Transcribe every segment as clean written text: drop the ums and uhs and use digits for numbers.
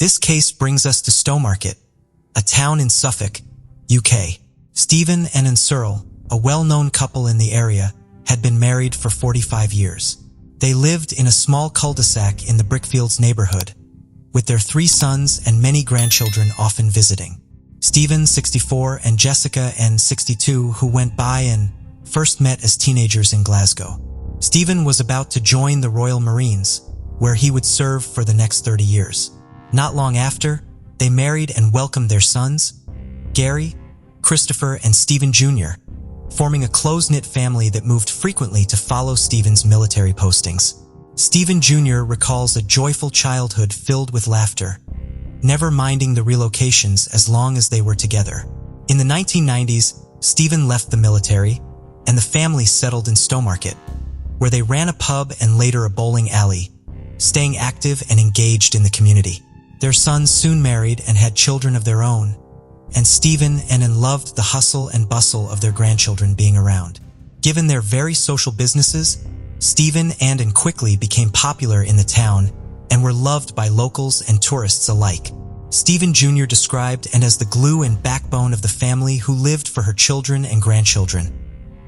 This case brings us to Stowmarket, a town in Suffolk, UK. Stephen and Anne Surl, a well-known couple in the area, had been married for 45 years. They lived in a small cul-de-sac in the Brickfields neighborhood, with their 3 sons and many grandchildren often visiting. Stephen, 64, and Jessica, and 62, who went by and first met as teenagers in Glasgow. Stephen was about to join the Royal Marines, where he would serve for the next 30 years. Not long after, they married and welcomed their sons, Gary, Christopher, and Stephen Jr., forming a close-knit family that moved frequently to follow Stephen's military postings. Stephen Jr. recalls a joyful childhood filled with laughter, never minding the relocations as long as they were together. In the 1990s, Stephen left the military, and the family settled in Stowmarket, where they ran a pub and later a bowling alley, staying active and engaged in the community. Their sons soon married and had children of their own, and Stephen and Anne loved the hustle and bustle of their grandchildren being around. Given their very social businesses, Stephen and Anne quickly became popular in the town and were loved by locals and tourists alike. Stephen Jr. described Anne as the glue and backbone of the family who lived for her children and grandchildren,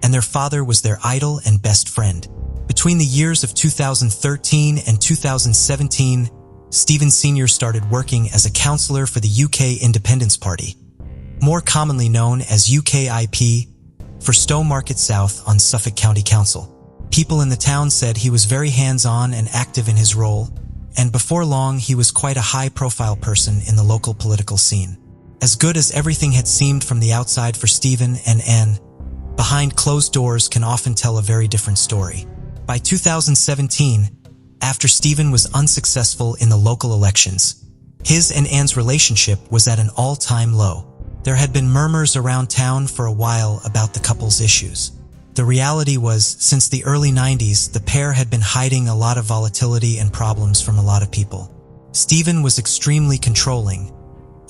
and their father was their idol and best friend. Between the years of 2013 and 2017, Stephen Sr. started working as a councillor for the UK Independence Party, more commonly known as UKIP, for Stowmarket South on Suffolk County Council. People in the town said he was very hands-on and active in his role, and before long he was quite a high-profile person in the local political scene. As good as everything had seemed from the outside for Stephen and Anne, behind closed doors can often tell a very different story. By 2017, after Stephen was unsuccessful in the local elections, his and Anne's relationship was at an all-time low. There had been murmurs around town for a while about the couple's issues. The reality was, since the early 90s, the pair had been hiding a lot of volatility and problems from a lot of people. Stephen was extremely controlling,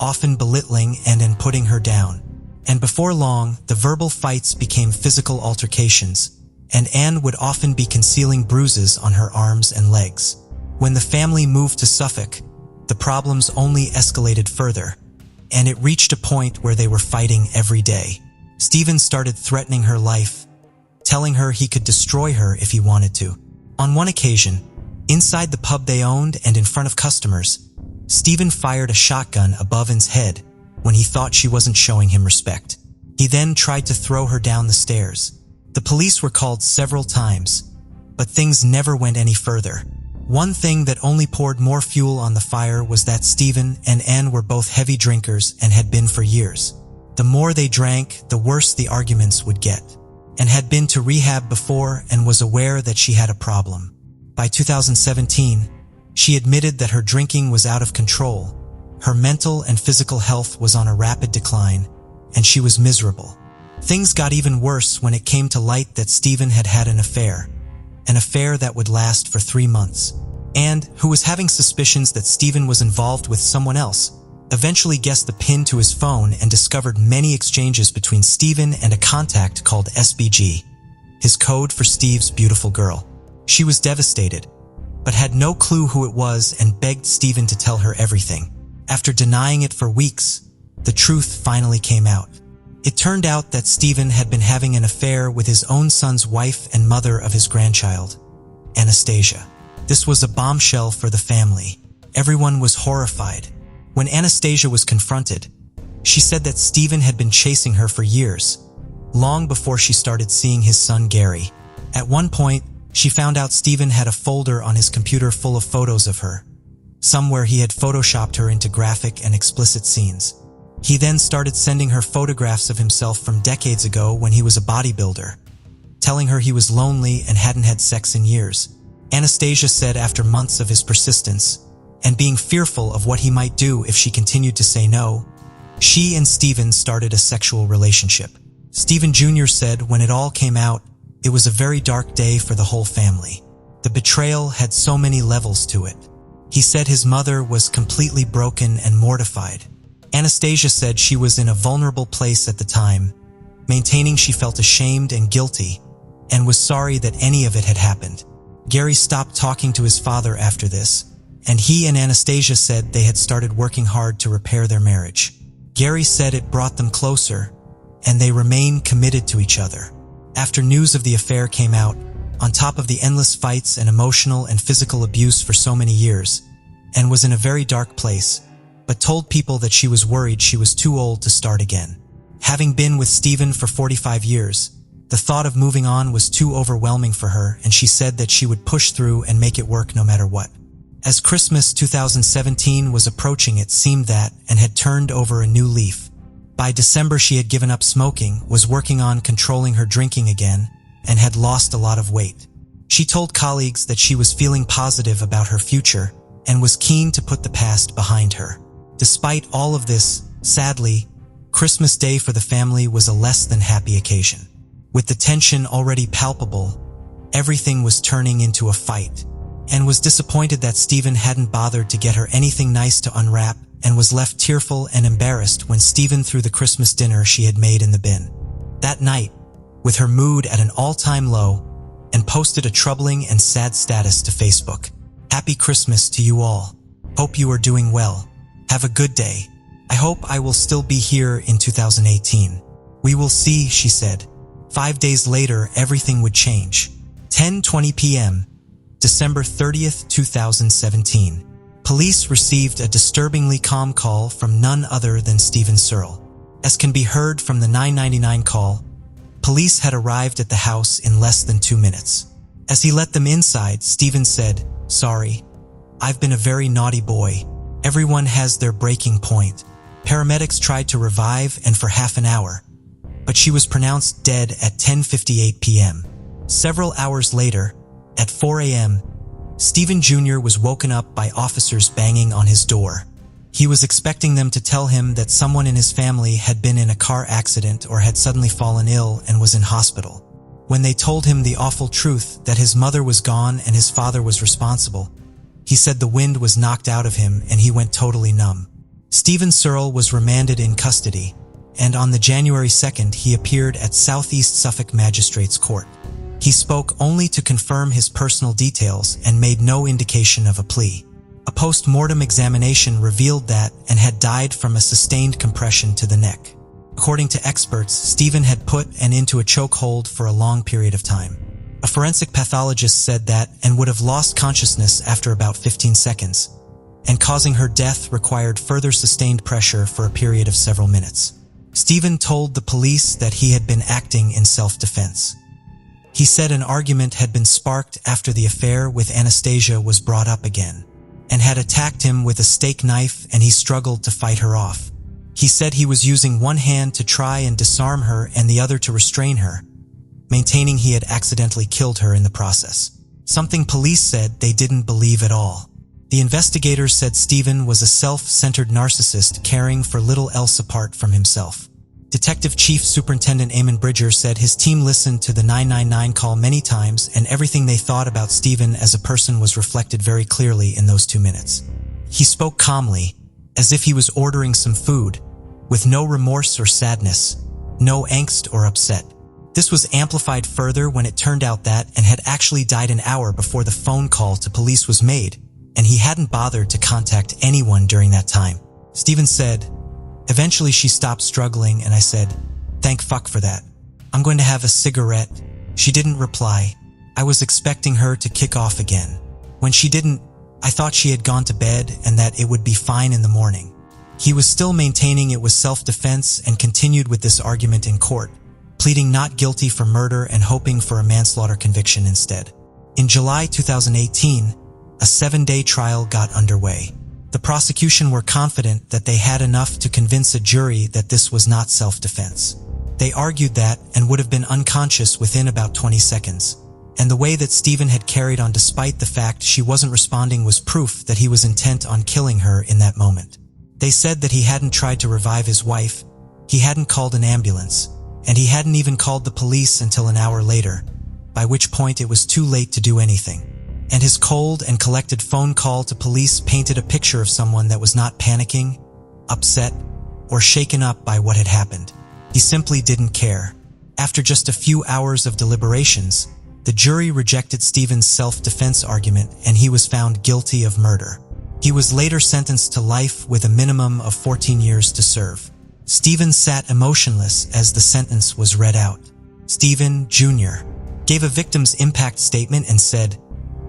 often belittling and putting her down. And before long, the verbal fights became physical altercations, and Anne would often be concealing bruises on her arms and legs. When the family moved to Suffolk, the problems only escalated further, and it reached a point where they were fighting every day. Stephen started threatening her life, telling her he could destroy her if he wanted to. On one occasion, inside the pub they owned and in front of customers, Stephen fired a shotgun above Anne's head when he thought she wasn't showing him respect. He then tried to throw her down the stairs. The police were called several times, but things never went any further. One thing that only poured more fuel on the fire was that Stephen and Anne were both heavy drinkers and had been for years. The more they drank, the worse the arguments would get. Anne had been to rehab before and was aware that she had a problem. By 2017, she admitted that her drinking was out of control. Her mental and physical health was on a rapid decline, and she was miserable. Things got even worse when it came to light that Stephen had had an affair that would last for 3 months. Anne, who was having suspicions that Stephen was involved with someone else, eventually guessed the pin to his phone and discovered many exchanges between Stephen and a contact called SBG, his code for Steve's beautiful girl. She was devastated, but had no clue who it was and begged Stephen to tell her everything. After denying it for weeks, the truth finally came out. It turned out that Stephen had been having an affair with his own son's wife and mother of his grandchild, Anastasia. This was a bombshell for the family. Everyone was horrified. When Anastasia was confronted, she said that Stephen had been chasing her for years, long before she started seeing his son Gary. At one point, she found out Stephen had a folder on his computer full of photos of her, some where he had photoshopped her into graphic and explicit scenes. He then started sending her photographs of himself from decades ago when he was a bodybuilder, telling her he was lonely and hadn't had sex in years. Anastasia said after months of his persistence, and being fearful of what he might do if she continued to say no, she and Stephen started a sexual relationship. Stephen Jr. said when it all came out, it was a very dark day for the whole family. The betrayal had so many levels to it. He said his mother was completely broken and mortified. Anastasia said she was in a vulnerable place at the time, maintaining she felt ashamed and guilty, and was sorry that any of it had happened. Gary stopped talking to his father after this, and he and Anastasia said they had started working hard to repair their marriage. Gary said it brought them closer, and they remain committed to each other. After news of the affair came out, on top of the endless fights and emotional and physical abuse for so many years, Anne was in a very dark place, but told people that she was worried she was too old to start again. Having been with Stephen for 45 years, the thought of moving on was too overwhelming for her, and she said that she would push through and make it work no matter what. As Christmas 2017 was approaching, it seemed that Anne had turned over a new leaf. By December, she had given up smoking, was working on controlling her drinking again, and had lost a lot of weight. She told colleagues that she was feeling positive about her future and was keen to put the past behind her. Despite all of this, sadly, Christmas Day for the family was a less than happy occasion. With the tension already palpable, everything was turning into a fight. Anne was disappointed that Stephen hadn't bothered to get her anything nice to unwrap, and was left tearful and embarrassed when Stephen threw the Christmas dinner she had made in the bin. That night, with her mood at an all-time low, Anne posted a troubling and sad status to Facebook. "Happy Christmas to you all. Hope you are doing well. Have a good day. I hope I will still be here in 2018. We will see," she said. 5 days later, everything would change. 10:20 p.m., December 30th, 2017. Police received a disturbingly calm call from none other than Stephen Surl. As can be heard from the 999 call, police had arrived at the house in less than 2 minutes. As he let them inside, Stephen said, "Sorry, I've been a very naughty boy. Everyone has their breaking point." Paramedics tried to revive Anne for half an hour, but she was pronounced dead at 10:58 p.m. Several hours later, at 4 a.m., Stephen Jr. was woken up by officers banging on his door. He was expecting them to tell him that someone in his family had been in a car accident or had suddenly fallen ill and was in hospital. When they told him the awful truth that his mother was gone and his father was responsible, he said the wind was knocked out of him and he went totally numb. Stephen Surl was remanded in custody, and on the January 2nd he appeared at Southeast Suffolk Magistrates Court. He spoke only to confirm his personal details and made no indication of a plea. A post-mortem examination revealed that Anne had died from a sustained compression to the neck. According to experts, Stephen had put Anne into a chokehold for a long period of time. A forensic pathologist said that Anne would have lost consciousness after about 15 seconds, and causing her death required further sustained pressure for a period of several minutes. Stephen told the police that he had been acting in self-defense. He said an argument had been sparked after the affair with Anastasia was brought up again, and had attacked him with a steak knife, and he struggled to fight her off. He said he was using one hand to try and disarm her and the other to restrain her, maintaining he had accidentally killed her in the process. Something police said they didn't believe at all. The investigators said Stephen was a self-centered narcissist caring for little else apart from himself. Detective Chief Superintendent Eamon Bridger said his team listened to the 999 call many times, and everything they thought about Stephen as a person was reflected very clearly in those 2 minutes. He spoke calmly, as if he was ordering some food, with no remorse or sadness, no angst or upset. This was amplified further when it turned out that Anne had actually died an hour before the phone call to police was made, and he hadn't bothered to contact anyone during that time. Stephen said, "Eventually she stopped struggling and I said, 'Thank fuck for that. I'm going to have a cigarette.' She didn't reply. I was expecting her to kick off again. When she didn't, I thought she had gone to bed and that it would be fine in the morning." He was still maintaining it was self-defense and continued with this argument in court, pleading not guilty for murder and hoping for a manslaughter conviction instead. In July 2018, a 7-day trial got underway. The prosecution were confident that they had enough to convince a jury that this was not self-defense. They argued that Anne would have been unconscious within about 20 seconds, and the way that Stephen had carried on despite the fact she wasn't responding was proof that he was intent on killing her in that moment. They said that he hadn't tried to revive his wife, he hadn't called an ambulance, and he hadn't even called the police until an hour later, by which point it was too late to do anything. And his cold and collected phone call to police painted a picture of someone that was not panicking, upset, or shaken up by what had happened. He simply didn't care. After just a few hours of deliberations, the jury rejected Stephen's self-defense argument and he was found guilty of murder. He was later sentenced to life with a minimum of 14 years to serve. Stephen sat emotionless as the sentence was read out. Stephen, Jr., gave a victim's impact statement and said,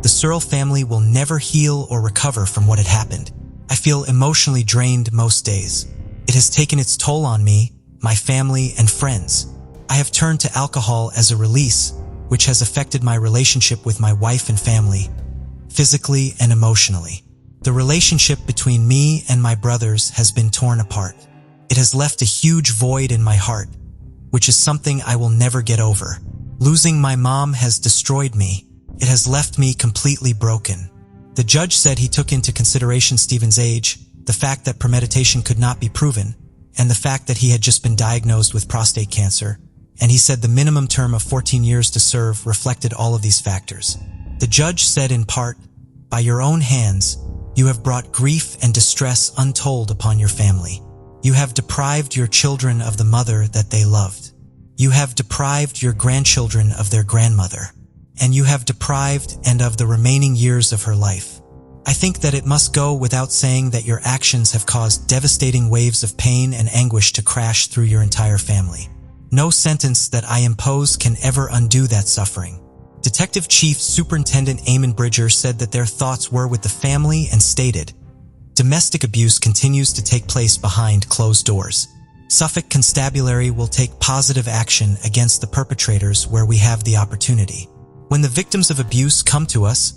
"The Surl family will never heal or recover from what had happened. I feel emotionally drained most days. It has taken its toll on me, my family, and friends. I have turned to alcohol as a release, which has affected my relationship with my wife and family, physically and emotionally. The relationship between me and my brothers has been torn apart. It has left a huge void in my heart, which is something I will never get over. Losing my mom has destroyed me. It has left me completely broken." The judge said he took into consideration Stephen's age, the fact that premeditation could not be proven, and the fact that he had just been diagnosed with prostate cancer, and he said the minimum term of 14 years to serve reflected all of these factors. The judge said in part, "By your own hands, you have brought grief and distress untold upon your family. You have deprived your children of the mother that they loved. You have deprived your grandchildren of their grandmother, and you have deprived and of the remaining years of her life. I think that it must go without saying that your actions have caused devastating waves of pain and anguish to crash through your entire family. No sentence that I impose can ever undo that suffering." Detective Chief Superintendent Eamon Bridger said that their thoughts were with the family and stated, "Domestic abuse continues to take place behind closed doors. Suffolk Constabulary will take positive action against the perpetrators where we have the opportunity. When the victims of abuse come to us,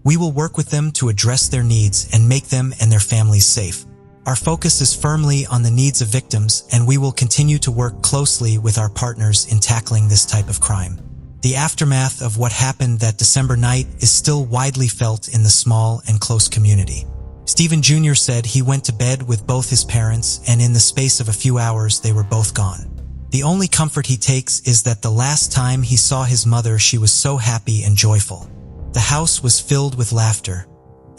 we will work with them to address their needs and make them and their families safe. Our focus is firmly on the needs of victims, and we will continue to work closely with our partners in tackling this type of crime." The aftermath of what happened that December night is still widely felt in the small and close community. Stephen Jr. said he went to bed with both his parents, and in the space of a few hours they were both gone. The only comfort he takes is that the last time he saw his mother, she was so happy and joyful. The house was filled with laughter,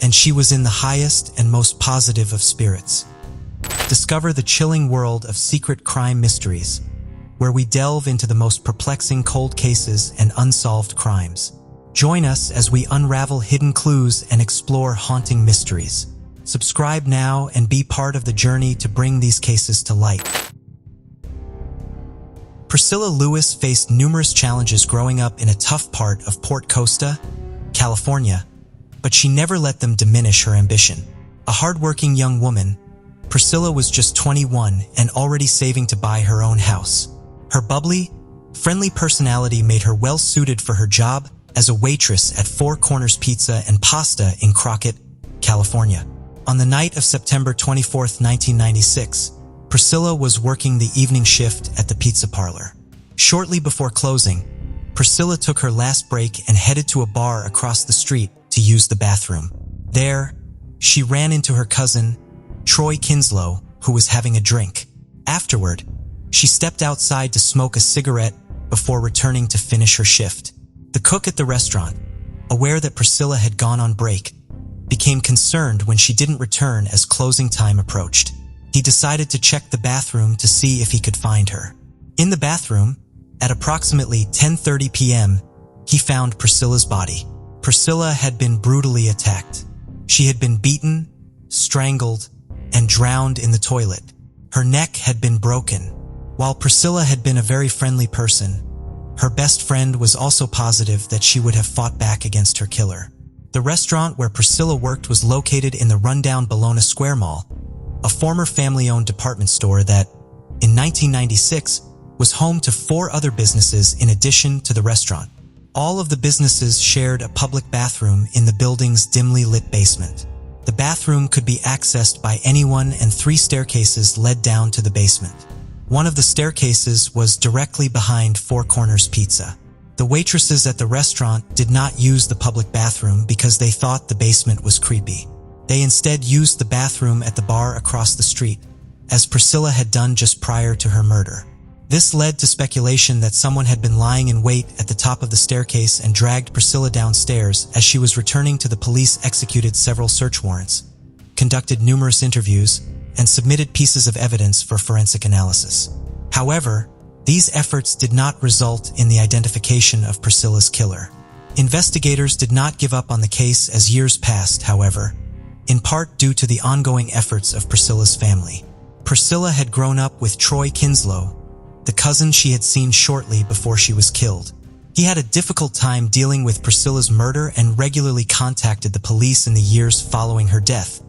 and she was in the highest and most positive of spirits. Discover the chilling world of secret crime mysteries, where we delve into the most perplexing cold cases and unsolved crimes. Join us as we unravel hidden clues and explore haunting mysteries. Subscribe now and be part of the journey to bring these cases to light. Priscilla Lewis faced numerous challenges growing up in a tough part of Port Costa, California, but she never let them diminish her ambition. A hardworking young woman, Priscilla was just 21 and already saving to buy her own house. Her bubbly, friendly personality made her well suited for her job as a waitress at Four Corners Pizza and Pasta in Crockett, California. On the night of September 24, 1996, Priscilla was working the evening shift at the pizza parlor. Shortly before closing, Priscilla took her last break and headed to a bar across the street to use the bathroom. There, she ran into her cousin, Troy Kinslow, who was having a drink. Afterward, she stepped outside to smoke a cigarette before returning to finish her shift. The cook at the restaurant, aware that Priscilla had gone on break, became concerned when she didn't return as closing time approached. He decided to check the bathroom to see if he could find her. In the bathroom, at approximately 10:30 p.m., he found Priscilla's body. Priscilla had been brutally attacked. She had been beaten, strangled, and drowned in the toilet. Her neck had been broken. While Priscilla had been a very friendly person, her best friend was also positive that she would have fought back against her killer. The restaurant where Priscilla worked was located in the rundown Bologna Square Mall, a former family-owned department store that, in 1996, was home to 4 other businesses in addition to the restaurant. All of the businesses shared a public bathroom in the building's dimly lit basement. The bathroom could be accessed by anyone, and 3 staircases led down to the basement. One of the staircases was directly behind Four Corners Pizza. The waitresses at the restaurant did not use the public bathroom because they thought the basement was creepy. They instead used the bathroom at the bar across the street, as Priscilla had done just prior to her murder. This led to speculation that someone had been lying in wait at the top of the staircase and dragged Priscilla downstairs. As she was returning to the police, executed several search warrants, conducted numerous interviews, and submitted pieces of evidence for forensic analysis. However, these efforts did not result in the identification of Priscilla's killer. Investigators did not give up on the case as years passed, however. in part due to the ongoing efforts of Priscilla's family. Priscilla had grown up with Troy Kinslow, the cousin she had seen shortly before she was killed. He had a difficult time dealing with Priscilla's murder and regularly contacted the police in the years following her death,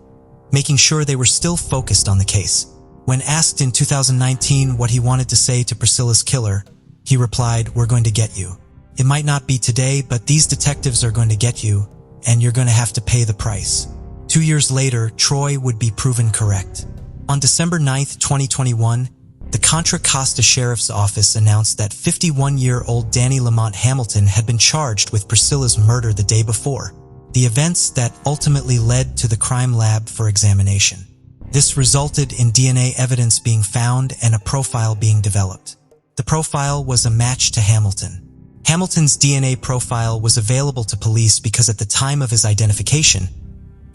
making sure they were still focused on the case. When asked in 2019 what he wanted to say to Priscilla's killer, he replied, "We're going to get you. It might not be today, but these detectives are going to get you, and you're going to have to pay the price." 2 years later, Troy would be proven correct. On December 9, 2021, the Contra Costa Sheriff's Office announced that 51-year-old Danny Lamont Hamilton had been charged with Priscilla's murder the day before, the events that ultimately led to the crime lab for examination. This resulted in DNA evidence being found and a profile being developed. The profile was a match to Hamilton. Hamilton's DNA profile was available to police because at the time of his identification,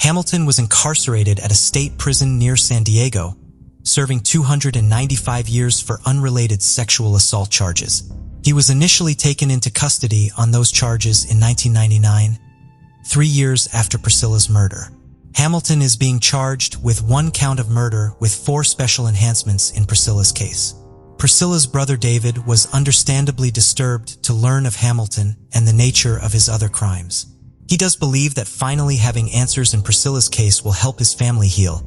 Hamilton was incarcerated at a state prison near San Diego, serving 295 years for unrelated sexual assault charges. He was initially taken into custody on those charges in 1999, 3 years after Priscilla's murder. Hamilton is being charged with 1 count of murder with 4 special enhancements in Priscilla's case. Priscilla's brother David was understandably disturbed to learn of Hamilton and the nature of his other crimes. He does believe that finally having answers in Priscilla's case will help his family heal,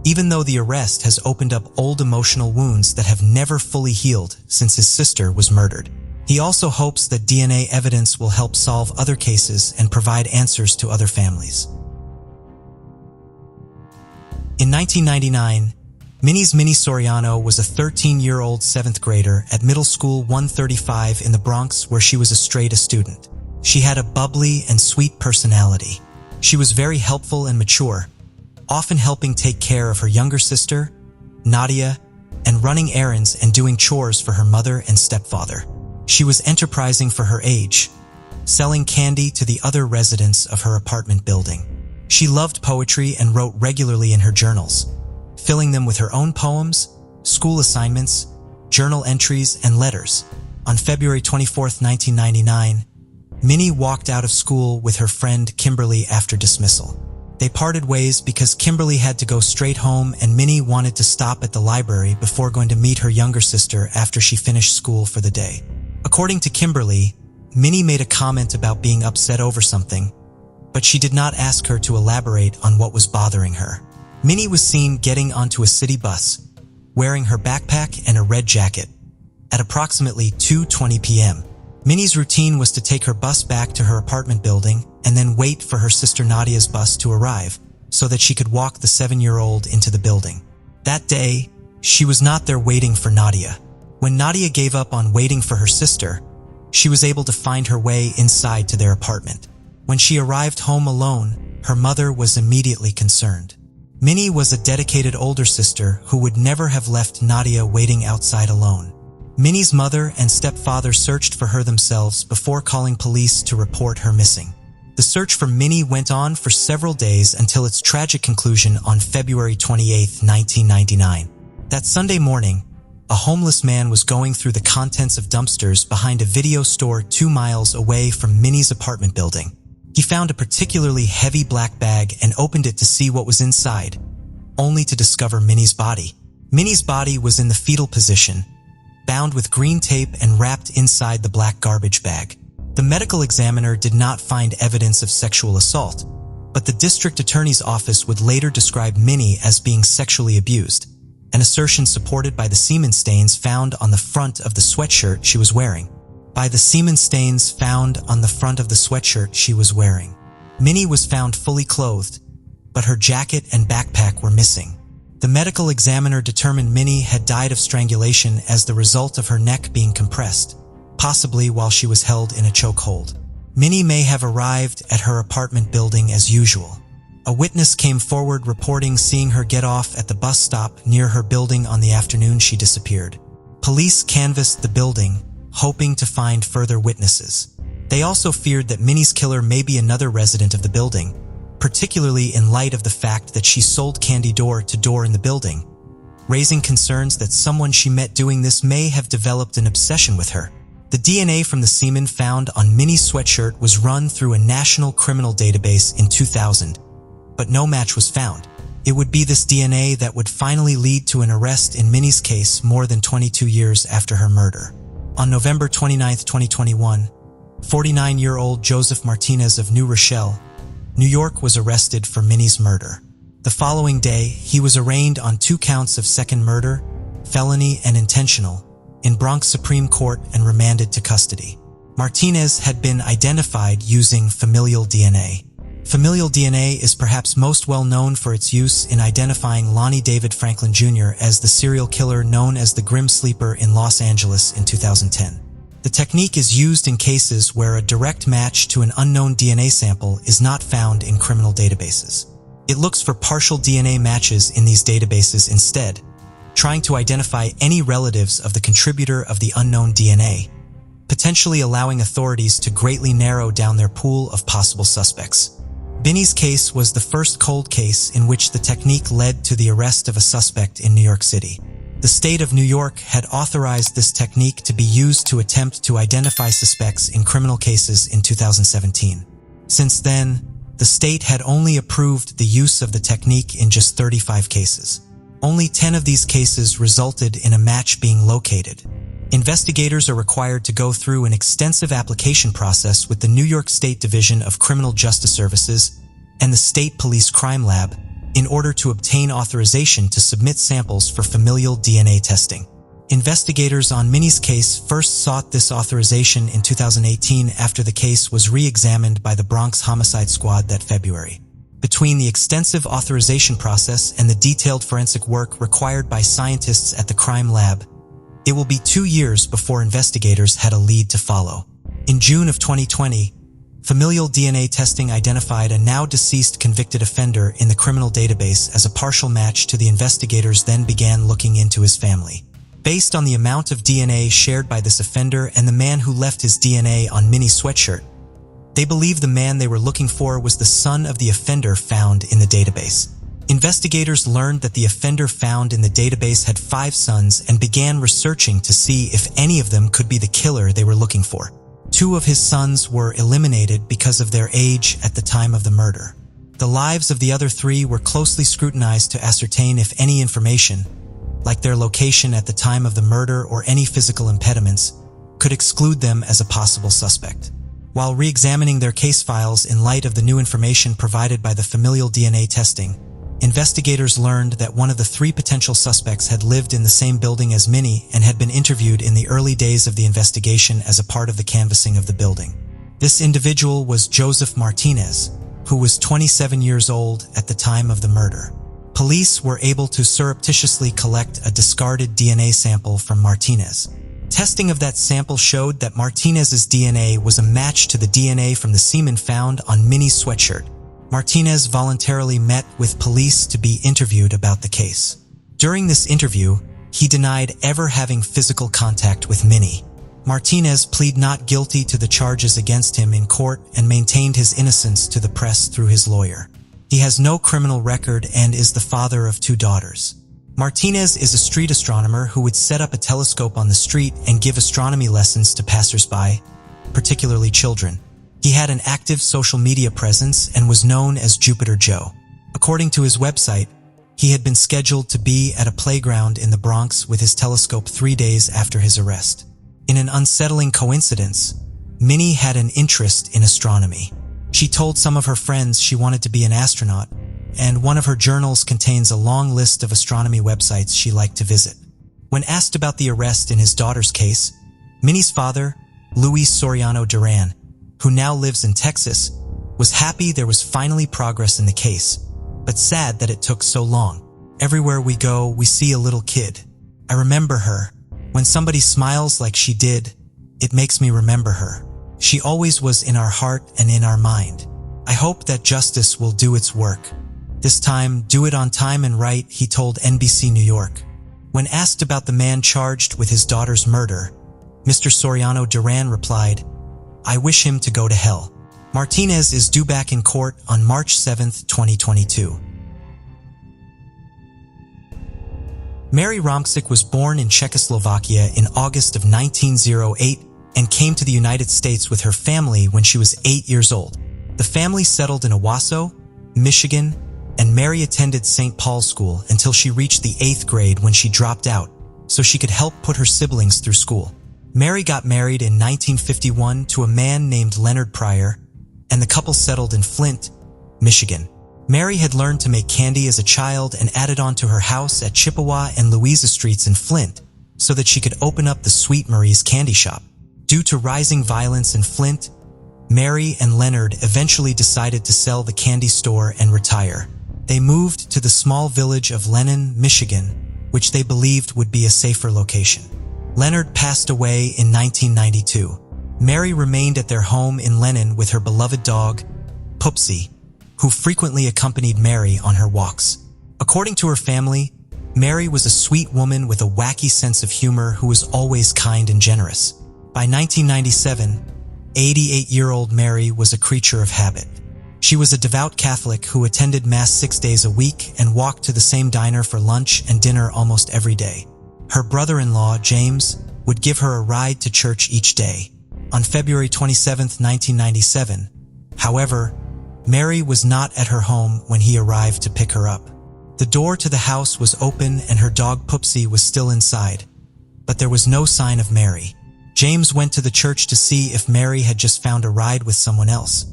even though the arrest has opened up old emotional wounds that have never fully healed since his sister was murdered. He also hopes that DNA evidence will help solve other cases and provide answers to other families. In 1999, Minnie Sorano was a 13-year-old 7th grader at Middle School 135 in the Bronx, where she was a straight-A student. She had a bubbly and sweet personality. She was very helpful and mature, often helping take care of her younger sister, Nadia, and running errands and doing chores for her mother and stepfather. She was enterprising for her age, selling candy to the other residents of her apartment building. She loved poetry and wrote regularly in her journals, filling them with her own poems, school assignments, journal entries, and letters. On February 24, 1999, Minnie walked out of school with her friend Kimberly after dismissal. They parted ways because Kimberly had to go straight home and Minnie wanted to stop at the library before going to meet her younger sister after she finished school for the day. According to Kimberly, Minnie made a comment about being upset over something, but she did not ask her to elaborate on what was bothering her. Minnie was seen getting onto a city bus, wearing her backpack and a red jacket. At approximately 2:20 p.m., Minnie's routine was to take her bus back to her apartment building and then wait for her sister Nadia's bus to arrive so that she could walk the 7-year-old into the building. That day, she was not there waiting for Nadia. When Nadia gave up on waiting for her sister, she was able to find her way inside to their apartment. When she arrived home alone, her mother was immediately concerned. Minnie was a dedicated older sister who would never have left Nadia waiting outside alone. Minnie's mother and stepfather searched for her themselves before calling police to report her missing. The search for Minnie went on for several days until its tragic conclusion on February 28, 1999. That Sunday morning, a homeless man was going through the contents of dumpsters behind a video store 2 miles away from Minnie's apartment building. He found a particularly heavy black bag and opened it to see what was inside, only to discover Minnie's body. Minnie's body was in the fetal position, bound with green tape and wrapped inside the black garbage bag. The medical examiner did not find evidence of sexual assault, but the district attorney's office would later describe Minnie as being sexually abused, an assertion supported by the semen stains found on the front of the sweatshirt she was wearing. Minnie was found fully clothed, but her jacket and backpack were missing. The medical examiner determined Minnie had died of strangulation as the result of her neck being compressed, possibly while she was held in a chokehold. Minnie may have arrived at her apartment building as usual. A witness came forward reporting seeing her get off at the bus stop near her building on the afternoon she disappeared. Police canvassed the building, hoping to find further witnesses. They also feared that Minnie's killer may be another resident of the building, particularly in light of the fact that she sold candy door to door in the building, raising concerns that someone she met doing this may have developed an obsession with her. The DNA from the semen found on Minnie's sweatshirt was run through a national criminal database in 2000, but no match was found. It would be this DNA that would finally lead to an arrest in Minnie's case more than 22 years after her murder. On November 29, 2021, 49-year-old Joseph Martinez of New Rochelle, New York was arrested for Minnie's murder. The following day, he was arraigned on 2 counts of second murder, felony and intentional, in Bronx Supreme Court and remanded to custody. Martinez had been identified using familial DNA. Familial DNA is perhaps most well known for its use in identifying Lonnie David Franklin Jr. as the serial killer known as the Grim Sleeper in Los Angeles in 2010. The technique is used in cases where a direct match to an unknown DNA sample is not found in criminal databases. It looks for partial DNA matches in these databases instead, trying to identify any relatives of the contributor of the unknown DNA, potentially allowing authorities to greatly narrow down their pool of possible suspects. Minnie's case was the first cold case in which the technique led to the arrest of a suspect in New York City. The state of New York had authorized this technique to be used to attempt to identify suspects in criminal cases in 2017. Since then, the state had only approved the use of the technique in just 35 cases. Only 10 of these cases resulted in a match being located. Investigators are required to go through an extensive application process with the New York State Division of Criminal Justice Services and the State Police Crime Lab in order to obtain authorization to submit samples for familial DNA testing. Investigators on Minnie's case first sought this authorization in 2018 after the case was re-examined by the Bronx Homicide Squad that February. Between the extensive authorization process and the detailed forensic work required by scientists at the crime lab, it will be 2 years before investigators had a lead to follow. In June of 2020, familial DNA testing identified a now deceased convicted offender in the criminal database as a partial match to the investigators then began looking into his family. Based on the amount of DNA shared by this offender and the man who left his DNA on Minnie's sweatshirt, they believed the man they were looking for was the son of the offender found in the database. Investigators learned that the offender found in the database had 5 sons and began researching to see if any of them could be the killer they were looking for. 2 of his sons were eliminated because of their age at the time of the murder. The lives of the other 3 were closely scrutinized to ascertain if any information, like their location at the time of the murder or any physical impediments, could exclude them as a possible suspect. While re-examining their case files in light of the new information provided by the familial DNA testing, investigators learned that one of the 3 potential suspects had lived in the same building as Minnie and had been interviewed in the early days of the investigation as a part of the canvassing of the building. This individual was Joseph Martinez, who was 27 years old at the time of the murder. Police were able to surreptitiously collect a discarded DNA sample from Martinez. Testing of that sample showed that Martinez's DNA was a match to the DNA from the semen found on Minnie's sweatshirt. Martinez voluntarily met with police to be interviewed about the case. During this interview, he denied ever having physical contact with Minnie. Martinez pleaded not guilty to the charges against him in court and maintained his innocence to the press through his lawyer. He has no criminal record and is the father of 2 daughters. Martinez is a street astronomer who would set up a telescope on the street and give astronomy lessons to passersby, particularly children. He had an active social media presence and was known as Jupiter Joe. According to his website, he had been scheduled to be at a playground in the Bronx with his telescope 3 days after his arrest. In an unsettling coincidence, Minnie had an interest in astronomy. She told some of her friends she wanted to be an astronaut, and one of her journals contains a long list of astronomy websites she liked to visit. When asked about the arrest in his daughter's case, Minnie's father, Luis Soriano Duran, who now lives in Texas, was happy there was finally progress in the case, but sad that it took so long. Everywhere we go, we see a little kid. I remember her. When somebody smiles like she did, it makes me remember her. She always was in our heart and in our mind. I hope that justice will do its work. This time, do it on time and right, he told NBC New York. When asked about the man charged with his daughter's murder, Mr. Soriano Duran replied, "I wish him to go to hell." Martinez is due back in court on March 7, 2022. Mary Romczyk was born in Czechoslovakia in August of 1908 and came to the United States with her family when she was 8 years old. The family settled in Owasso, Michigan, and Mary attended St. Paul's School until she reached the 8th grade when she dropped out so she could help put her siblings through school. Mary got married in 1951 to a man named Leonard Pryor, and the couple settled in Flint, Michigan. Mary had learned to make candy as a child and added on to her house at Chippewa and Louisa Streets in Flint so that she could open up the Sweet Marie's candy shop. Due to rising violence in Flint, Mary and Leonard eventually decided to sell the candy store and retire. They moved to the small village of Lennon, Michigan, which they believed would be a safer location. Leonard passed away in 1992. Mary remained at their home in Lennon with her beloved dog, Pupsy, who frequently accompanied Mary on her walks. According to her family, Mary was a sweet woman with a wacky sense of humor who was always kind and generous. By 1997, 88-year-old Mary was a creature of habit. She was a devout Catholic who attended Mass 6 days a week and walked to the same diner for lunch and dinner almost every day. Her brother-in-law, James, would give her a ride to church each day. On February 27, 1997, however, Mary was not at her home when he arrived to pick her up. The door to the house was open and her dog Pupsy was still inside, but there was no sign of Mary. James went to the church to see if Mary had just found a ride with someone else,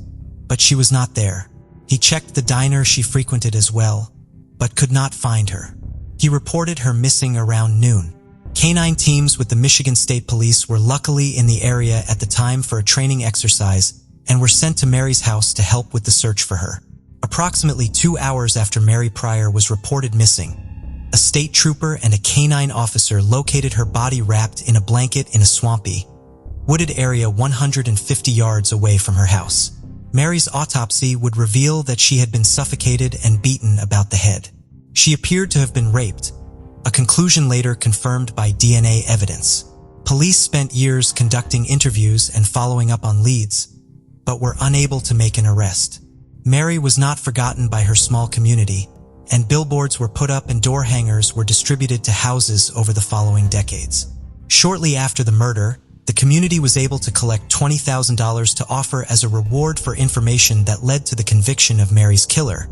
but she was not there. He checked the diner she frequented as well, but could not find her. He reported her missing around noon. Canine teams with the Michigan State Police were luckily in the area at the time for a training exercise and were sent to Mary's house to help with the search for her. Approximately 2 hours after Mary Pryor was reported missing, a state trooper and a canine officer located her body wrapped in a blanket in a swampy, wooded area 150 yards away from her house. Mary's autopsy would reveal that she had been suffocated and beaten about the head. She appeared to have been raped, a conclusion later confirmed by DNA evidence. Police spent years conducting interviews and following up on leads, but were unable to make an arrest. Mary was not forgotten by her small community, and billboards were put up and door hangers were distributed to houses over the following decades. Shortly after the murder, the community was able to collect $20,000 to offer as a reward for information that led to the conviction of Mary's killer,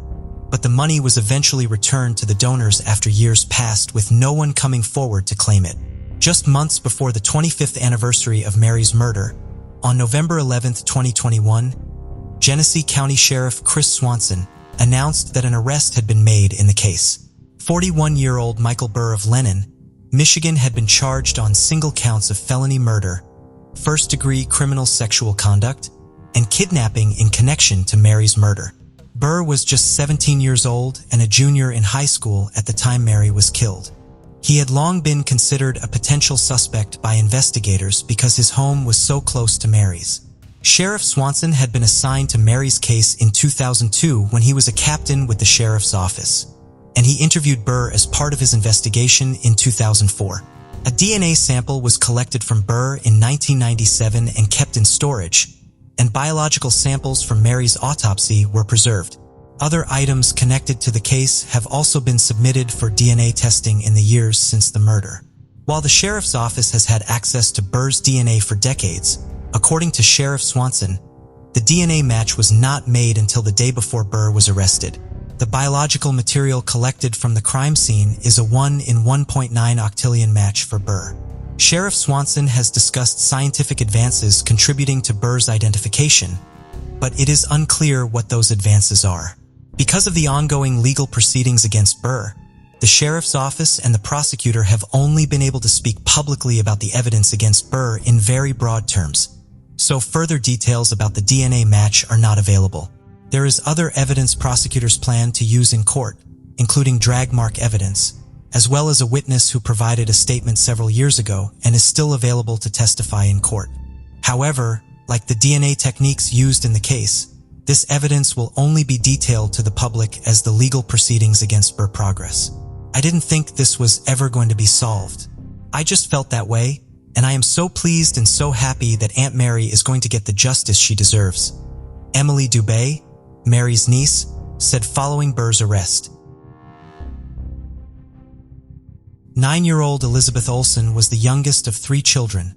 but the money was eventually returned to the donors after years passed with no one coming forward to claim it. Just months before the 25th anniversary of Mary's murder, on November 11, 2021, Genesee County Sheriff Chris Swanson announced that an arrest had been made in the case. 41-year-old Michael Burr of Lennon, Michigan had been charged on single counts of felony murder, first-degree criminal sexual conduct, and kidnapping in connection to Mary's murder. Burr was just 17 years old and a junior in high school at the time Mary was killed. He had long been considered a potential suspect by investigators because his home was so close to Mary's. Sheriff Swanson had been assigned to Mary's case in 2002 when he was a captain with the sheriff's office, and he interviewed Burr as part of his investigation in 2004. A DNA sample was collected from Burr in 1997 and kept in storage, and biological samples from Mary's autopsy were preserved. Other items connected to the case have also been submitted for DNA testing in the years since the murder. While the sheriff's office has had access to Burr's DNA for decades, according to Sheriff Swanson, the DNA match was not made until the day before Burr was arrested. The biological material collected from the crime scene is a 1 in 1.9 octillion match for Burr. Sheriff Swanson has discussed scientific advances contributing to Burr's identification, but it is unclear what those advances are. Because of the ongoing legal proceedings against Burr, the sheriff's office and the prosecutor have only been able to speak publicly about the evidence against Burr in very broad terms, so further details about the DNA match are not available. There is other evidence prosecutors plan to use in court, including drag mark evidence, as well as a witness who provided a statement several years ago and is still available to testify in court. However, like the DNA techniques used in the case, this evidence will only be detailed to the public as the legal proceedings against Burr progress. I didn't think this was ever going to be solved. I just felt that way, and I am so pleased and so happy that Aunt Mary is going to get the justice she deserves. Emily Dubé, Mary's niece, said following Burr's arrest. 9-year-old Elizabeth Olssen was the youngest of 3 children,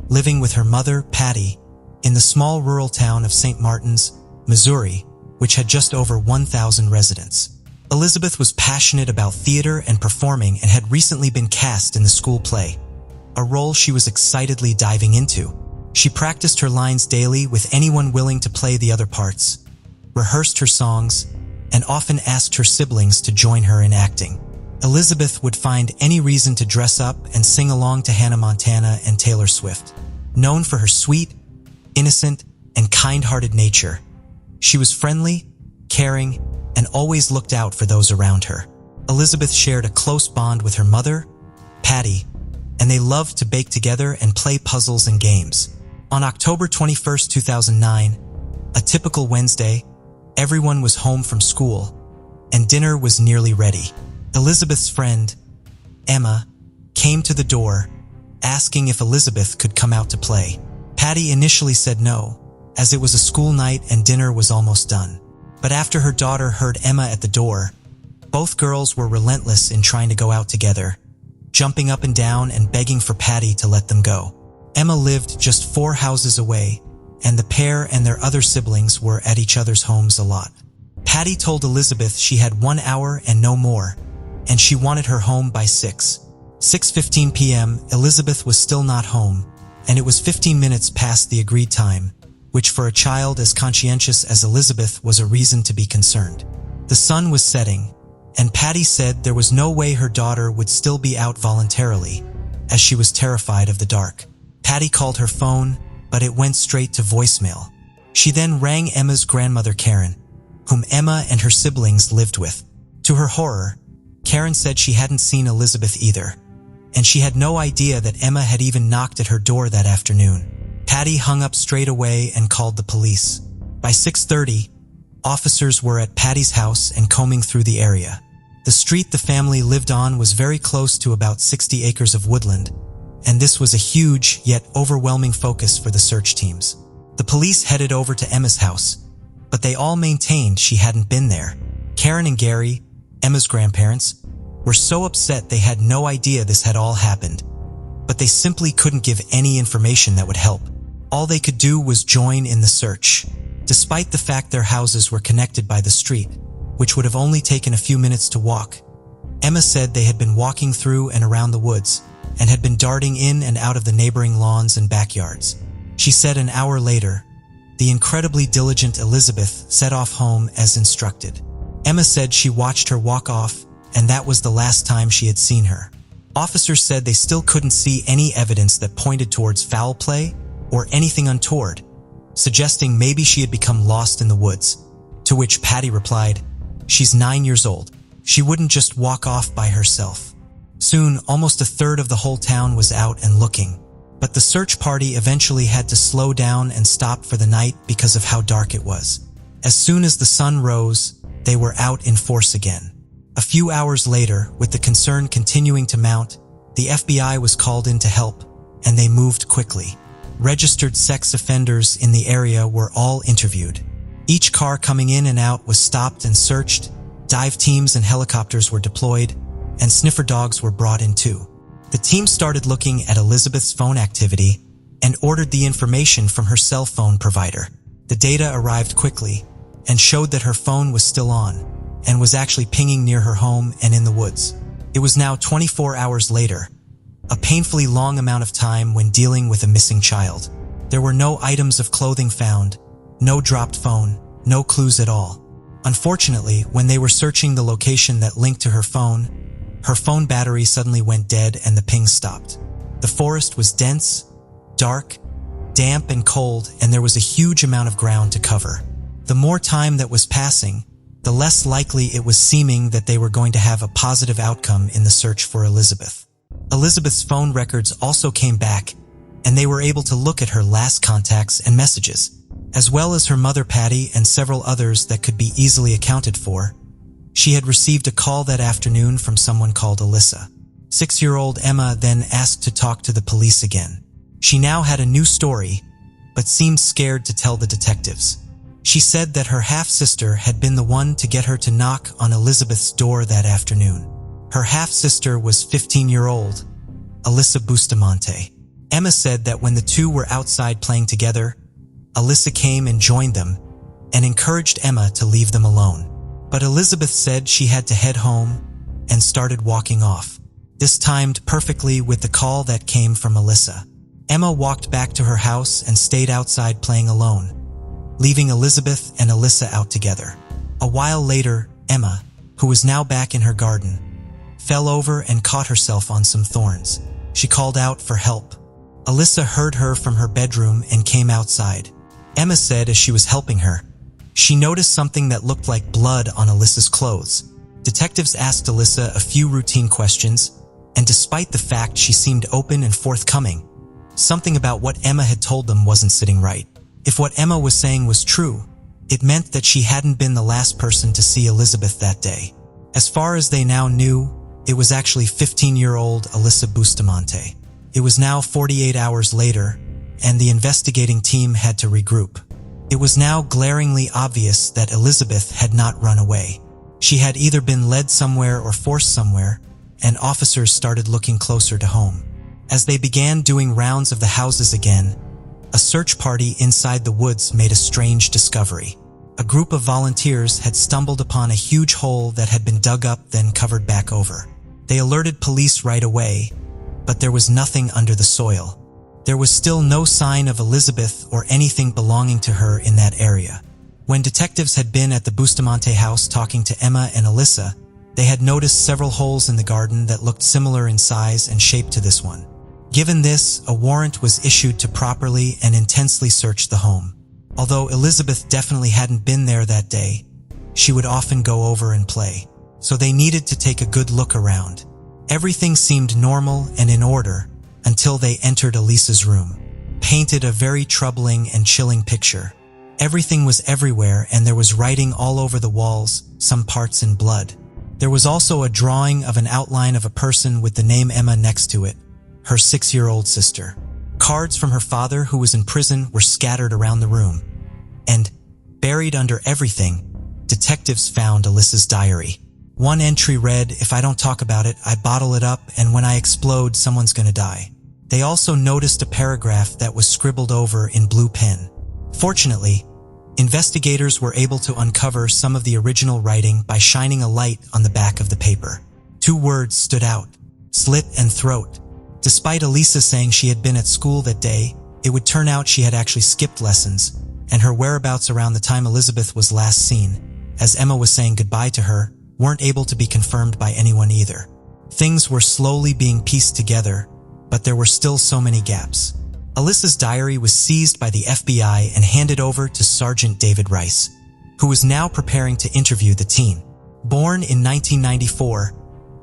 living with her mother, Patty, in the small rural town of St. Martin's, Missouri, which had just over 1,000 residents. Elizabeth was passionate about theater and performing and had recently been cast in the school play, a role she was excitedly diving into. She practiced her lines daily with anyone willing to play the other parts, rehearsed her songs, and often asked her siblings to join her in acting. Elizabeth would find any reason to dress up and sing along to Hannah Montana and Taylor Swift. Known for her sweet, innocent, and kind-hearted nature, she was friendly, caring, and always looked out for those around her. Elizabeth shared a close bond with her mother, Patty, and they loved to bake together and play puzzles and games. On October 21, 2009, a typical Wednesday, everyone was home from school, and dinner was nearly ready. Elizabeth's friend, Emma, came to the door, asking if Elizabeth could come out to play. Patty initially said no, as it was a school night and dinner was almost done. But after her daughter heard Emma at the door, both girls were relentless in trying to go out together, jumping up and down and begging for Patty to let them go. Emma lived just 4 houses away, and the pair and their other siblings were at each other's homes a lot. Patty told Elizabeth she had 1 hour and no more, and she wanted her home by 6:15 p.m. Elizabeth was still not home, and it was 15 minutes past the agreed time, which for a child as conscientious as Elizabeth was a reason to be concerned. The sun was setting, and Patty said there was no way her daughter would still be out voluntarily, as she was terrified of the dark. Patty called her phone, but it went straight to voicemail. She then rang Emma's grandmother Karen, whom Emma and her siblings lived with. To her horror, Karen said she hadn't seen Elizabeth either, and she had no idea that Emma had even knocked at her door that afternoon. Patty hung up straight away and called the police. By 6:30, officers were at Patty's house and combing through the area. The street the family lived on was very close to about 60 acres of woodland, and this was a huge yet overwhelming focus for the search teams. The police headed over to Emma's house, but they all maintained she hadn't been there. Karen and Gary, Emma's grandparents, were so upset they had no idea this had all happened, but they simply couldn't give any information that would help. All they could do was join in the search, despite the fact their houses were connected by the street, which would have only taken a few minutes to walk. Emma said they had been walking through and around the woods, and had been darting in and out of the neighboring lawns and backyards. She said an hour later, the incredibly diligent Elizabeth set off home as instructed. Emma said she watched her walk off, and that was the last time she had seen her. Officers said they still couldn't see any evidence that pointed towards foul play or anything untoward, suggesting maybe she had become lost in the woods, to which Patty replied, "She's 9 years old. She wouldn't just walk off by herself." Soon, almost a third of the whole town was out and looking, but the search party eventually had to slow down and stop for the night because of how dark it was. As soon as the sun rose, they were out in force again. A few hours later, with the concern continuing to mount, the FBI was called in to help, and they moved quickly. Registered sex offenders in the area were all interviewed. Each car coming in and out was stopped and searched, dive teams and helicopters were deployed, and sniffer dogs were brought in too. The team started looking at Elizabeth's phone activity and ordered the information from her cell phone provider. The data arrived quickly and showed that her phone was still on and was actually pinging near her home and in the woods. It was now 24 hours later, a painfully long amount of time when dealing with a missing child. There were no items of clothing found, no dropped phone, no clues at all. Unfortunately, when they were searching the location that linked to her phone battery suddenly went dead and the ping stopped. The forest was dense, dark, damp and cold, and there was a huge amount of ground to cover. The more time that was passing, the less likely it was seeming that they were going to have a positive outcome in the search for Elizabeth. Elizabeth's phone records also came back, and they were able to look at her last contacts and messages, as well as her mother Patty and several others that could be easily accounted for. She had received a call that afternoon from someone called Alyssa. 6-year-old Emma then asked to talk to the police again. She now had a new story, but seemed scared to tell the detectives. She said that her half-sister had been the one to get her to knock on Elizabeth's door that afternoon. Her half-sister was 15-year-old Alyssa Bustamante. Emma said that when the two were outside playing together, Alyssa came and joined them, and encouraged Emma to leave them alone. But Elizabeth said she had to head home and started walking off. This timed perfectly with the call that came from Alyssa. Emma walked back to her house and stayed outside playing alone, leaving Elizabeth and Alyssa out together. A while later, Emma, who was now back in her garden, fell over and caught herself on some thorns. She called out for help. Alyssa heard her from her bedroom and came outside. Emma said as she was helping her, she noticed something that looked like blood on Alyssa's clothes. Detectives asked Alyssa a few routine questions, and despite the fact she seemed open and forthcoming, something about what Emma had told them wasn't sitting right. If what Emma was saying was true, it meant that she hadn't been the last person to see Elizabeth that day. As far as they now knew, it was actually 15-year-old Alyssa Bustamante. It was now 48 hours later, and the investigating team had to regroup. It was now glaringly obvious that Elizabeth had not run away. She had either been led somewhere or forced somewhere, and officers started looking closer to home. As they began doing rounds of the houses again, a search party inside the woods made a strange discovery. A group of volunteers had stumbled upon a huge hole that had been dug up then covered back over. They alerted police right away, but there was nothing under the soil. There was still no sign of Elizabeth or anything belonging to her in that area. When detectives had been at the Bustamante house talking to Emma and Alyssa, they had noticed several holes in the garden that looked similar in size and shape to this one. Given this, a warrant was issued to properly and intensely search the home. Although Elizabeth definitely hadn't been there that day, she would often go over and play, so they needed to take a good look around. Everything seemed normal and in order until they entered Elisa's room. Painted a very troubling and chilling picture. Everything was everywhere and there was writing all over the walls, some parts in blood. There was also a drawing of an outline of a person with the name Emma next to it, her 6-year-old sister. Cards from her father, who was in prison, were scattered around the room. And, buried under everything, detectives found Alyssa's diary. One entry read, "If I don't talk about it, I bottle it up, and when I explode, someone's gonna die." They also noticed a paragraph that was scribbled over in blue pen. Fortunately, investigators were able to uncover some of the original writing by shining a light on the back of the paper. 2 words stood out: slit and throat. Despite Elisa saying she had been at school that day, it would turn out she had actually skipped lessons, and her whereabouts around the time Elizabeth was last seen, as Emma was saying goodbye to her, weren't able to be confirmed by anyone either. Things were slowly being pieced together, but there were still so many gaps. Alyssa's diary was seized by the FBI and handed over to Sergeant David Rice, who was now preparing to interview the teen. Born in 1994,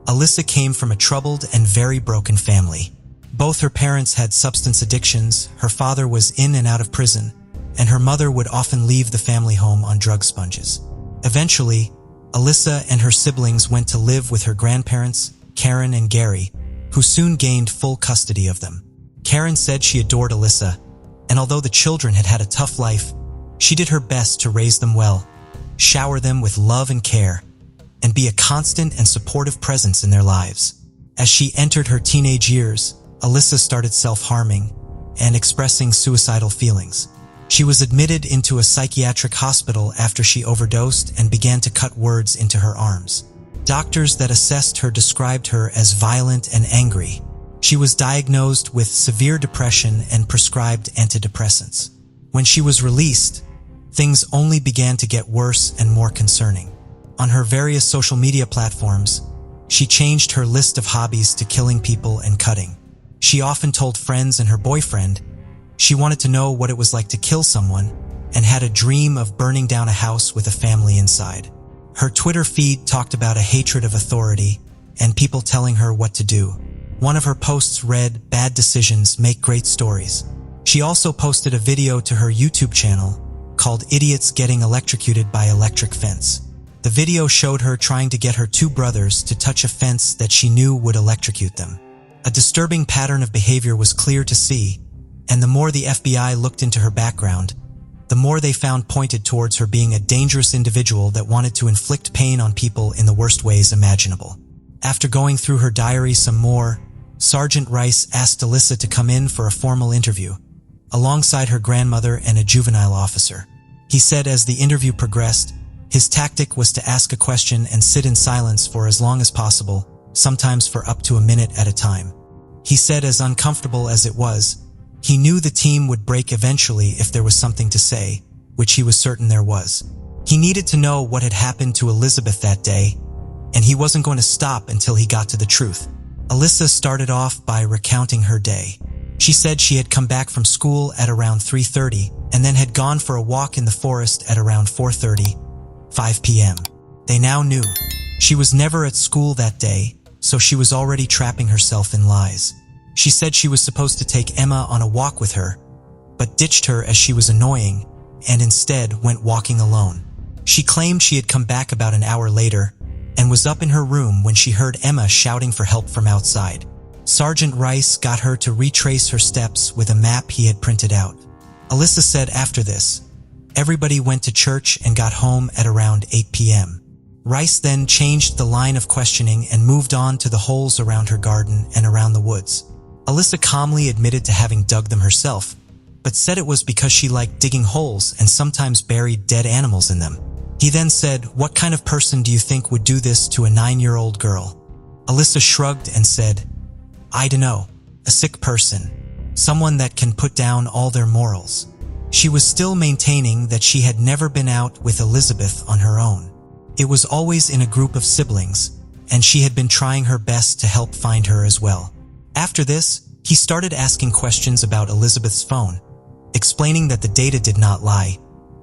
Alyssa came from a troubled and very broken family. Both her parents had substance addictions, her father was in and out of prison, and her mother would often leave the family home on drug sponges. Eventually, Alyssa and her siblings went to live with her grandparents, Karen and Gary, who soon gained full custody of them. Karen said she adored Alyssa, and although the children had had a tough life, she did her best to raise them well, shower them with love and care, and be a constant and supportive presence in their lives. As she entered her teenage years, Alyssa started self-harming and expressing suicidal feelings. She was admitted into a psychiatric hospital after she overdosed and began to cut words into her arms. Doctors that assessed her described her as violent and angry. She was diagnosed with severe depression and prescribed antidepressants. When she was released, things only began to get worse and more concerning. On her various social media platforms, she changed her list of hobbies to killing people and cutting. She often told friends and her boyfriend she wanted to know what it was like to kill someone and had a dream of burning down a house with a family inside. Her Twitter feed talked about a hatred of authority and people telling her what to do. One of her posts read, "Bad decisions make great stories." She also posted a video to her YouTube channel called "Idiots Getting Electrocuted by Electric Fence." The video showed her trying to get her 2 brothers to touch a fence that she knew would electrocute them. A disturbing pattern of behavior was clear to see, and the more the FBI looked into her background, the more they found pointed towards her being a dangerous individual that wanted to inflict pain on people in the worst ways imaginable. After going through her diary some more, Sergeant Rice asked Alyssa to come in for a formal interview, alongside her grandmother and a juvenile officer. He said as the interview progressed, his tactic was to ask a question and sit in silence for as long as possible, sometimes for up to a minute at a time. He said as uncomfortable as it was, he knew the team would break eventually if there was something to say, which he was certain there was. He needed to know what had happened to Elizabeth that day, and he wasn't going to stop until he got to the truth. Alyssa started off by recounting her day. She said she had come back from school at around 3:30 and then had gone for a walk in the forest at around 4:30, 5 p.m. They now knew. She was never at school that day, so she was already trapping herself in lies. She said she was supposed to take Emma on a walk with her, but ditched her as she was annoying and instead went walking alone. She claimed she had come back about an hour later and was up in her room when she heard Emma shouting for help from outside. Sergeant Rice got her to retrace her steps with a map he had printed out. Alyssa said after this, everybody went to church and got home at around 8 p.m. Rice then changed the line of questioning and moved on to the holes around her garden and around the woods. Alyssa calmly admitted to having dug them herself, but said it was because she liked digging holes and sometimes buried dead animals in them. He then said, "What kind of person do you think would do this to a 9-year-old girl?" Alyssa shrugged and said, "I dunno, a sick person, someone that can put down all their morals." She was still maintaining that she had never been out with Elizabeth on her own. It was always in a group of siblings, and she had been trying her best to help find her as well. After this, he started asking questions about Elizabeth's phone, explaining that the data did not lie,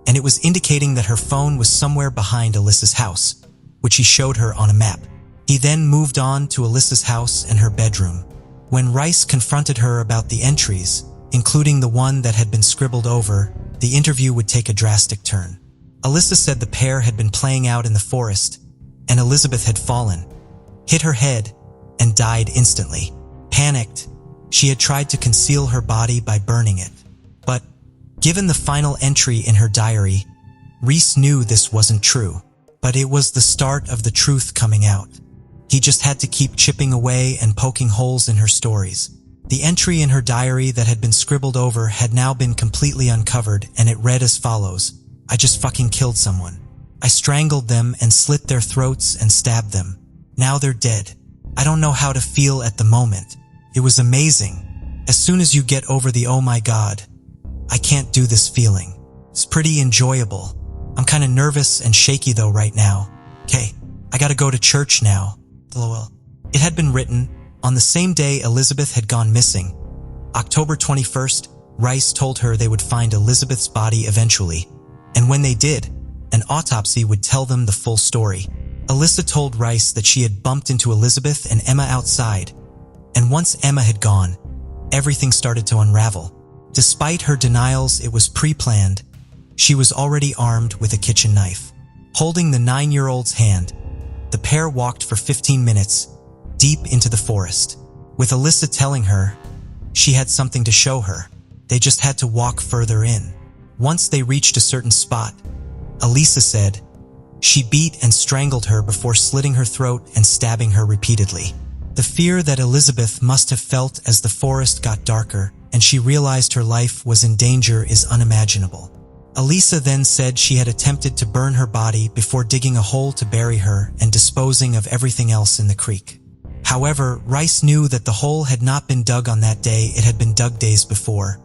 and it was indicating that her phone was somewhere behind Alyssa's house, which he showed her on a map. He then moved on to Alyssa's house and her bedroom. When Rice confronted her about the entries, including the one that had been scribbled over, the interview would take a drastic turn. Alyssa said the pair had been playing out in the forest, and Elizabeth had fallen, hit her head, and died instantly. Panicked, she had tried to conceal her body by burning it. But, given the final entry in her diary, Reese knew this wasn't true. But it was the start of the truth coming out. He just had to keep chipping away and poking holes in her stories. The entry in her diary that had been scribbled over had now been completely uncovered, and it read as follows: "I just fucking killed someone. I strangled them and slit their throats and stabbed them. Now they're dead. I don't know how to feel at the moment. It was amazing. As soon as you get over the oh my god, I can't do this feeling. It's pretty enjoyable. I'm kinda nervous and shaky though right now. Okay, I gotta go to church now. LOL." It had been written on the same day Elizabeth had gone missing. October 21st, Rice told her they would find Elizabeth's body eventually, and when they did, an autopsy would tell them the full story. Alyssa told Rice that she had bumped into Elizabeth and Emma outside, and once Emma had gone, everything started to unravel. Despite her denials, it was pre-planned. She was already armed with a kitchen knife. Holding the 9-year-old's hand, the pair walked for 15 minutes, deep into the forest, with Alyssa telling her she had something to show her. They just had to walk further in. Once they reached a certain spot, Alyssa said she beat and strangled her before slitting her throat and stabbing her repeatedly. The fear that Elizabeth must have felt as the forest got darker and she realized her life was in danger is unimaginable. Alyssa then said she had attempted to burn her body before digging a hole to bury her and disposing of everything else in the creek. However, Rice knew that the hole had not been dug on that day, it had been dug days before,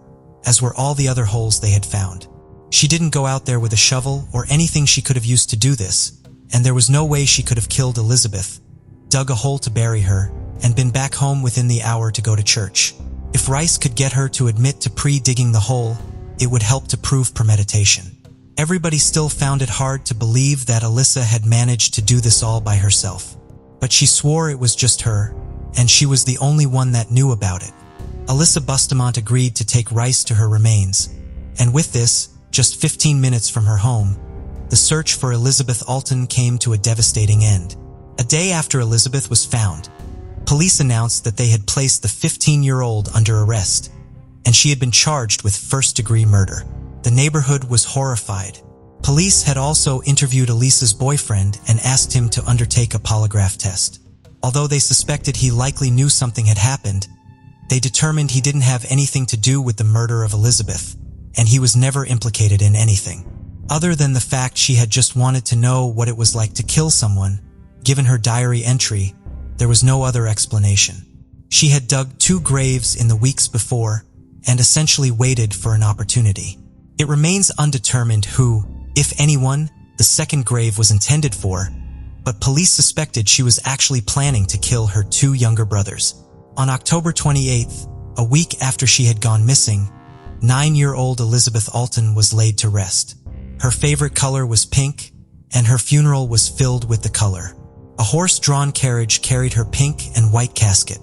as were all the other holes they had found. She didn't go out there with a shovel or anything she could have used to do this, and there was no way she could have killed Elizabeth, dug a hole to bury her, and been back home within the hour to go to church. If Rice could get her to admit to pre-digging the hole, it would help to prove premeditation. Everybody still found it hard to believe that Alyssa had managed to do this all by herself. But she swore it was just her, and she was the only one that knew about it. Alyssa Bustamante agreed to take Rice to her remains, and with this, just 15 minutes from her home, the search for Elizabeth Olssen came to a devastating end. A day after Elizabeth was found, police announced that they had placed the 15-year-old under arrest, and she had been charged with first-degree murder. The neighborhood was horrified. Police had also interviewed Elisa's boyfriend and asked him to undertake a polygraph test. Although they suspected he likely knew something had happened, they determined he didn't have anything to do with the murder of Elizabeth, and he was never implicated in anything. Other than the fact she had just wanted to know what it was like to kill someone, given her diary entry, there was no other explanation. She had dug 2 graves in the weeks before and essentially waited for an opportunity. It remains undetermined who, if anyone, the second grave was intended for, but police suspected she was actually planning to kill her 2 younger brothers. On October 28th, a week after she had gone missing, 9-year-old Elizabeth Olssen was laid to rest. Her favorite color was pink, and her funeral was filled with the color. A horse-drawn carriage carried her pink and white casket.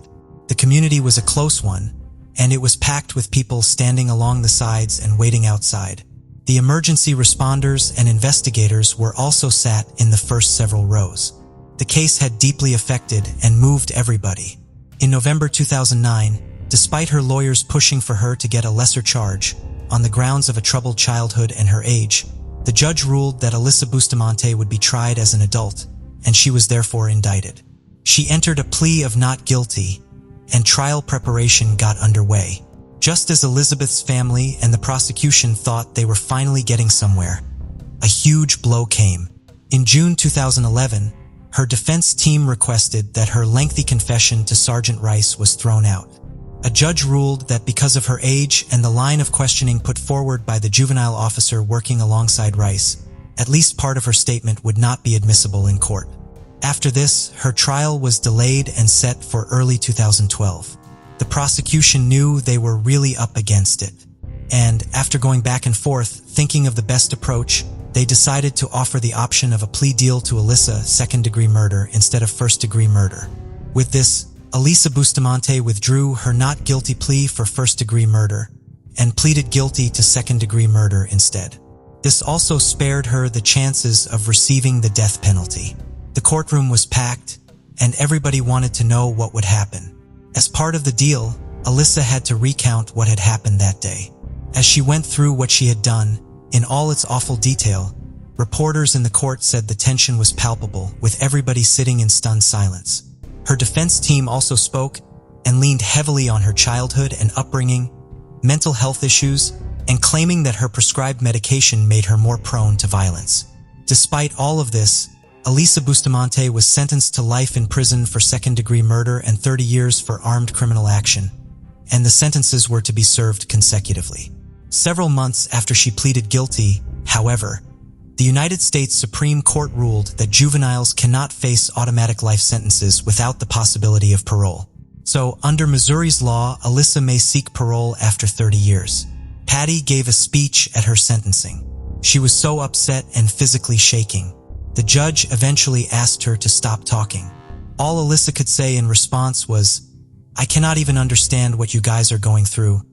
The community was a close one, and it was packed with people standing along the sides and waiting outside. The emergency responders and investigators were also sat in the first several rows. The case had deeply affected and moved everybody. In November 2009, despite her lawyers pushing for her to get a lesser charge, on the grounds of a troubled childhood and her age, the judge ruled that Alyssa Bustamante would be tried as an adult, and she was therefore indicted. She entered a plea of not guilty, and trial preparation got underway. Just as Elizabeth's family and the prosecution thought they were finally getting somewhere, a huge blow came. In June 2011, her defense team requested that her lengthy confession to Sergeant Rice was thrown out. A judge ruled that because of her age and the line of questioning put forward by the juvenile officer working alongside Rice, at least part of her statement would not be admissible in court. After this, her trial was delayed and set for early 2012. The prosecution knew they were really up against it, and after going back and forth, thinking of the best approach, they decided to offer the option of a plea deal to Alyssa second-degree murder instead of first-degree murder. With this, Alyssa Bustamante withdrew her not guilty plea for first-degree murder and pleaded guilty to second-degree murder instead. This also spared her the chances of receiving the death penalty. The courtroom was packed, and everybody wanted to know what would happen. As part of the deal, Alyssa had to recount what had happened that day. As she went through what she had done, in all its awful detail, reporters in the court said the tension was palpable, with everybody sitting in stunned silence. Her defense team also spoke and leaned heavily on her childhood and upbringing, mental health issues, and claiming that her prescribed medication made her more prone to violence. Despite all of this, Alyssa Bustamante was sentenced to life in prison for second-degree murder and 30 years for armed criminal action, and the sentences were to be served consecutively. Several months after she pleaded guilty, however, the United States Supreme Court ruled that juveniles cannot face automatic life sentences without the possibility of parole. So, under Missouri's law, Alyssa may seek parole after 30 years. Patty gave a speech at her sentencing. She was so upset and physically shaking. The judge eventually asked her to stop talking. All Alyssa could say in response was, "I cannot even understand what you guys are going through,"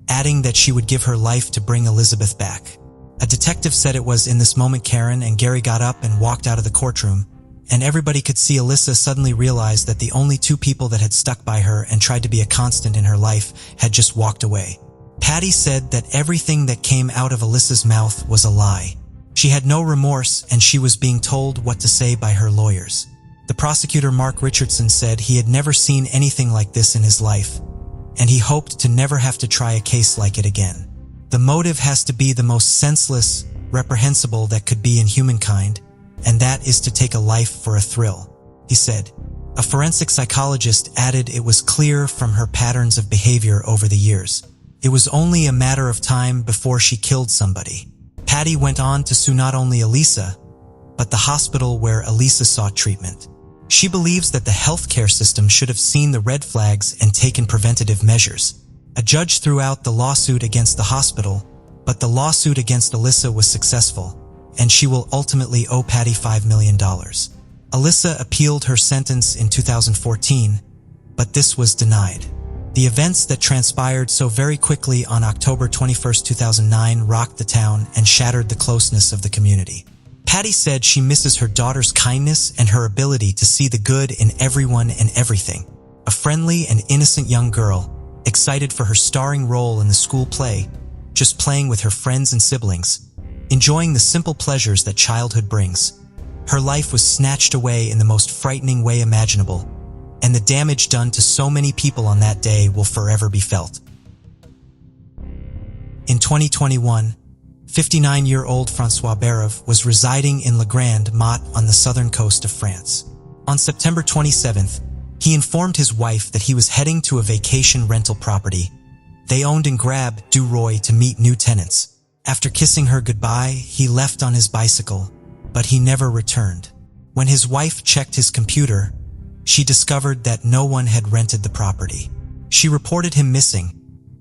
adding that she would give her life to bring Elizabeth back. A detective said it was in this moment Karen and Gary got up and walked out of the courtroom, and everybody could see Alyssa suddenly realize that the only 2 people that had stuck by her and tried to be a constant in her life had just walked away. Patty said that everything that came out of Alyssa's mouth was a lie. She had no remorse, and she was being told what to say by her lawyers. The prosecutor Mark Richardson said he had never seen anything like this in his life, and he hoped to never have to try a case like it again. The motive has to be the most senseless, reprehensible that could be in humankind, and that is to take a life for a thrill, he said. A forensic psychologist added it was clear from her patterns of behavior over the years. It was only a matter of time before she killed somebody. Patty went on to sue not only Alyssa, but the hospital where Alyssa sought treatment. She believes that the healthcare system should have seen the red flags and taken preventative measures. A judge threw out the lawsuit against the hospital, but the lawsuit against Alyssa was successful, and she will ultimately owe Patty $5 million. Alyssa appealed her sentence in 2014, but this was denied. The events that transpired so very quickly on October 21, 2009 rocked the town and shattered the closeness of the community. Patty said she misses her daughter's kindness and her ability to see the good in everyone and everything. A friendly and innocent young girl, excited for her starring role in the school play, just playing with her friends and siblings, enjoying the simple pleasures that childhood brings. Her life was snatched away in the most frightening way imaginable, and the damage done to so many people on that day will forever be felt. In 2021, 59-year-old François Vérove was residing in La Grande Motte on the southern coast of France. On September 27th, he informed his wife that he was heading to a vacation rental property they owned in Grab du Roy to meet new tenants. After kissing her goodbye, he left on his bicycle, but he never returned. When his wife checked his computer, she discovered that no one had rented the property. She reported him missing,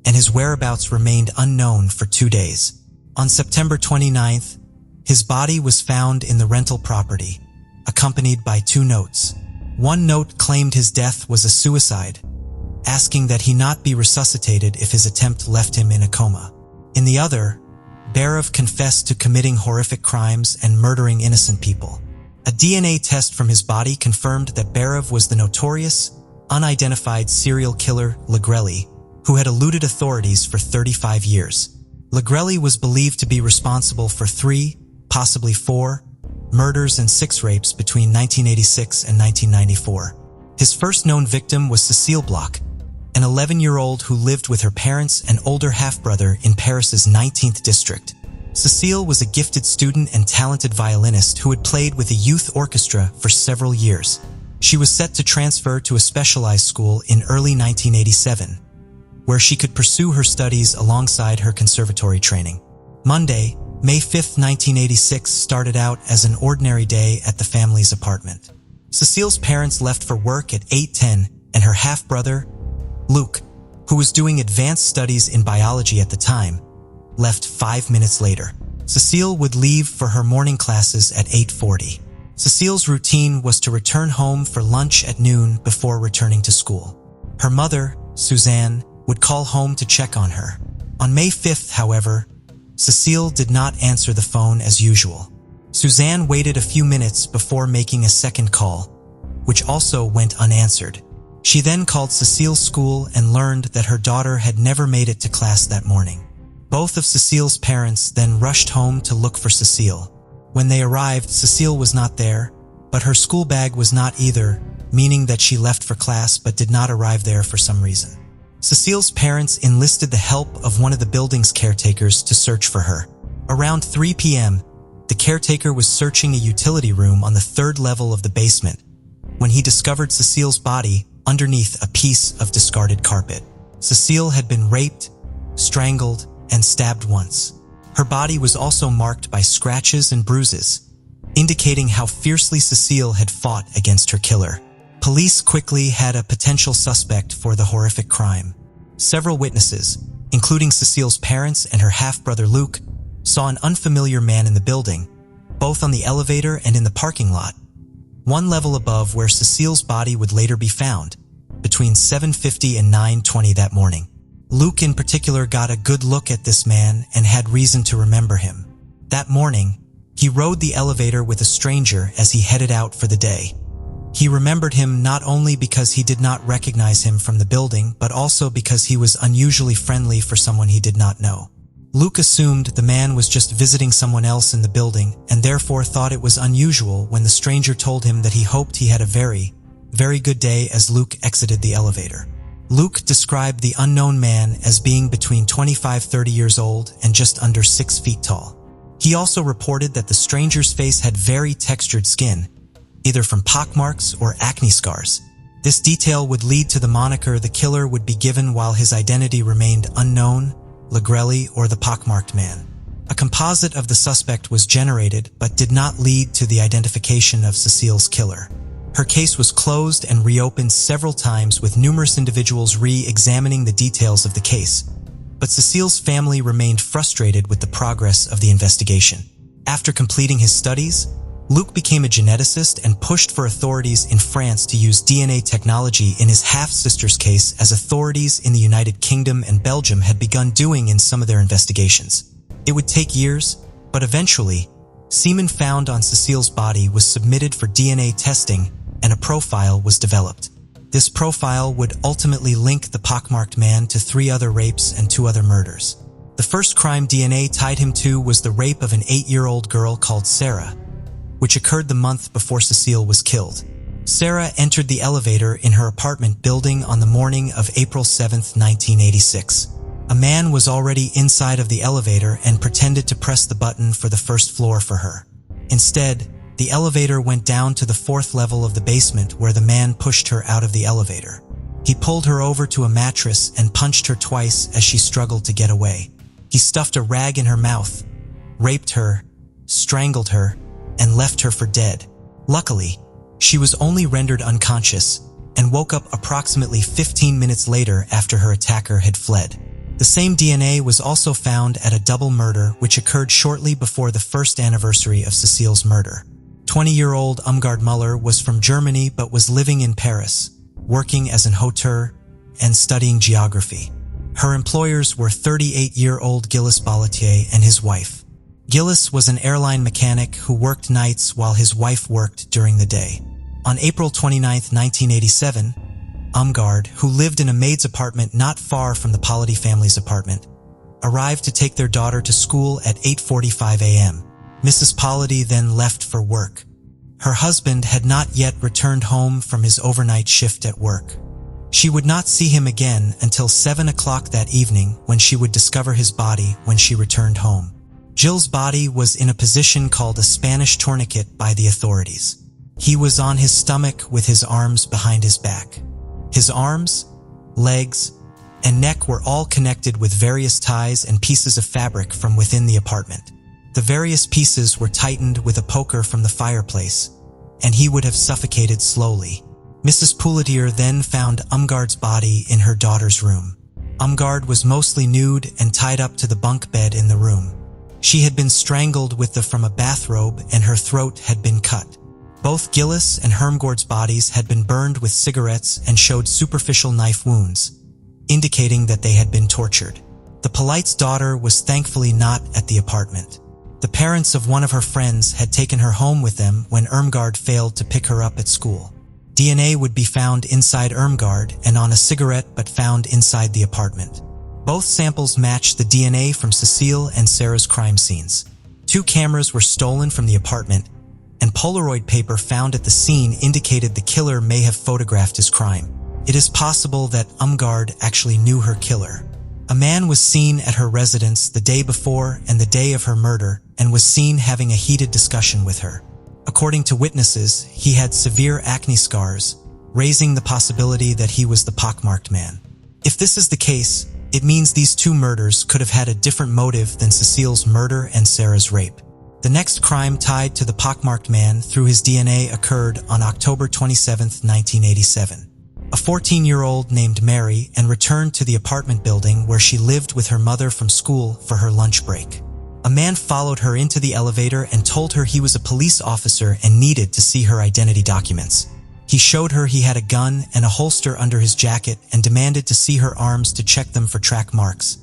and his whereabouts remained unknown for 2 days. On September 29th, his body was found in the rental property, accompanied by 2 notes. One note claimed his death was a suicide, asking that he not be resuscitated if his attempt left him in a coma. In the other, Vérove confessed to committing horrific crimes and murdering innocent people. A DNA test from his body confirmed that Vérove was the notorious, unidentified serial killer Legrelli, who had eluded authorities for 35 years. Legrelli was believed to be responsible for 3, possibly 4, murders and 6 rapes between 1986 and 1994. His first known victim was Cécile Bloch, an 11-year-old who lived with her parents and older half-brother in Paris's 19th district. Cécile was a gifted student and talented violinist who had played with a youth orchestra for several years. She was set to transfer to a specialized school in early 1987, where she could pursue her studies alongside her conservatory training. Monday, May 5, 1986 started out as an ordinary day at the family's apartment. Cécile's parents left for work at 8:10, and her half-brother, Luc, who was doing advanced studies in biology at the time, left 5 minutes later. Cécile would leave for her morning classes at 8:40. Cécile's routine was to return home for lunch at noon before returning to school. Her mother, Suzanne, would call home to check on her. On May 5th, however, Cécile did not answer the phone as usual. Suzanne waited a few minutes before making a second call, which also went unanswered. She then called Cécile's school and learned that her daughter had never made it to class that morning. Both of Cécile's parents then rushed home to look for Cécile. When they arrived, Cécile was not there, but her school bag was not either, meaning that she left for class but did not arrive there for some reason. Cécile's parents enlisted the help of one of the building's caretakers to search for her. Around 3 p.m., the caretaker was searching a utility room on the 3rd level of the basement when he discovered Cécile's body underneath a piece of discarded carpet. Cécile had been raped, strangled, and stabbed once. Her body was also marked by scratches and bruises, indicating how fiercely Cécile had fought against her killer. Police quickly had a potential suspect for the horrific crime. Several witnesses, including Cécile's parents and her half-brother Luc, saw an unfamiliar man in the building, both on the elevator and in the parking lot, one level above where Cécile's body would later be found, between 7:50 and 9:20 that morning. Luc in particular got a good look at this man and had reason to remember him. That morning, he rode the elevator with a stranger as he headed out for the day. He remembered him not only because he did not recognize him from the building, but also because he was unusually friendly for someone he did not know. Luc assumed the man was just visiting someone else in the building and therefore thought it was unusual when the stranger told him that he hoped he had a very, very good day as Luc exited the elevator. Luc described the unknown man as being between 25-30 years old and just under 6 feet tall. He also reported that the stranger's face had very textured skin, either from pockmarks or acne scars. This detail would lead to the moniker the killer would be given while his identity remained unknown, Legrelli or the pockmarked man. A composite of the suspect was generated but did not lead to the identification of Cécile's killer. Her case was closed and reopened several times with numerous individuals re-examining the details of the case, but Cécile's family remained frustrated with the progress of the investigation. After completing his studies, Luc became a geneticist and pushed for authorities in France to use DNA technology in his half-sister's case, as authorities in the United Kingdom and Belgium had begun doing in some of their investigations. It would take years, but eventually, semen found on Cécile's body was submitted for DNA testing and a profile was developed. This profile would ultimately link the pockmarked man to 3 other rapes and 2 other murders. The first crime DNA tied him to was the rape of an 8-year-old girl called Sarah, which occurred the month before Cécile was killed. Sarah entered the elevator in her apartment building on the morning of April 7, 1986. A man was already inside of the elevator and pretended to press the button for the first floor for her. Instead, the elevator went down to the 4th level of the basement where the man pushed her out of the elevator. He pulled her over to a mattress and punched her twice as she struggled to get away. He stuffed a rag in her mouth, raped her, strangled her, and left her for dead. Luckily, she was only rendered unconscious and woke up approximately 15 minutes later after her attacker had fled. The same DNA was also found at a double murder which occurred shortly before the 1st anniversary of Cecile's murder. 20-year-old Umgard Muller was from Germany but was living in Paris, working as an hauteur and studying geography. Her employers were 38-year-old Gilles Balletier and his wife. Gilles was an airline mechanic who worked nights while his wife worked during the day. On April 29, 1987, Umgard, who lived in a maid's apartment not far from the Polity family's apartment, arrived to take their daughter to school at 8:45 a.m. Mrs. Polity then left for work. Her husband had not yet returned home from his overnight shift at work. She would not see him again until 7 o'clock that evening when she would discover his body when she returned home. Gilles' body was in a position called a Spanish tourniquet by the authorities. He was on his stomach with his arms behind his back. His arms, legs, and neck were all connected with various ties and pieces of fabric from within the apartment. The various pieces were tightened with a poker from the fireplace, and he would have suffocated slowly. Mrs. Poulatier then found Umgard's body in her daughter's room. Umgard was mostly nude and tied up to the bunk bed in the room. She had been strangled from a bathrobe and her throat had been cut. Both Gilles and Hermgord's bodies had been burned with cigarettes and showed superficial knife wounds, indicating that they had been tortured. The Polite's daughter was thankfully not at the apartment. The parents of one of her friends had taken her home with them when Irmgard failed to pick her up at school. DNA would be found inside Irmgard and on a cigarette but found inside the apartment. Both samples matched the DNA from Cecile and Sarah's crime scenes. 2 cameras were stolen from the apartment, and Polaroid paper found at the scene indicated the killer may have photographed his crime. It is possible that Umgard actually knew her killer. A man was seen at her residence the day before and the day of her murder and was seen having a heated discussion with her. According to witnesses, he had severe acne scars, raising the possibility that he was the pockmarked man. If this is the case, it means these 2 murders could have had a different motive than Cecile's murder and Sarah's rape. The next crime tied to the pockmarked man through his DNA occurred on October 27, 1987. A 14-year-old named Mary and returned to the apartment building where she lived with her mother from school for her lunch break. A man followed her into the elevator and told her he was a police officer and needed to see her identity documents. He showed her he had a gun and a holster under his jacket and demanded to see her arms to check them for track marks,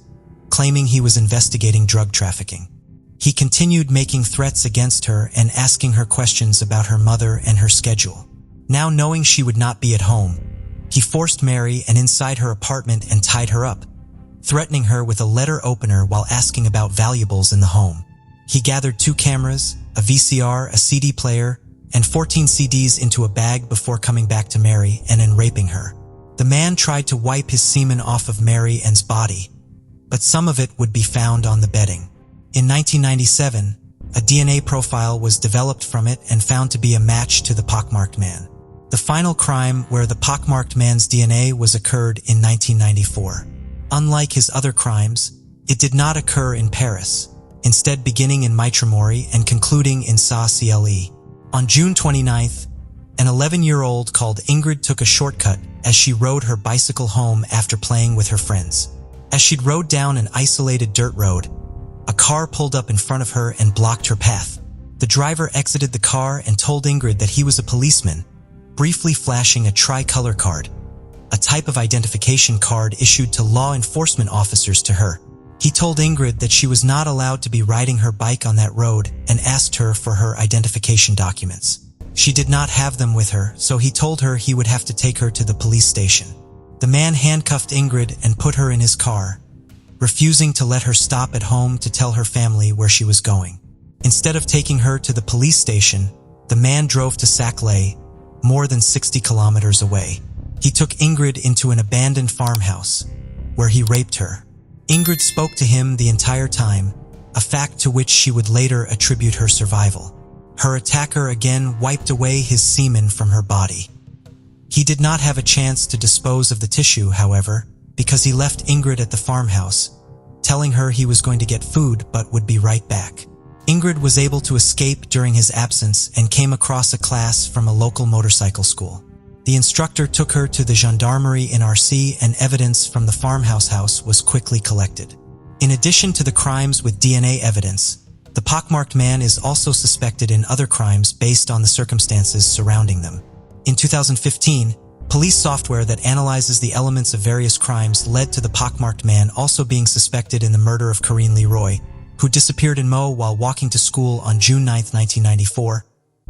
claiming he was investigating drug trafficking. He continued making threats against her and asking her questions about her mother and her schedule. Now knowing she would not be at home, he forced Mary inside her apartment and tied her up, threatening her with a letter opener while asking about valuables in the home. He gathered 2 cameras, a VCR, a CD player, and 14 CDs into a bag before coming back to Mary and then raping her. The man tried to wipe his semen off of Mary Ann's body, but some of it would be found on the bedding. In 1997, a DNA profile was developed from it and found to be a match to the pockmarked man. The final crime where the pockmarked man's DNA was occurred in 1994. Unlike his other crimes, it did not occur in Paris, instead beginning in Maitremory and concluding in Sa-Cle. On June 29th, an 11-year-old called Ingrid took a shortcut as she rode her bicycle home after playing with her friends. As she rode down an isolated dirt road, a car pulled up in front of her and blocked her path. The driver exited the car and told Ingrid that he was a policeman, briefly flashing a tricolor card, a type of identification card issued to law enforcement officers to her. He told Ingrid that she was not allowed to be riding her bike on that road and asked her for her identification documents. She did not have them with her, so he told her he would have to take her to the police station. The man handcuffed Ingrid and put her in his car, refusing to let her stop at home to tell her family where she was going. Instead of taking her to the police station, the man drove to Saclay, more than 60 kilometers away. He took Ingrid into an abandoned farmhouse, where he raped her. Ingrid spoke to him the entire time, a fact to which she would later attribute her survival. Her attacker again wiped away his semen from her body. He did not have a chance to dispose of the tissue, however, because he left Ingrid at the farmhouse, telling her he was going to get food but would be right back. Ingrid was able to escape during his absence and came across a class from a local motorcycle school. The instructor took her to the gendarmerie in RC, and evidence from the farmhouse house was quickly collected. In addition to the crimes with DNA evidence, the pockmarked man is also suspected in other crimes based on the circumstances surrounding them. In 2015, police software that analyzes the elements of various crimes led to the pockmarked man also being suspected in the murder of Corinne Leroy, who disappeared in Meaux while walking to school on June 9, 1994,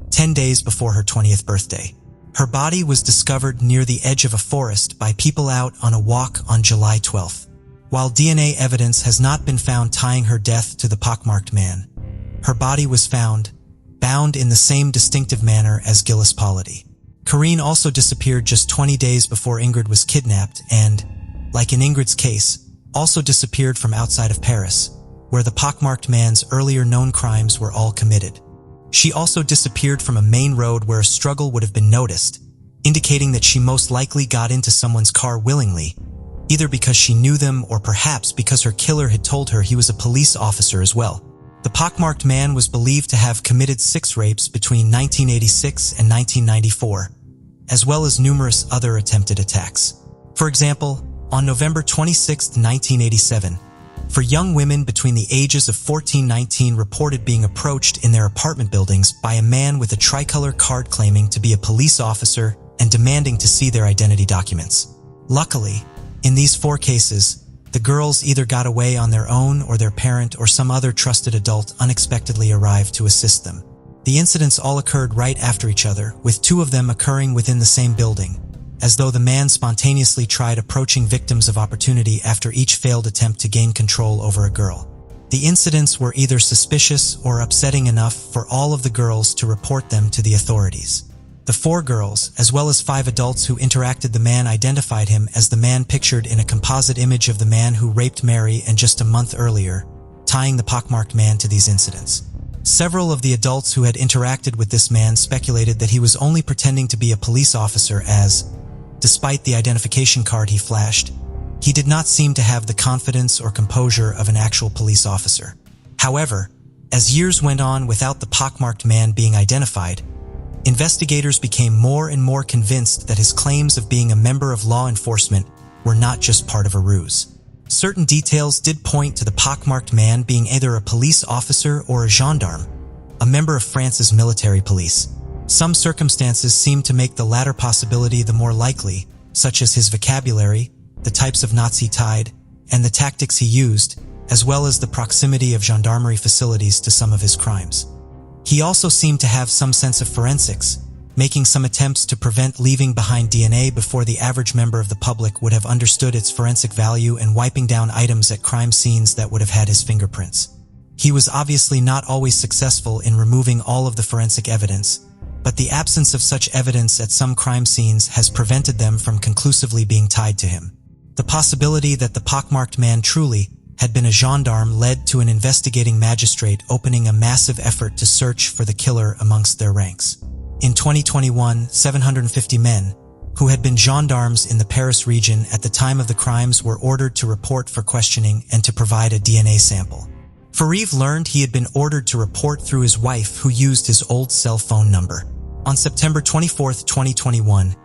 10 days before her 20th birthday. Her body was discovered near the edge of a forest by people out on a walk on July 12. While DNA evidence has not been found tying her death to the pockmarked man, her body was found, bound in the same distinctive manner as Gillis Polity. Corinne also disappeared just 20 days before Ingrid was kidnapped and, like in Ingrid's case, also disappeared from outside of Paris, where the pockmarked man's earlier known crimes were all committed. She also disappeared from a main road where a struggle would have been noticed, indicating that she most likely got into someone's car willingly, either because she knew them or perhaps because her killer had told her he was a police officer as well. The pockmarked man was believed to have committed 6 rapes between 1986 and 1994, as well as numerous other attempted attacks. For example, on November 26, 1987, for young women between the ages of 14-19 reported being approached in their apartment buildings by a man with a tricolor card claiming to be a police officer and demanding to see their identity documents. Luckily, in these 4 cases, the girls either got away on their own or their parent or some other trusted adult unexpectedly arrived to assist them. The incidents all occurred right after each other, with 2 of them occurring within the same building, as though the man spontaneously tried approaching victims of opportunity after each failed attempt to gain control over a girl. The incidents were either suspicious or upsetting enough for all of the girls to report them to the authorities. The 4 girls, as well as 5 adults who interacted the man, identified him as the man pictured in a composite image of the man who raped Mary and just a month earlier, tying the pockmarked man to these incidents. Several of the adults who had interacted with this man speculated that he was only pretending to be a police officer as, despite the identification card he flashed, he did not seem to have the confidence or composure of an actual police officer. However, as years went on without the pockmarked man being identified, investigators became more and more convinced that his claims of being a member of law enforcement were not just part of a ruse. Certain details did point to the pockmarked man being either a police officer or a gendarme, a member of France's military police. Some circumstances seemed to make the latter possibility the more likely, such as his vocabulary, the types of knots he tied, and the tactics he used, as well as the proximity of gendarmerie facilities to some of his crimes. He also seemed to have some sense of forensics, making some attempts to prevent leaving behind DNA before the average member of the public would have understood its forensic value and wiping down items at crime scenes that would have had his fingerprints. He was obviously not always successful in removing all of the forensic evidence, but the absence of such evidence at some crime scenes has prevented them from conclusively being tied to him. The possibility that the pockmarked man truly had been a gendarme led to an investigating magistrate opening a massive effort to search for the killer amongst their ranks. In 2021, 750 men, who had been gendarmes in the Paris region at the time of the crimes, were ordered to report for questioning and to provide a DNA sample. Vérove learned he had been ordered to report through his wife, who used his old cell phone number. On September 24, 2021,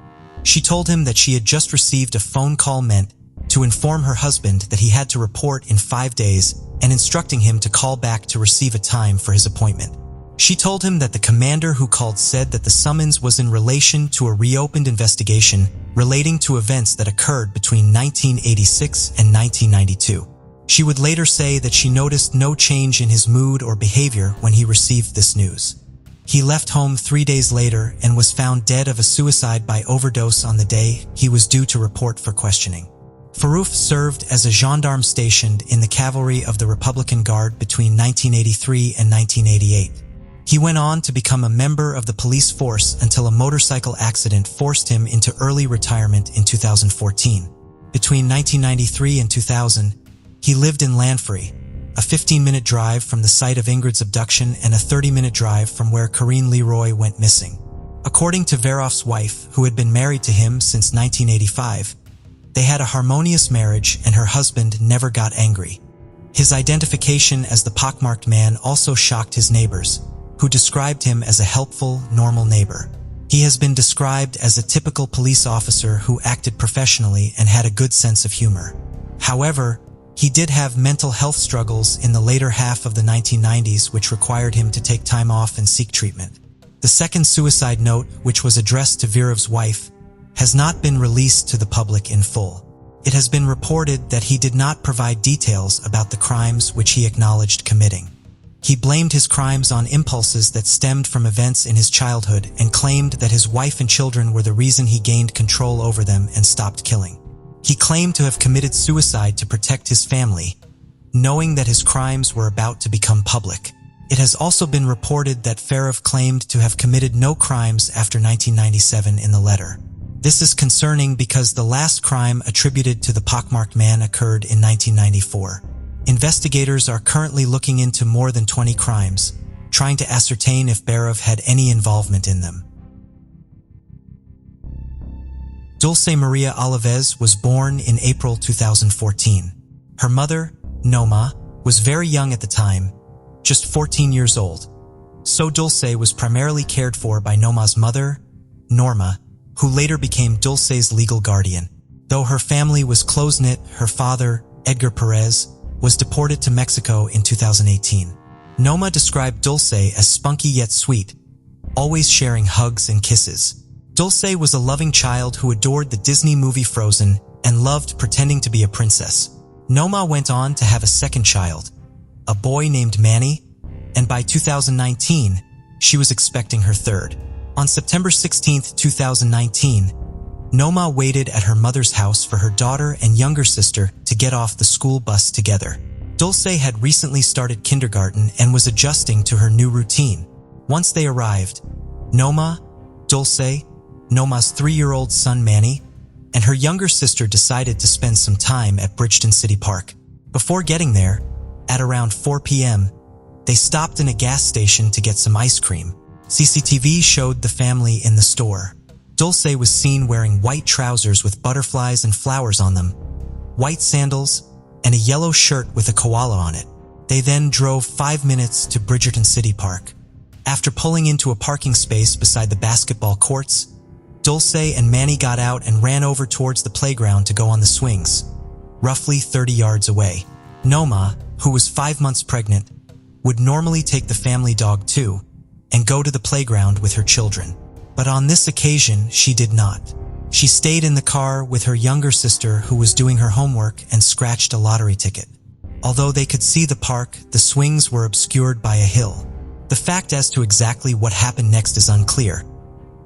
she told him that she had just received a phone call meant to inform her husband that he had to report in 5 days and instructing him to call back to receive a time for his appointment. She told him that the commander who called said that the summons was in relation to a reopened investigation relating to events that occurred between 1986 and 1992. She would later say that she noticed no change in his mood or behavior when he received this news. He left home 3 days later and was found dead of a suicide by overdose on the day he was due to report for questioning. Vérove served as a gendarme stationed in the cavalry of the Republican Guard between 1983 and 1988. He went on to become a member of the police force until a motorcycle accident forced him into early retirement in 2014. Between 1993 and 2000, He lived in Lanfrey, a 15-minute drive from the site of Ingrid's abduction and a 30-minute drive from where Corinne Leroy went missing. According to Verove's wife, who had been married to him since 1985, they had a harmonious marriage and her husband never got angry. His identification as the pockmarked man also shocked his neighbors, who described him as a helpful, normal neighbor. He has been described as a typical police officer who acted professionally and had a good sense of humor. However, he did have mental health struggles in the later half of the 1990s which required him to take time off and seek treatment. The second suicide note, which was addressed to Verove's wife, has not been released to the public in full. It has been reported that he did not provide details about the crimes which he acknowledged committing. He blamed his crimes on impulses that stemmed from events in his childhood and claimed that his wife and children were the reason he gained control over them and stopped killing. He claimed to have committed suicide to protect his family, knowing that his crimes were about to become public. It has also been reported that Vérove claimed to have committed no crimes after 1997 in the letter. This is concerning because the last crime attributed to the pockmarked man occurred in 1994. Investigators are currently looking into more than 20 crimes, trying to ascertain if Vérove had any involvement in them. Dulce Maria Alavez was born in April 2014. Her mother, Noma, was very young at the time, just 14 years old. So Dulce was primarily cared for by Noma's mother, Norma, who later became Dulce's legal guardian. Though her family was close-knit, her father, Edgar Perez, was deported to Mexico in 2018. Noma described Dulce as spunky yet sweet, always sharing hugs and kisses. Dulce was a loving child who adored the Disney movie Frozen and loved pretending to be a princess. Noma went on to have a second child, a boy named Manny, and by 2019, she was expecting her third. On September 16, 2019, Noma waited at her mother's house for her daughter and younger sister to get off the school bus together. Dulce had recently started kindergarten and was adjusting to her new routine. Once they arrived, Noma, Dulce, Noma's 3-year-old son Manny, and her younger sister decided to spend some time at Bridgeton City Park. Before getting there, at around 4 p.m., they stopped in a gas station to get some ice cream. CCTV showed the family in the store. Dulce was seen wearing white trousers with butterflies and flowers on them, white sandals, and a yellow shirt with a koala on it. They then drove 5 minutes to Bridgerton City Park. After pulling into a parking space beside the basketball courts, Dulce and Manny got out and ran over towards the playground to go on the swings, roughly 30 yards away. Noma, who was 5 months pregnant, would normally take the family dog too and go to the playground with her children. But on this occasion, she did not. She stayed in the car with her younger sister who was doing her homework and scratched a lottery ticket. Although they could see the park, the swings were obscured by a hill. The fact as to exactly what happened next is unclear,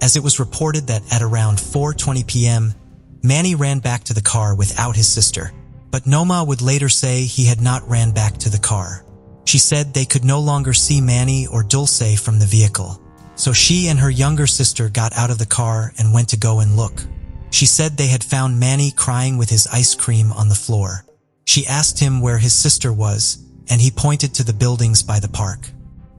as it was reported that at around 4:20 p.m., Manny ran back to the car without his sister. But Noma would later say he had not ran back to the car. She said they could no longer see Manny or Dulce from the vehicle. So she and her younger sister got out of the car and went to go and look. She said they had found Manny crying with his ice cream on the floor. She asked him where his sister was, and he pointed to the buildings by the park.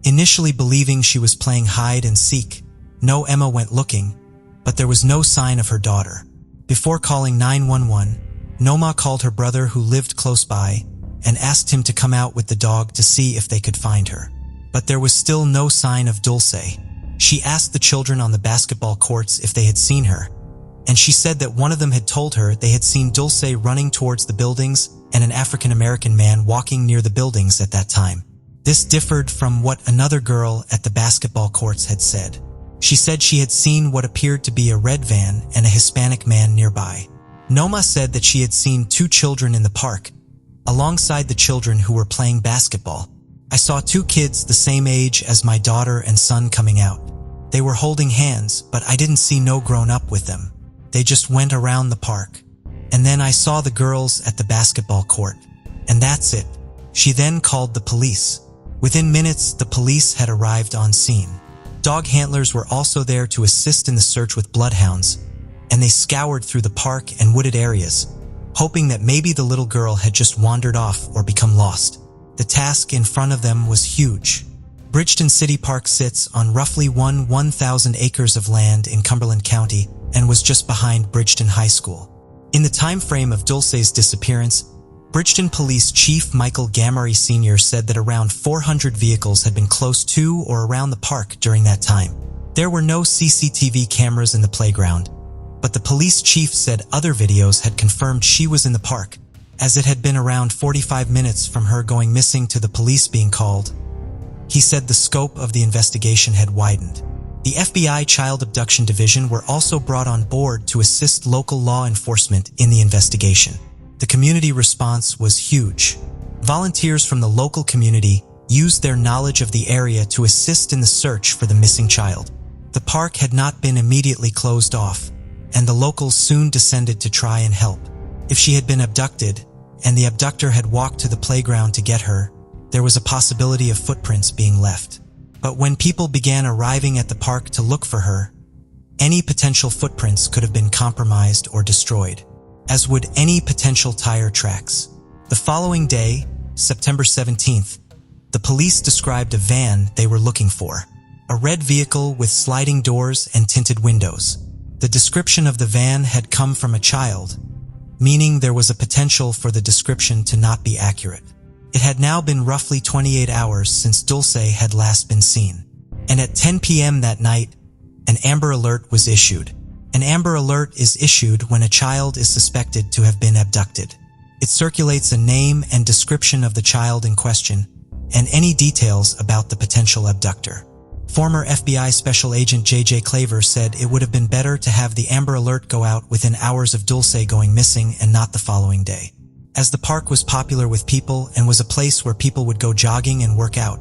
Initially believing she was playing hide and seek, Emma went looking, but there was no sign of her daughter. Before calling 911, Noma called her brother who lived close by and asked him to come out with the dog to see if they could find her. But there was still no sign of Dulce. She asked the children on the basketball courts if they had seen her, and she said that one of them had told her they had seen Dulce running towards the buildings and an African-American man walking near the buildings at that time. This differed from what another girl at the basketball courts had said. She said she had seen what appeared to be a red van and a Hispanic man nearby. Noma said that she had seen 2 children in the park, alongside the children who were playing basketball. I saw 2 kids the same age as my daughter and son coming out. They were holding hands, but I didn't see no grown-up with them. They just went around the park. And then I saw the girls at the basketball court. And that's it. She then called the police. Within minutes, the police had arrived on scene. Dog handlers were also there to assist in the search with bloodhounds, and they scoured through the park and wooded areas, hoping that maybe the little girl had just wandered off or become lost. The task in front of them was huge. Bridgeton City Park sits on roughly 1,000 acres of land in Cumberland County and was just behind Bridgeton High School. In the time frame of Dulce's disappearance, Bridgeton Police Chief Michael Gamari Sr. said that around 400 vehicles had been close to or around the park during that time. There were no CCTV cameras in the playground, but the police chief said other videos had confirmed she was in the park, as it had been around 45 minutes from her going missing to the police being called. He said the scope of the investigation had widened. The FBI Child Abduction Division were also brought on board to assist local law enforcement in the investigation. The community response was huge. Volunteers from the local community used their knowledge of the area to assist in the search for the missing child. The park had not been immediately closed off, and the locals soon descended to try and help. If she had been abducted, and the abductor had walked to the playground to get her, there was a possibility of footprints being left. But when people began arriving at the park to look for her, any potential footprints could have been compromised or destroyed, as would any potential tire tracks. The following day, September 17th, the police described a van they were looking for, a red vehicle with sliding doors and tinted windows. The description of the van had come from a child, meaning there was a potential for the description to not be accurate. It had now been roughly 28 hours since Dulce had last been seen, and at 10 p.m. that night, an Amber Alert was issued. An Amber Alert is issued when a child is suspected to have been abducted. It circulates a name and description of the child in question, and any details about the potential abductor. Former FBI Special Agent J.J. Claver said it would have been better to have the Amber Alert go out within hours of Dulce going missing and not the following day. As the park was popular with people and was a place where people would go jogging and work out,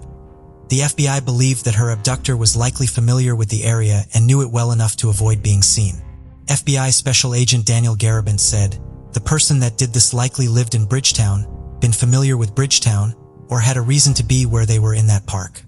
the FBI believed that her abductor was likely familiar with the area and knew it well enough to avoid being seen. FBI Special Agent Daniel Garabin said, "The person that did this likely lived in Bridgetown, been familiar with Bridgetown, or had a reason to be where they were in that park."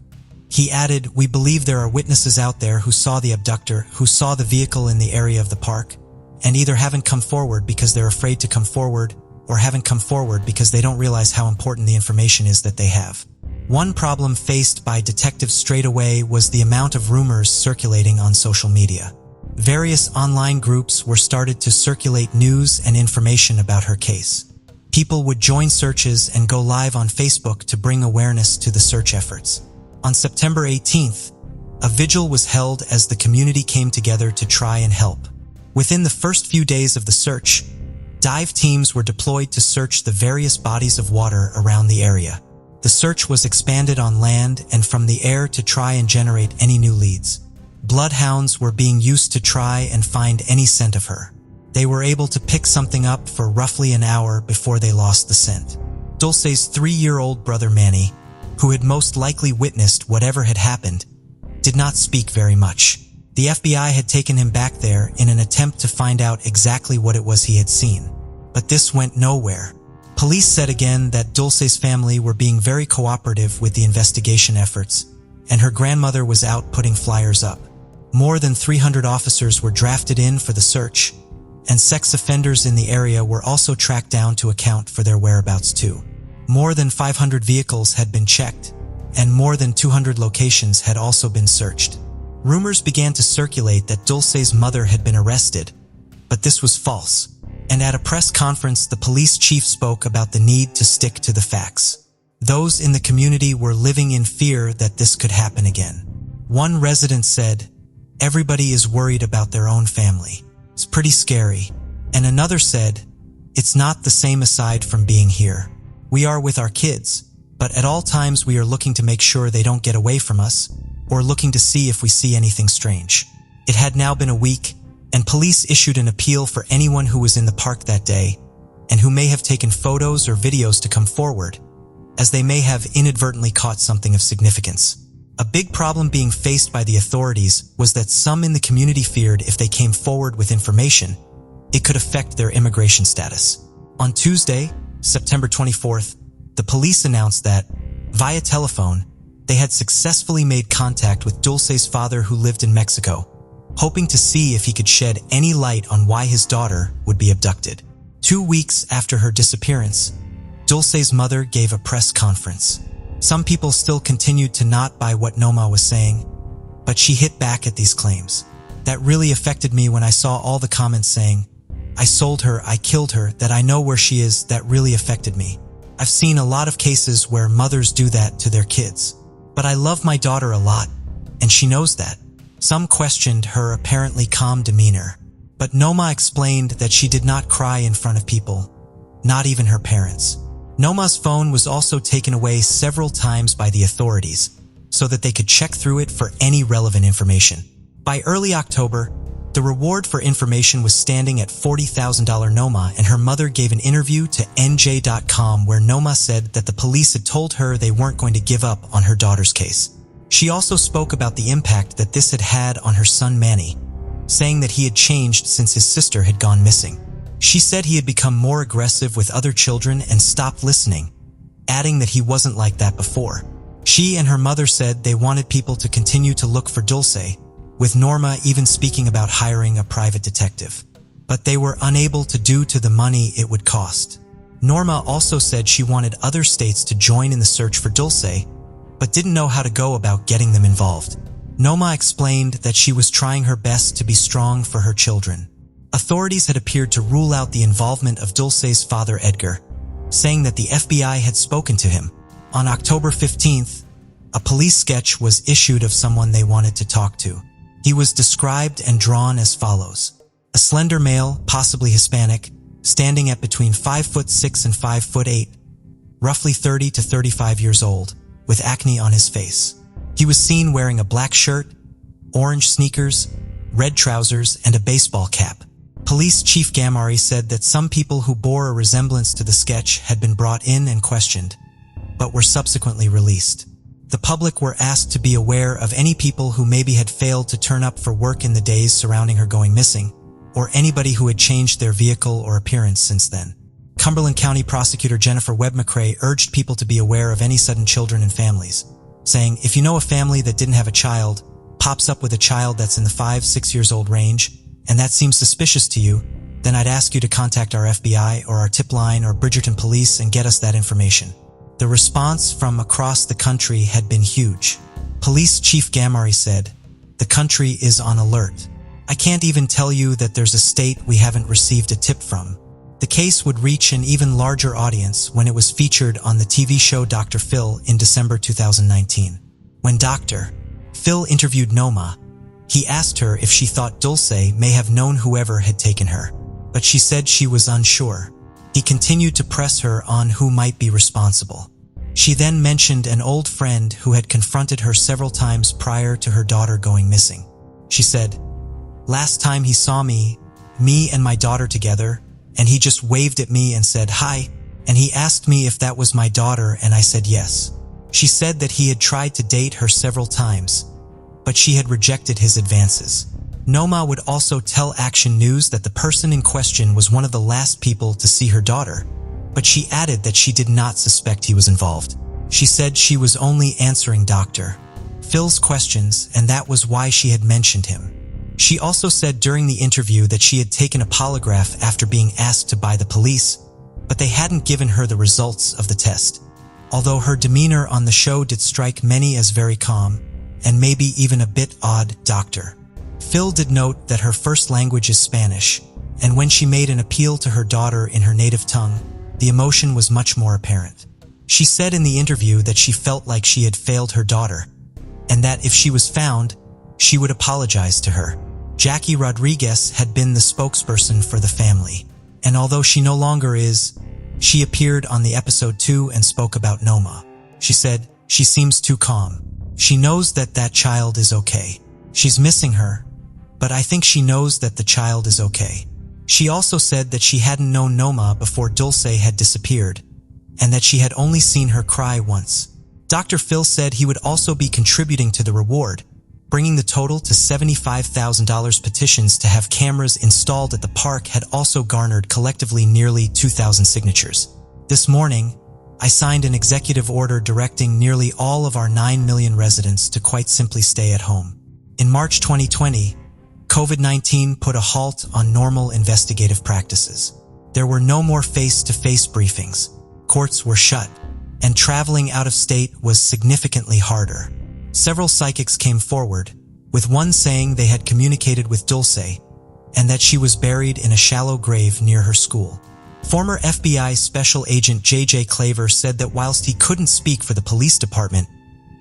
He added, "We believe there are witnesses out there who saw the abductor, who saw the vehicle in the area of the park, and either haven't come forward because they're afraid to come forward, or haven't come forward because they don't realize how important the information is that they have." One problem faced by detectives straight away was the amount of rumors circulating on social media. Various online groups were started to circulate news and information about her case. People would join searches and go live on Facebook to bring awareness to the search efforts. On September 18th, a vigil was held as the community came together to try and help. Within the first few days of the search, dive teams were deployed to search the various bodies of water around the area. The search was expanded on land and from the air to try and generate any new leads. Bloodhounds were being used to try and find any scent of her. They were able to pick something up for roughly an hour before they lost the scent. Dulce's 3-year-old brother Manny, who had most likely witnessed whatever had happened, did not speak very much. The FBI had taken him back there in an attempt to find out exactly what it was he had seen. But this went nowhere. Police said again that Dulce's family were being very cooperative with the investigation efforts, and her grandmother was out putting flyers up. More than 300 officers were drafted in for the search, and sex offenders in the area were also tracked down to account for their whereabouts too. More than 500 vehicles had been checked, and more than 200 locations had also been searched. Rumors began to circulate that Dulce's mother had been arrested, but this was false. And at a press conference, the police chief spoke about the need to stick to the facts. Those in the community were living in fear that this could happen again. One resident said, "Everybody is worried about their own family. It's pretty scary." And another said, "It's not the same aside from being here. We are with our kids, but at all times we are looking to make sure they don't get away from us, or looking to see if we see anything strange." It had now been a week, and police issued an appeal for anyone who was in the park that day, and who may have taken photos or videos to come forward, as they may have inadvertently caught something of significance. A big problem being faced by the authorities was that some in the community feared if they came forward with information, it could affect their immigration status. On Tuesday, September 24th, the police announced that, via telephone, they had successfully made contact with Dulce's father who lived in Mexico, hoping to see if he could shed any light on why his daughter would be abducted. 2 weeks after her disappearance, Dulce's mother gave a press conference. Some people still continued to not buy what Noma was saying, but she hit back at these claims. That really affected me when I saw all the comments saying, "I sold her, I killed her, that I know where she is." That really affected me. I've seen a lot of cases where mothers do that to their kids. But I love my daughter a lot, and she knows that. Some questioned her apparently calm demeanor, but Noma explained that she did not cry in front of people, not even her parents. Noma's phone was also taken away several times by the authorities, so that they could check through it for any relevant information. By early October, the reward for information was standing at $40,000. Noma and her mother gave an interview to NJ.com where Noma said that the police had told her they weren't going to give up on her daughter's case. She also spoke about the impact that this had had on her son Manny, saying that he had changed since his sister had gone missing. She said he had become more aggressive with other children and stopped listening, adding that he wasn't like that before. She and her mother said they wanted people to continue to look for Dulce, with Norma even speaking about hiring a private detective. But they were unable to due to the money it would cost. Norma also said she wanted other states to join in the search for Dulce, but didn't know how to go about getting them involved. Noma explained that she was trying her best to be strong for her children. Authorities had appeared to rule out the involvement of Dulce's father Edgar, saying that the FBI had spoken to him. On October 15th, a police sketch was issued of someone they wanted to talk to. He was described and drawn as follows: a slender male, possibly Hispanic, standing at between 5'6" and 5'8", roughly 30 to 35 years old, with acne on his face. He was seen wearing a black shirt, orange sneakers, red trousers, and a baseball cap. Police Chief Gamari said that some people who bore a resemblance to the sketch had been brought in and questioned, but were subsequently released. The public were asked to be aware of any people who maybe had failed to turn up for work in the days surrounding her going missing, or anybody who had changed their vehicle or appearance since then. Cumberland County Prosecutor Jennifer Webb McCrae urged people to be aware of any sudden children and families, saying, "If you know a family that didn't have a child, pops up with a child that's in the 5-6 years old range, and that seems suspicious to you, then I'd ask you to contact our FBI or our tip line or Bridgerton Police and get us that information." The response from across the country had been huge. Police Chief Gamari said, "The country is on alert. I can't even tell you that there's a state we haven't received a tip from." The case would reach an even larger audience when it was featured on the TV show Dr. Phil in December 2019. When Dr. Phil interviewed Noma, he asked her if she thought Dulce may have known whoever had taken her, but she said she was unsure. He continued to press her on who might be responsible. She then mentioned an old friend who had confronted her several times prior to her daughter going missing. She said, "Last time he saw me and my daughter together, and he just waved at me and said, 'Hi,' and he asked me if that was my daughter, and I said yes." She said that he had tried to date her several times, but she had rejected his advances. Noma would also tell Action News that the person in question was one of the last people to see her daughter, but she added that she did not suspect he was involved. She said she was only answering Dr. Phil's questions, and that was why she had mentioned him. She also said during the interview that she had taken a polygraph after being asked to by the police, but they hadn't given her the results of the test. Although her demeanor on the show did strike many as very calm, and maybe even a bit odd, Dr. Phil did note that her first language is Spanish, and when she made an appeal to her daughter in her native tongue, the emotion was much more apparent. She said in the interview that she felt like she had failed her daughter, and that if she was found, she would apologize to her. Jackie Rodriguez had been the spokesperson for the family, and although she no longer is, she appeared on the episode 2 and spoke about Noma. She said, "She seems too calm. She knows that that child is okay. She's missing her, but I think she knows that the child is okay." She also said that she hadn't known Noma before Dulce had disappeared, and that she had only seen her cry once. Dr. Phil said he would also be contributing to the reward, bringing the total to $75,000. Petitions to have cameras installed at the park had also garnered collectively nearly 2,000 signatures. This morning, I signed an executive order directing nearly all of our 9 million residents to quite simply stay at home. In March 2020, COVID-19 put a halt on normal investigative practices. There were no more face-to-face briefings. Courts were shut, and traveling out of state was significantly harder. Several psychics came forward, with one saying they had communicated with Dulce and that she was buried in a shallow grave near her school. Former FBI Special Agent J.J. Claver said that whilst he couldn't speak for the police department,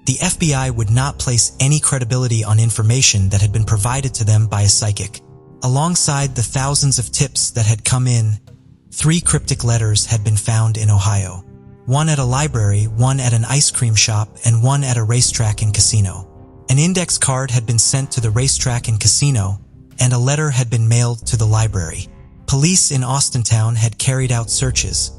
the FBI would not place any credibility on information that had been provided to them by a psychic. Alongside the thousands of tips that had come in, 3 cryptic letters had been found in Ohio. One at a library, one at an ice cream shop, and one at a racetrack and casino. An index card had been sent to the racetrack and casino, and a letter had been mailed to the library. Police in Austintown had carried out searches,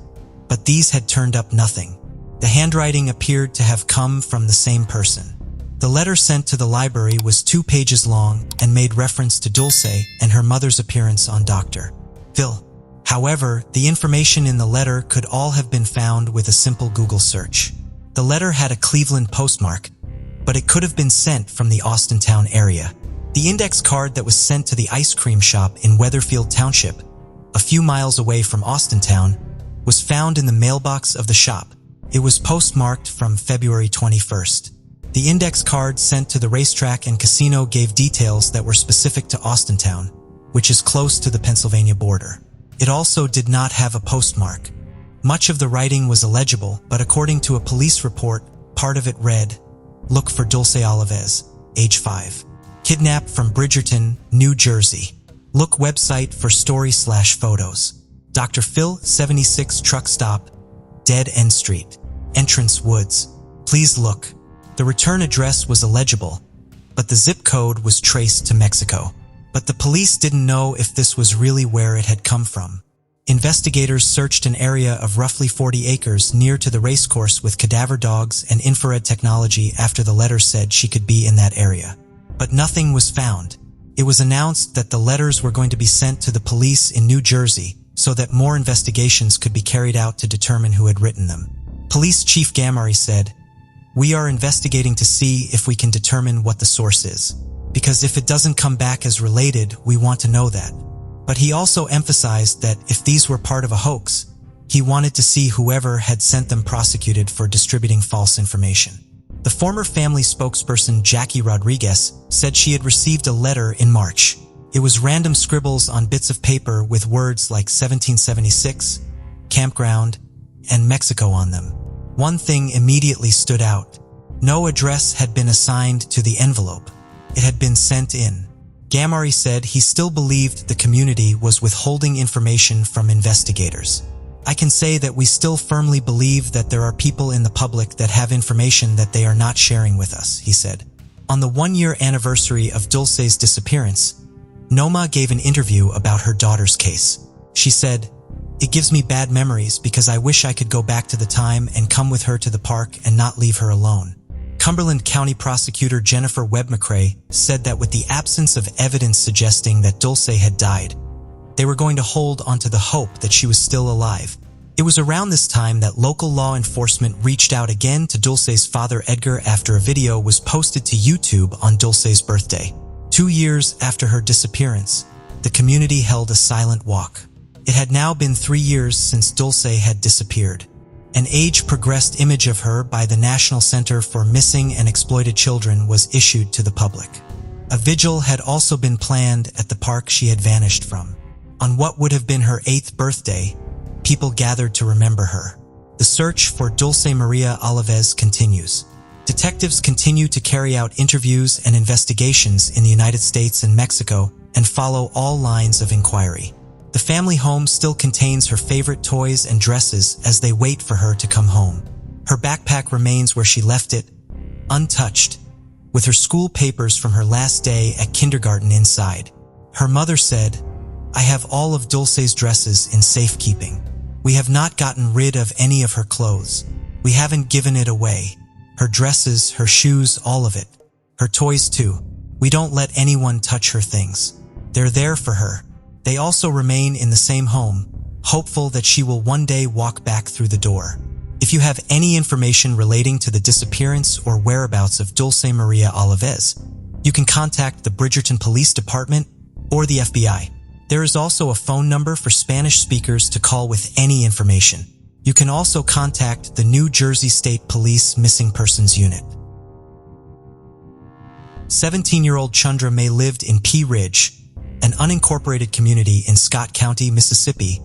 but these had turned up nothing. The handwriting appeared to have come from the same person. The letter sent to the library was 2 pages long and made reference to Dulce and her mother's appearance on Dr. Phil. However, the information in the letter could all have been found with a simple Google search. The letter had a Cleveland postmark, but it could have been sent from the Austintown area. The index card that was sent to the ice cream shop in Weatherfield Township, a few miles away from Austintown, was found in the mailbox of the shop. It was postmarked from February 21st. The index card sent to the racetrack and casino gave details that were specific to Austintown, which is close to the Pennsylvania border. It also did not have a postmark. Much of the writing was illegible, but according to a police report, part of it read, "Look for Dulce Alavez, age 5. Kidnapped from Bridgerton, New Jersey. Look website for story/photos. Dr. Phil, 76 truck stop, Dead End Street. Entrance Woods. Please look." The return address was illegible, but the zip code was traced to Mexico. But the police didn't know if this was really where it had come from. Investigators searched an area of roughly 40 acres near to the racecourse with cadaver dogs and infrared technology after the letter said she could be in that area. But nothing was found. It was announced that the letters were going to be sent to the police in New Jersey so that more investigations could be carried out to determine who had written them. Police Chief Gamari said, "We are investigating to see if we can determine what the source is. Because if it doesn't come back as related, we want to know that." But he also emphasized that if these were part of a hoax, he wanted to see whoever had sent them prosecuted for distributing false information. The former family spokesperson Jackie Rodriguez said she had received a letter in March. It was random scribbles on bits of paper with words like 1776, campground, and Mexico on them. One thing immediately stood out. No address had been assigned to the envelope. It had been sent in. Gamari said he still believed the community was withholding information from investigators. "I can say that we still firmly believe that there are people in the public that have information that they are not sharing with us," he said. On the 1-year anniversary of Dulce's disappearance, Noma gave an interview about her daughter's case. She said, "It gives me bad memories because I wish I could go back to the time and come with her to the park and not leave her alone." Cumberland County Prosecutor Jennifer Webb McCrae said that with the absence of evidence suggesting that Dulce had died, they were going to hold onto the hope that she was still alive. It was around this time that local law enforcement reached out again to Dulce's father Edgar after a video was posted to YouTube on Dulce's birthday. 2 years after her disappearance, the community held a silent walk. It had now been 3 years since Dulce had disappeared. An age-progressed image of her by the National Center for Missing and Exploited Children was issued to the public. A vigil had also been planned at the park she had vanished from. On what would have been her 8th birthday, people gathered to remember her. The search for Dulce Maria Alavez continues. Detectives continue to carry out interviews and investigations in the United States and Mexico and follow all lines of inquiry. The family home still contains her favorite toys and dresses as they wait for her to come home. Her backpack remains where she left it, untouched, with her school papers from her last day at kindergarten inside. Her mother said, "I have all of Dulce's dresses in safekeeping. We have not gotten rid of any of her clothes. We haven't given it away. Her dresses, her shoes, all of it. Her toys too. We don't let anyone touch her things. They're there for her." They also remain in the same home, hopeful that she will one day walk back through the door. If you have any information relating to the disappearance or whereabouts of Dulce Maria Alavez, you can contact the Bridgerton Police Department or the FBI. There is also a phone number for Spanish speakers to call with any information. You can also contact the New Jersey State Police Missing Persons Unit. 17-year-old Chundra May lived in Pea Ridge, an unincorporated community in Scott County, Mississippi,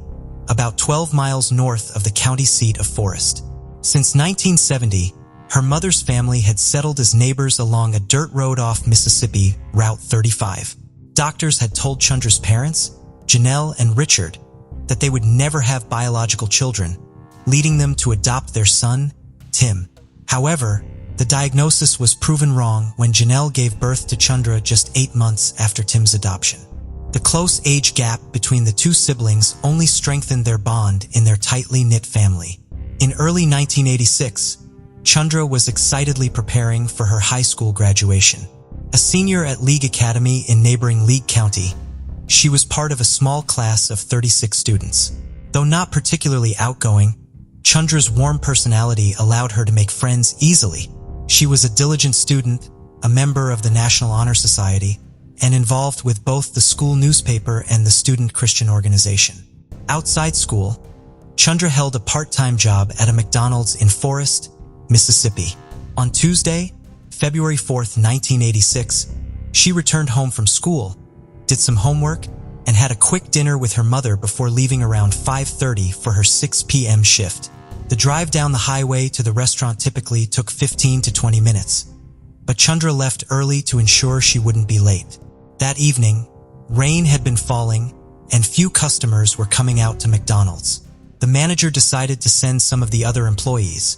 about 12 miles north of the county seat of Forest. Since 1970, her mother's family had settled as neighbors along a dirt road off Mississippi Route 35. Doctors had told Chundra's parents, Janelle and Richard, that they would never have biological children, leading them to adopt their son, Tim. However, the diagnosis was proven wrong when Janelle gave birth to Chundra just 8 months after Tim's adoption. The close age gap between the two siblings only strengthened their bond in their tightly knit family. In early 1986, Chundra was excitedly preparing for her high school graduation. A senior at League Academy in neighboring League County, she was part of a small class of 36 students. Though not particularly outgoing, Chundra's warm personality allowed her to make friends easily. She was a diligent student, a member of the National Honor Society, and involved with both the school newspaper and the student Christian organization. Outside school, Chundra held a part-time job at a McDonald's in Forest, Mississippi. On Tuesday, February 4th, 1986, she returned home from school, did some homework, and had a quick dinner with her mother before leaving around 5:30 for her 6 p.m. shift. The drive down the highway to the restaurant typically took 15 to 20 minutes, but Chundra left early to ensure she wouldn't be late. That evening, rain had been falling, and few customers were coming out to McDonald's. The manager decided to send some of the other employees,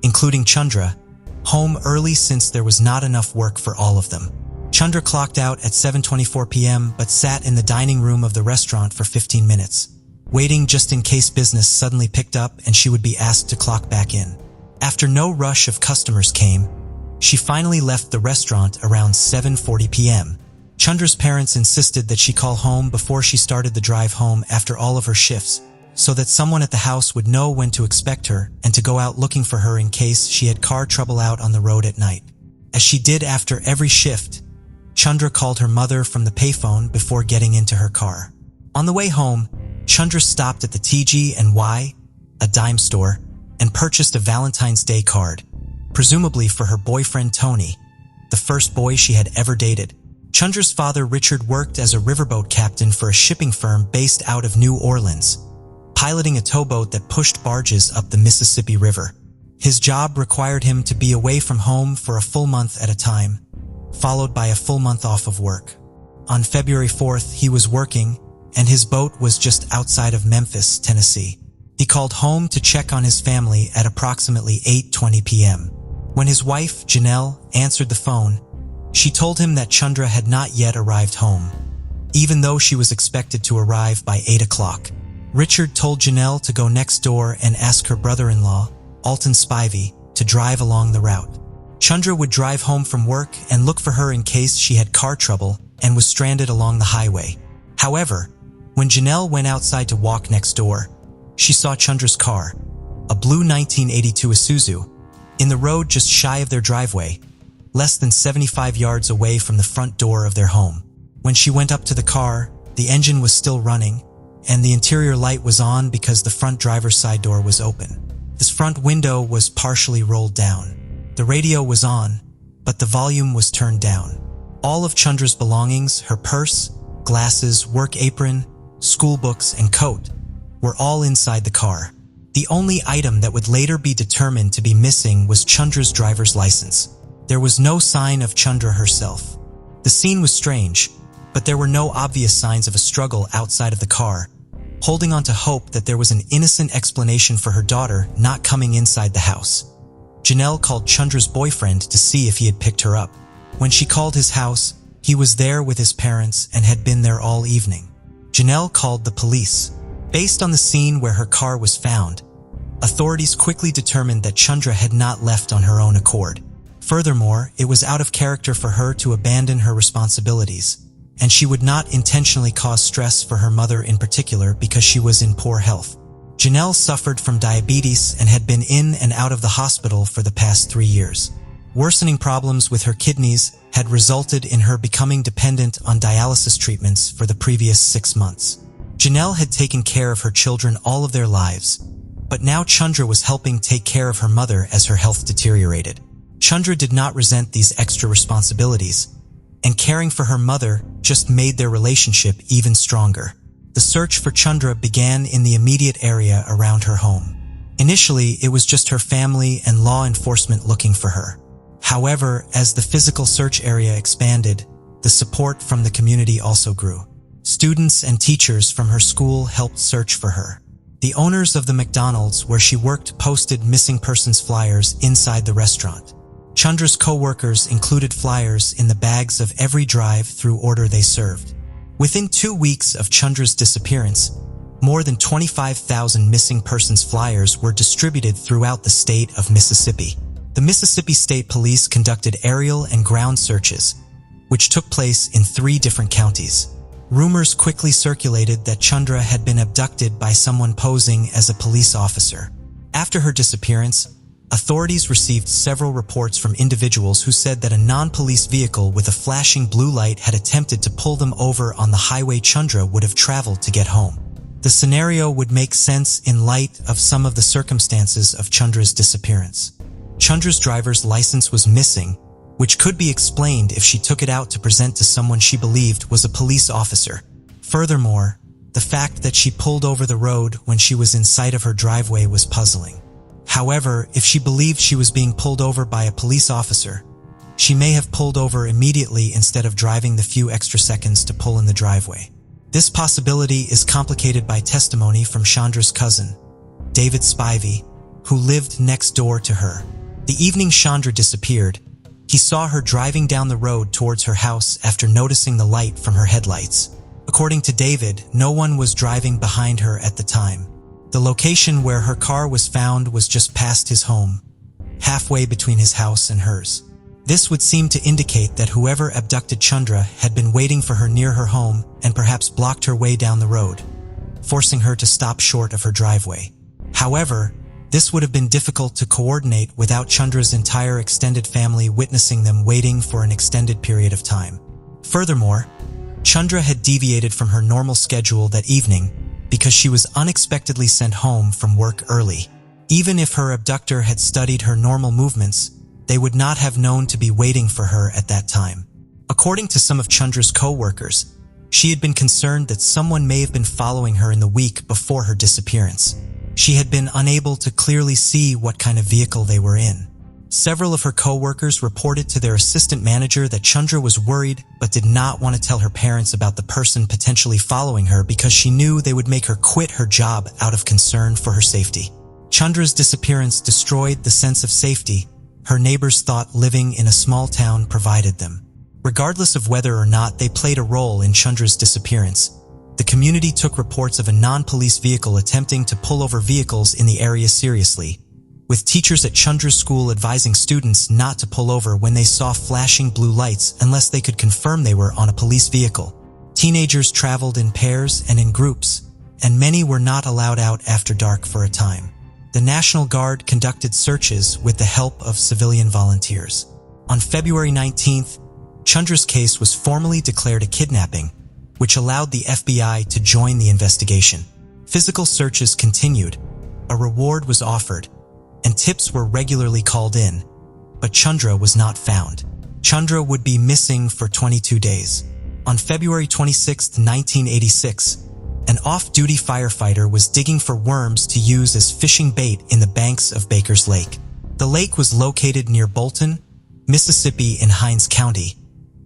including Chundra, home early since there was not enough work for all of them. Chundra clocked out at 7:24 p.m. but sat in the dining room of the restaurant for 15 minutes, waiting just in case business suddenly picked up and she would be asked to clock back in. After no rush of customers came, she finally left the restaurant around 7:40 p.m. Chundra's parents insisted that she call home before she started the drive home after all of her shifts, so that someone at the house would know when to expect her and to go out looking for her in case she had car trouble out on the road at night. As she did after every shift, Chundra called her mother from the payphone before getting into her car. On the way home, Chundra stopped at the TG&Y, a dime store, and purchased a Valentine's Day card, presumably for her boyfriend Tony, the first boy she had ever dated. Chundra's father Richard worked as a riverboat captain for a shipping firm based out of New Orleans, piloting a towboat that pushed barges up the Mississippi River. His job required him to be away from home for a full month at a time, followed by a full month off of work. On February 4th, he was working, and his boat was just outside of Memphis, Tennessee. He called home to check on his family at approximately 8:20 p.m. When his wife, Janelle, answered the phone, she told him that Chundra had not yet arrived home, even though she was expected to arrive by 8 o'clock. Richard told Janelle to go next door and ask her brother-in-law, Alton Spivey, to drive along the route. Chundra would drive home from work and look for her in case she had car trouble and was stranded along the highway. However, when Janelle went outside to walk next door, she saw Chundra's car, a blue 1982 Isuzu, in the road just shy of their driveway, less than 75 yards away from the front door of their home. When she went up to the car, the engine was still running, and the interior light was on because the front driver's side door was open. This front window was partially rolled down. The radio was on, but the volume was turned down. All of Chundra's belongings, her purse, glasses, work apron, school books, and coat, were all inside the car. The only item that would later be determined to be missing was Chundra's driver's license. There was no sign of Chundra herself. The scene was strange, but there were no obvious signs of a struggle outside of the car, holding on to hope that there was an innocent explanation for her daughter not coming inside the house. Janelle called Chundra's boyfriend to see if he had picked her up. When she called his house, he was there with his parents and had been there all evening. Janelle called the police. Based on the scene where her car was found, authorities quickly determined that Chundra had not left on her own accord. Furthermore, it was out of character for her to abandon her responsibilities, and she would not intentionally cause stress for her mother in particular because she was in poor health. Janelle suffered from diabetes and had been in and out of the hospital for the past 3 years. Worsening problems with her kidneys had resulted in her becoming dependent on dialysis treatments for the previous 6 months. Janelle had taken care of her children all of their lives, but now Chundra was helping take care of her mother as her health deteriorated. Chundra did not resent these extra responsibilities, and caring for her mother just made their relationship even stronger. The search for Chundra began in the immediate area around her home. Initially, it was just her family and law enforcement looking for her. However, as the physical search area expanded, the support from the community also grew. Students and teachers from her school helped search for her. The owners of the McDonald's where she worked posted missing persons flyers inside the restaurant. Chundra's co-workers included flyers in the bags of every drive-through order they served. Within 2 weeks of Chundra's disappearance, more than 25,000 missing persons flyers were distributed throughout the state of Mississippi. The Mississippi State Police conducted aerial and ground searches, which took place in 3 different counties. Rumors quickly circulated that Chundra had been abducted by someone posing as a police officer. After her disappearance, authorities received several reports from individuals who said that a non-police vehicle with a flashing blue light had attempted to pull them over on the highway Chundra would have traveled to get home. The scenario would make sense in light of some of the circumstances of Chundra's disappearance. Chundra's driver's license was missing, which could be explained if she took it out to present to someone she believed was a police officer. Furthermore, the fact that she pulled over the road when she was in sight of her driveway was puzzling. However, if she believed she was being pulled over by a police officer, she may have pulled over immediately instead of driving the few extra seconds to pull in the driveway. This possibility is complicated by testimony from Chandra's cousin, David Spivey, who lived next door to her. The evening Chandra disappeared, he saw her driving down the road towards her house after noticing the light from her headlights. According to David, no one was driving behind her at the time. The location where her car was found was just past his home, halfway between his house and hers. This would seem to indicate that whoever abducted Chundra had been waiting for her near her home and perhaps blocked her way down the road, forcing her to stop short of her driveway. However, this would have been difficult to coordinate without Chundra's entire extended family witnessing them waiting for an extended period of time. Furthermore, Chundra had deviated from her normal schedule that evening because she was unexpectedly sent home from work early. Even if her abductor had studied her normal movements, they would not have known to be waiting for her at that time. According to some of Chundra's co-workers, she had been concerned that someone may have been following her in the week before her disappearance. She had been unable to clearly see what kind of vehicle they were in. Several of her co-workers reported to their assistant manager that Chundra was worried but did not want to tell her parents about the person potentially following her because she knew they would make her quit her job out of concern for her safety. Chundra's disappearance destroyed the sense of safety her neighbors thought living in a small town provided them. Regardless of whether or not they played a role in Chundra's disappearance, the community took reports of a non-police vehicle attempting to pull over vehicles in the area seriously, with teachers at Chundra's school advising students not to pull over when they saw flashing blue lights unless they could confirm they were on a police vehicle. Teenagers traveled in pairs and in groups, and many were not allowed out after dark for a time. The National Guard conducted searches with the help of civilian volunteers. On February 19th, Chundra's case was formally declared a kidnapping, which allowed the FBI to join the investigation. Physical searches continued, a reward was offered, and tips were regularly called in, but Chundra was not found. Chundra would be missing for 22 days. On February 26, 1986, an off-duty firefighter was digging for worms to use as fishing bait in the banks of Baker's Lake. The lake was located near Bolton, Mississippi in Hinds County,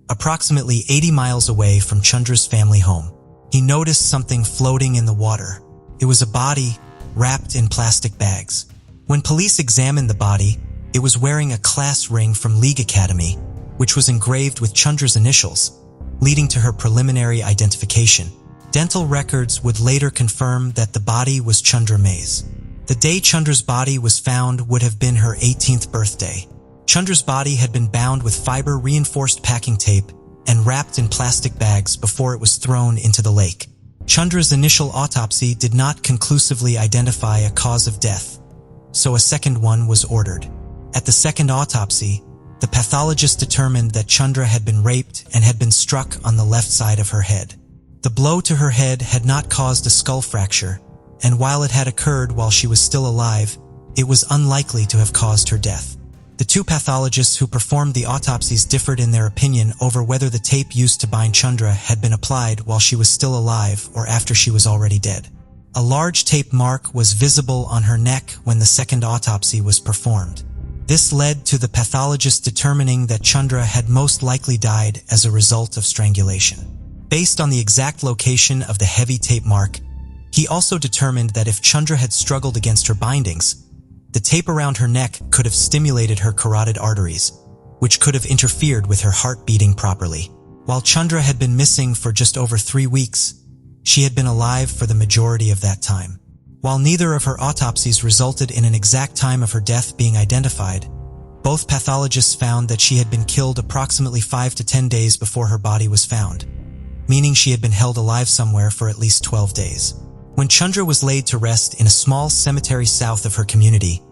approximately 80 miles away from Chundra's family home. He noticed something floating in the water. It was a body wrapped in plastic bags. When police examined the body, it was wearing a class ring from League Academy, which was engraved with Chundra's initials, leading to her preliminary identification. Dental records would later confirm that the body was Chundra May's. The day Chundra's body was found would have been her 18th birthday. Chundra's body had been bound with fiber-reinforced packing tape and wrapped in plastic bags before it was thrown into the lake. Chundra's initial autopsy did not conclusively identify a cause of death, so a second one was ordered. At the second autopsy, The pathologist determined that Chundra had been raped and had been struck on the left side of her head. The blow to her head had not caused a skull fracture, and while it had occurred while she was still alive, it was unlikely to have caused her death. The two pathologists who performed the autopsies differed in their opinion over whether the tape used to bind Chundra had been applied while she was still alive or after she was already dead. A large tape mark was visible on her neck when the second autopsy was performed. This led to the pathologist determining that Chundra had most likely died as a result of strangulation. Based on the exact location of the heavy tape mark, he also determined that if Chundra had struggled against her bindings, the tape around her neck could have stimulated her carotid arteries, which could have interfered with her heart beating properly. While Chundra had been missing for just over 3 weeks, she had been alive for the majority of that time. While neither of her autopsies resulted in an exact time of her death being identified, both pathologists found that she had been killed approximately 5 to 10 days before her body was found, meaning she had been held alive somewhere for at least 12 days. When Chundra was laid to rest in a small cemetery south of her community,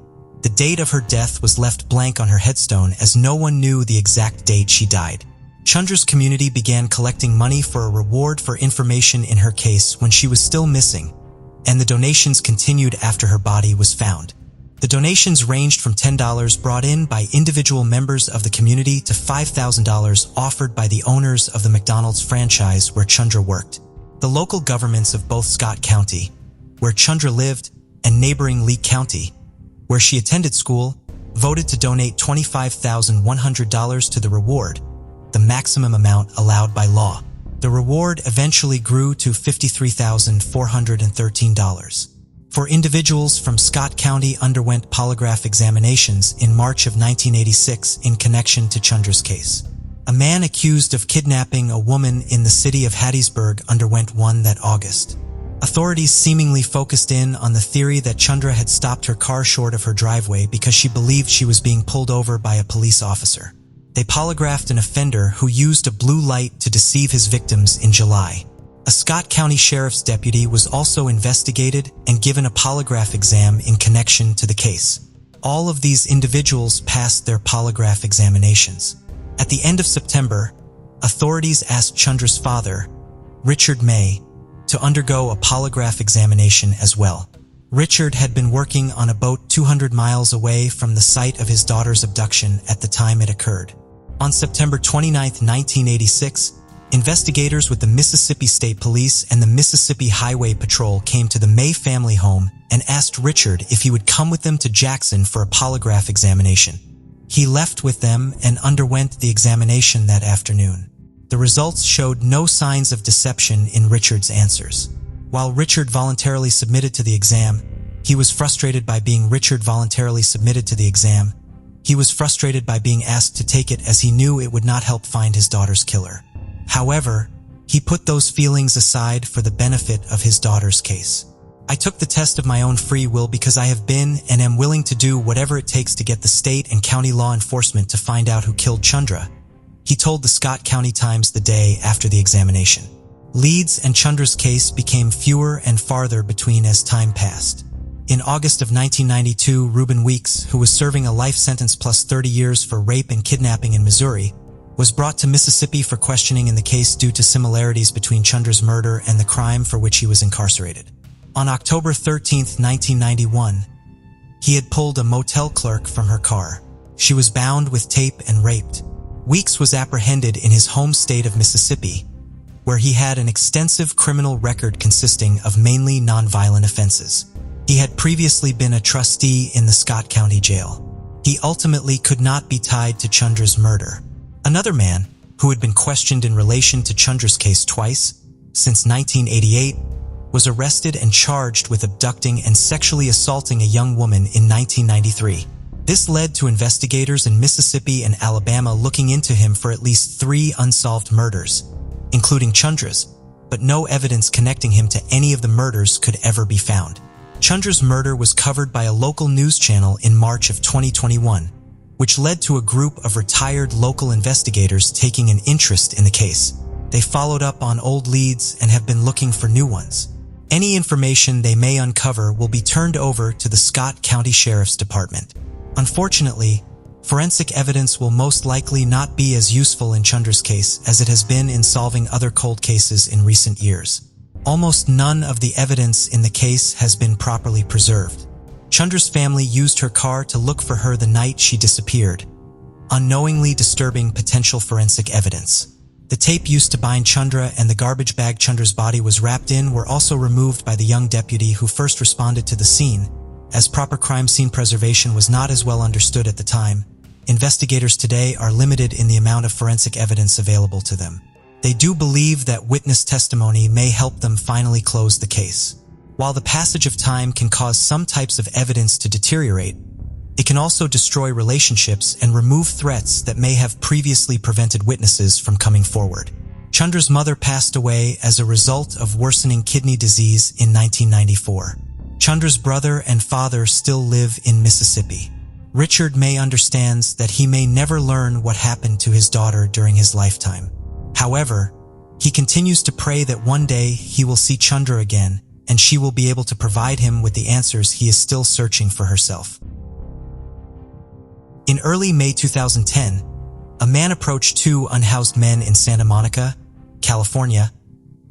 the date of her death was left blank on her headstone as no one knew the exact date she died. Chundra's community began collecting money for a reward for information in her case when she was still missing, and the donations continued after her body was found. The donations ranged from $10 brought in by individual members of the community to $5,000 offered by the owners of the McDonald's franchise where Chundra worked. The local governments of both Scott County, where Chundra lived, and neighboring Lee County, where she attended school, voted to donate $25,100 to the reward, the maximum amount allowed by law. The reward eventually grew to $53,413. For individuals from Scott County underwent polygraph examinations in March of 1986 in connection to Chundra's case. A man accused of kidnapping a woman in the city of Hattiesburg underwent one that August. Authorities seemingly focused in on the theory that Chundra had stopped her car short of her driveway because she believed she was being pulled over by a police officer. They polygraphed an offender who used a blue light to deceive his victims in July. A Scott County Sheriff's deputy was also investigated and given a polygraph exam in connection to the case. All of these individuals passed their polygraph examinations. At the end of September, authorities asked Chundra's father, Richard May, to undergo a polygraph examination as well. Richard had been working on a boat 200 miles away from the site of his daughter's abduction at the time it occurred. On September 29, 1986, investigators with the Mississippi State Police and the Mississippi Highway Patrol came to the May family home and asked Richard if he would come with them to Jackson for a polygraph examination. He left with them and underwent the examination that afternoon. The results showed no signs of deception in Richard's answers. While Richard voluntarily submitted to the exam, he was frustrated by being asked to take it as he knew it would not help find his daughter's killer. However, he put those feelings aside for the benefit of his daughter's case. I took the test of my own free will because I have been and am willing to do whatever it takes to get the state and county law enforcement to find out who killed Chundra, he told the Scott County Times the day after the examination. Leads and Chundra's case became fewer and farther between as time passed. In August of 1992, Reuben Weeks, who was serving a life sentence plus 30 years for rape and kidnapping in Missouri, was brought to Mississippi for questioning in the case due to similarities between Chundra's murder and the crime for which he was incarcerated. On October 13, 1991, he had pulled a motel clerk from her car. She was bound with tape and raped. Weeks was apprehended in his home state of Mississippi, where he had an extensive criminal record consisting of mainly nonviolent offenses. He had previously been a trustee in the Scott County Jail. He ultimately could not be tied to Chundra's murder. Another man, who had been questioned in relation to Chundra's case twice, since 1988, was arrested and charged with abducting and sexually assaulting a young woman in 1993. This led to investigators in Mississippi and Alabama looking into him for at least 3 unsolved murders, including Chundra's, but no evidence connecting him to any of the murders could ever be found. Chundra's murder was covered by a local news channel in March of 2021, which led to a group of retired local investigators taking an interest in the case. They followed up on old leads and have been looking for new ones. Any information they may uncover will be turned over to the Scott County Sheriff's Department. Unfortunately, Forensic evidence will most likely not be as useful in Chundra's case as it has been in solving other cold cases in recent years. Almost none of the evidence in the case has been properly preserved. Chundra's family used her car to look for her the night she disappeared, unknowingly disturbing potential forensic evidence. The tape used to bind Chundra and the garbage bag Chundra's body was wrapped in were also removed by the young deputy who first responded to the scene, as proper crime scene preservation was not as well understood at the time. Investigators today are limited in the amount of forensic evidence available to them. They do believe that witness testimony may help them finally close the case. While the passage of time can cause some types of evidence to deteriorate, it can also destroy relationships and remove threats that may have previously prevented witnesses from coming forward. Chundra's mother passed away as a result of worsening kidney disease in 1994. Chundra's brother and father still live in Mississippi. Richard May understands that he may never learn what happened to his daughter during his lifetime. However, he continues to pray that one day he will see Chundra again and she will be able to provide him with the answers he is still searching for herself. In early May 2010, a man approached two unhoused men in Santa Monica, California,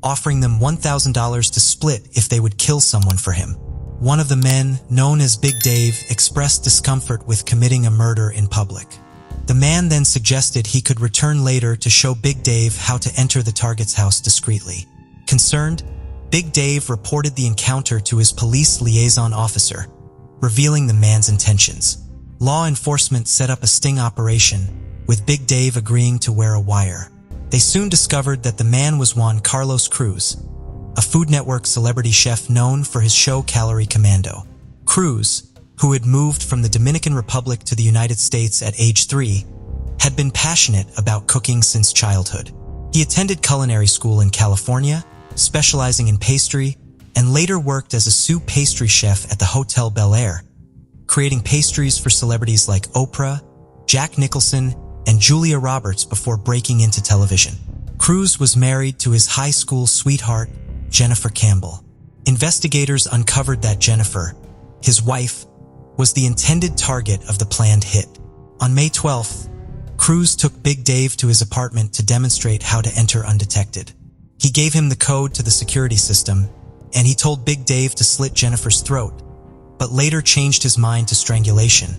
offering them $1,000 to split if they would kill someone for him. One of the men, known as Big Dave, expressed discomfort with committing a murder in public. The man then suggested he could return later to show Big Dave how to enter the target's house discreetly. Concerned, Big Dave reported the encounter to his police liaison officer, revealing the man's intentions. Law enforcement set up a sting operation, with Big Dave agreeing to wear a wire. They soon discovered that the man was Juan Carlos Cruz, a Food Network celebrity chef known for his show Calorie Commando. Cruz, who had moved from the Dominican Republic to the United States at age 3, had been passionate about cooking since childhood. He attended culinary school in California, specializing in pastry, and later worked as a soup pastry chef at the Hotel Bel Air, creating pastries for celebrities like Oprah, Jack Nicholson, and Julia Roberts before breaking into television. Cruz was married to his high school sweetheart, Jennifer Campbell. Investigators uncovered that Jennifer, his wife, was the intended target of the planned hit. On May 12th, Cruz took Big Dave to his apartment to demonstrate how to enter undetected. He gave him the code to the security system, and he told Big Dave to slit Jennifer's throat, but later changed his mind to strangulation,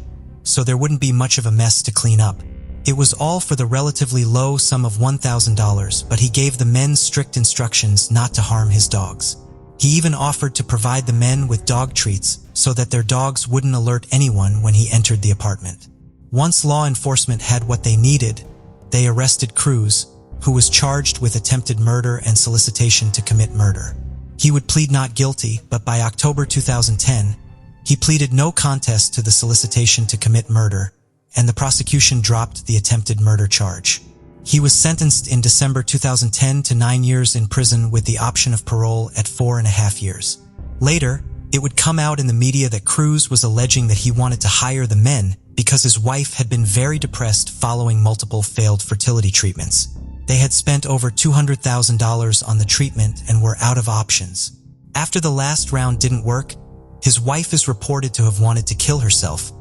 so there wouldn't be much of a mess to clean up. It was all for the relatively low sum of $1,000, but he gave the men strict instructions not to harm his dogs. He even offered to provide the men with dog treats so that their dogs wouldn't alert anyone when he entered the apartment. Once law enforcement had what they needed, they arrested Cruz, who was charged with attempted murder and solicitation to commit murder. He would plead not guilty, but by October 2010, he pleaded no contest to the solicitation to commit murder, and the prosecution dropped the attempted murder charge. He was sentenced in December 2010 to 9 years in prison with the option of parole at 4.5 years. Later, it would come out in the media that Cruz was alleging that he wanted to hire the men because his wife had been very depressed following multiple failed fertility treatments. They had spent over $200,000 on the treatment and were out of options. After the last round didn't work, his wife is reported to have wanted to kill herself,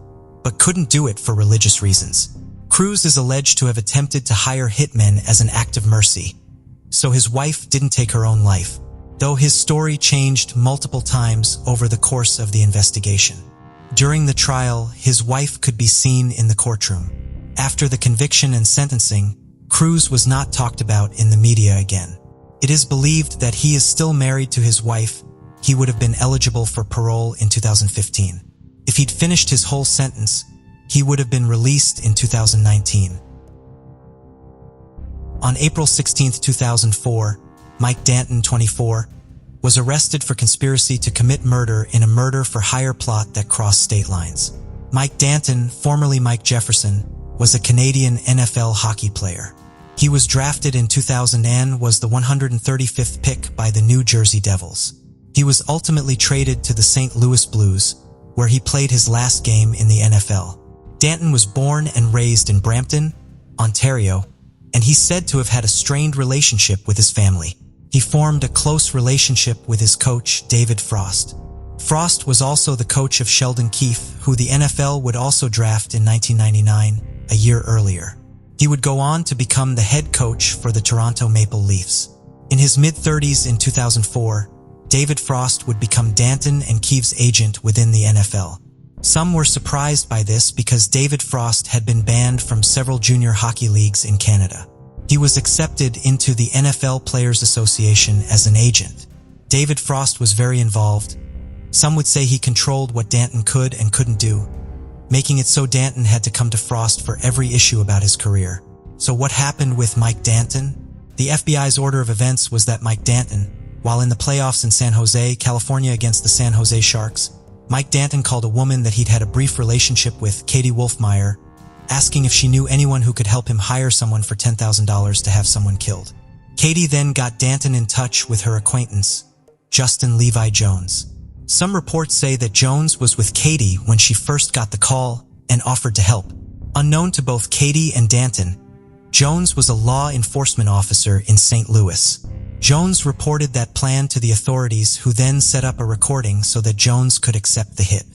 but couldn't do it for religious reasons. Cruz is alleged to have attempted to hire hitmen as an act of mercy, so his wife didn't take her own life, though his story changed multiple times over the course of the investigation. During the trial, his wife could be seen in the courtroom. After the conviction and sentencing, Cruz was not talked about in the media again. It is believed that he is still married to his wife. He would have been eligible for parole in 2015. If he'd finished his whole sentence, he would have been released in 2019. On April 16, 2004, Mike Danton, 24, was arrested for conspiracy to commit murder in a murder-for-hire plot that crossed state lines. Mike Danton, formerly Mike Jefferson, was a Canadian NFL hockey player. He was drafted in 2000 and was the 135th pick by the New Jersey Devils. He was ultimately traded to the St. Louis Blues, where he played his last game in the NFL. Danton was born and raised in Brampton, Ontario, and he's said to have had a strained relationship with his family. He formed a close relationship with his coach, David Frost. Frost was also the coach of Sheldon Keefe, who the NFL would also draft in 1999, a year earlier. He would go on to become the head coach for the Toronto Maple Leafs. In his mid-30s in 2004, David Frost would become Danton and Keefe's agent within the NFL. Some were surprised by this because David Frost had been banned from several junior hockey leagues in Canada. He was accepted into the NFL Players Association as an agent. David Frost was very involved. Some would say he controlled what Danton could and couldn't do, making it so Danton had to come to Frost for every issue about his career. So what happened with Mike Danton? The FBI's order of events was that Mike Danton, while in the playoffs in San Jose, California against the San Jose Sharks, Mike Danton called a woman that he'd had a brief relationship with, Katie Wolfmeyer, asking if she knew anyone who could help him hire someone for $10,000 to have someone killed. Katie then got Danton in touch with her acquaintance, Justin Levi Jones. Some reports say that Jones was with Katie when she first got the call and offered to help. Unknown to both Katie and Danton, Jones was a law enforcement officer in St. Louis. Jones reported that plan to the authorities, who then set up a recording so that Jones could accept the hit.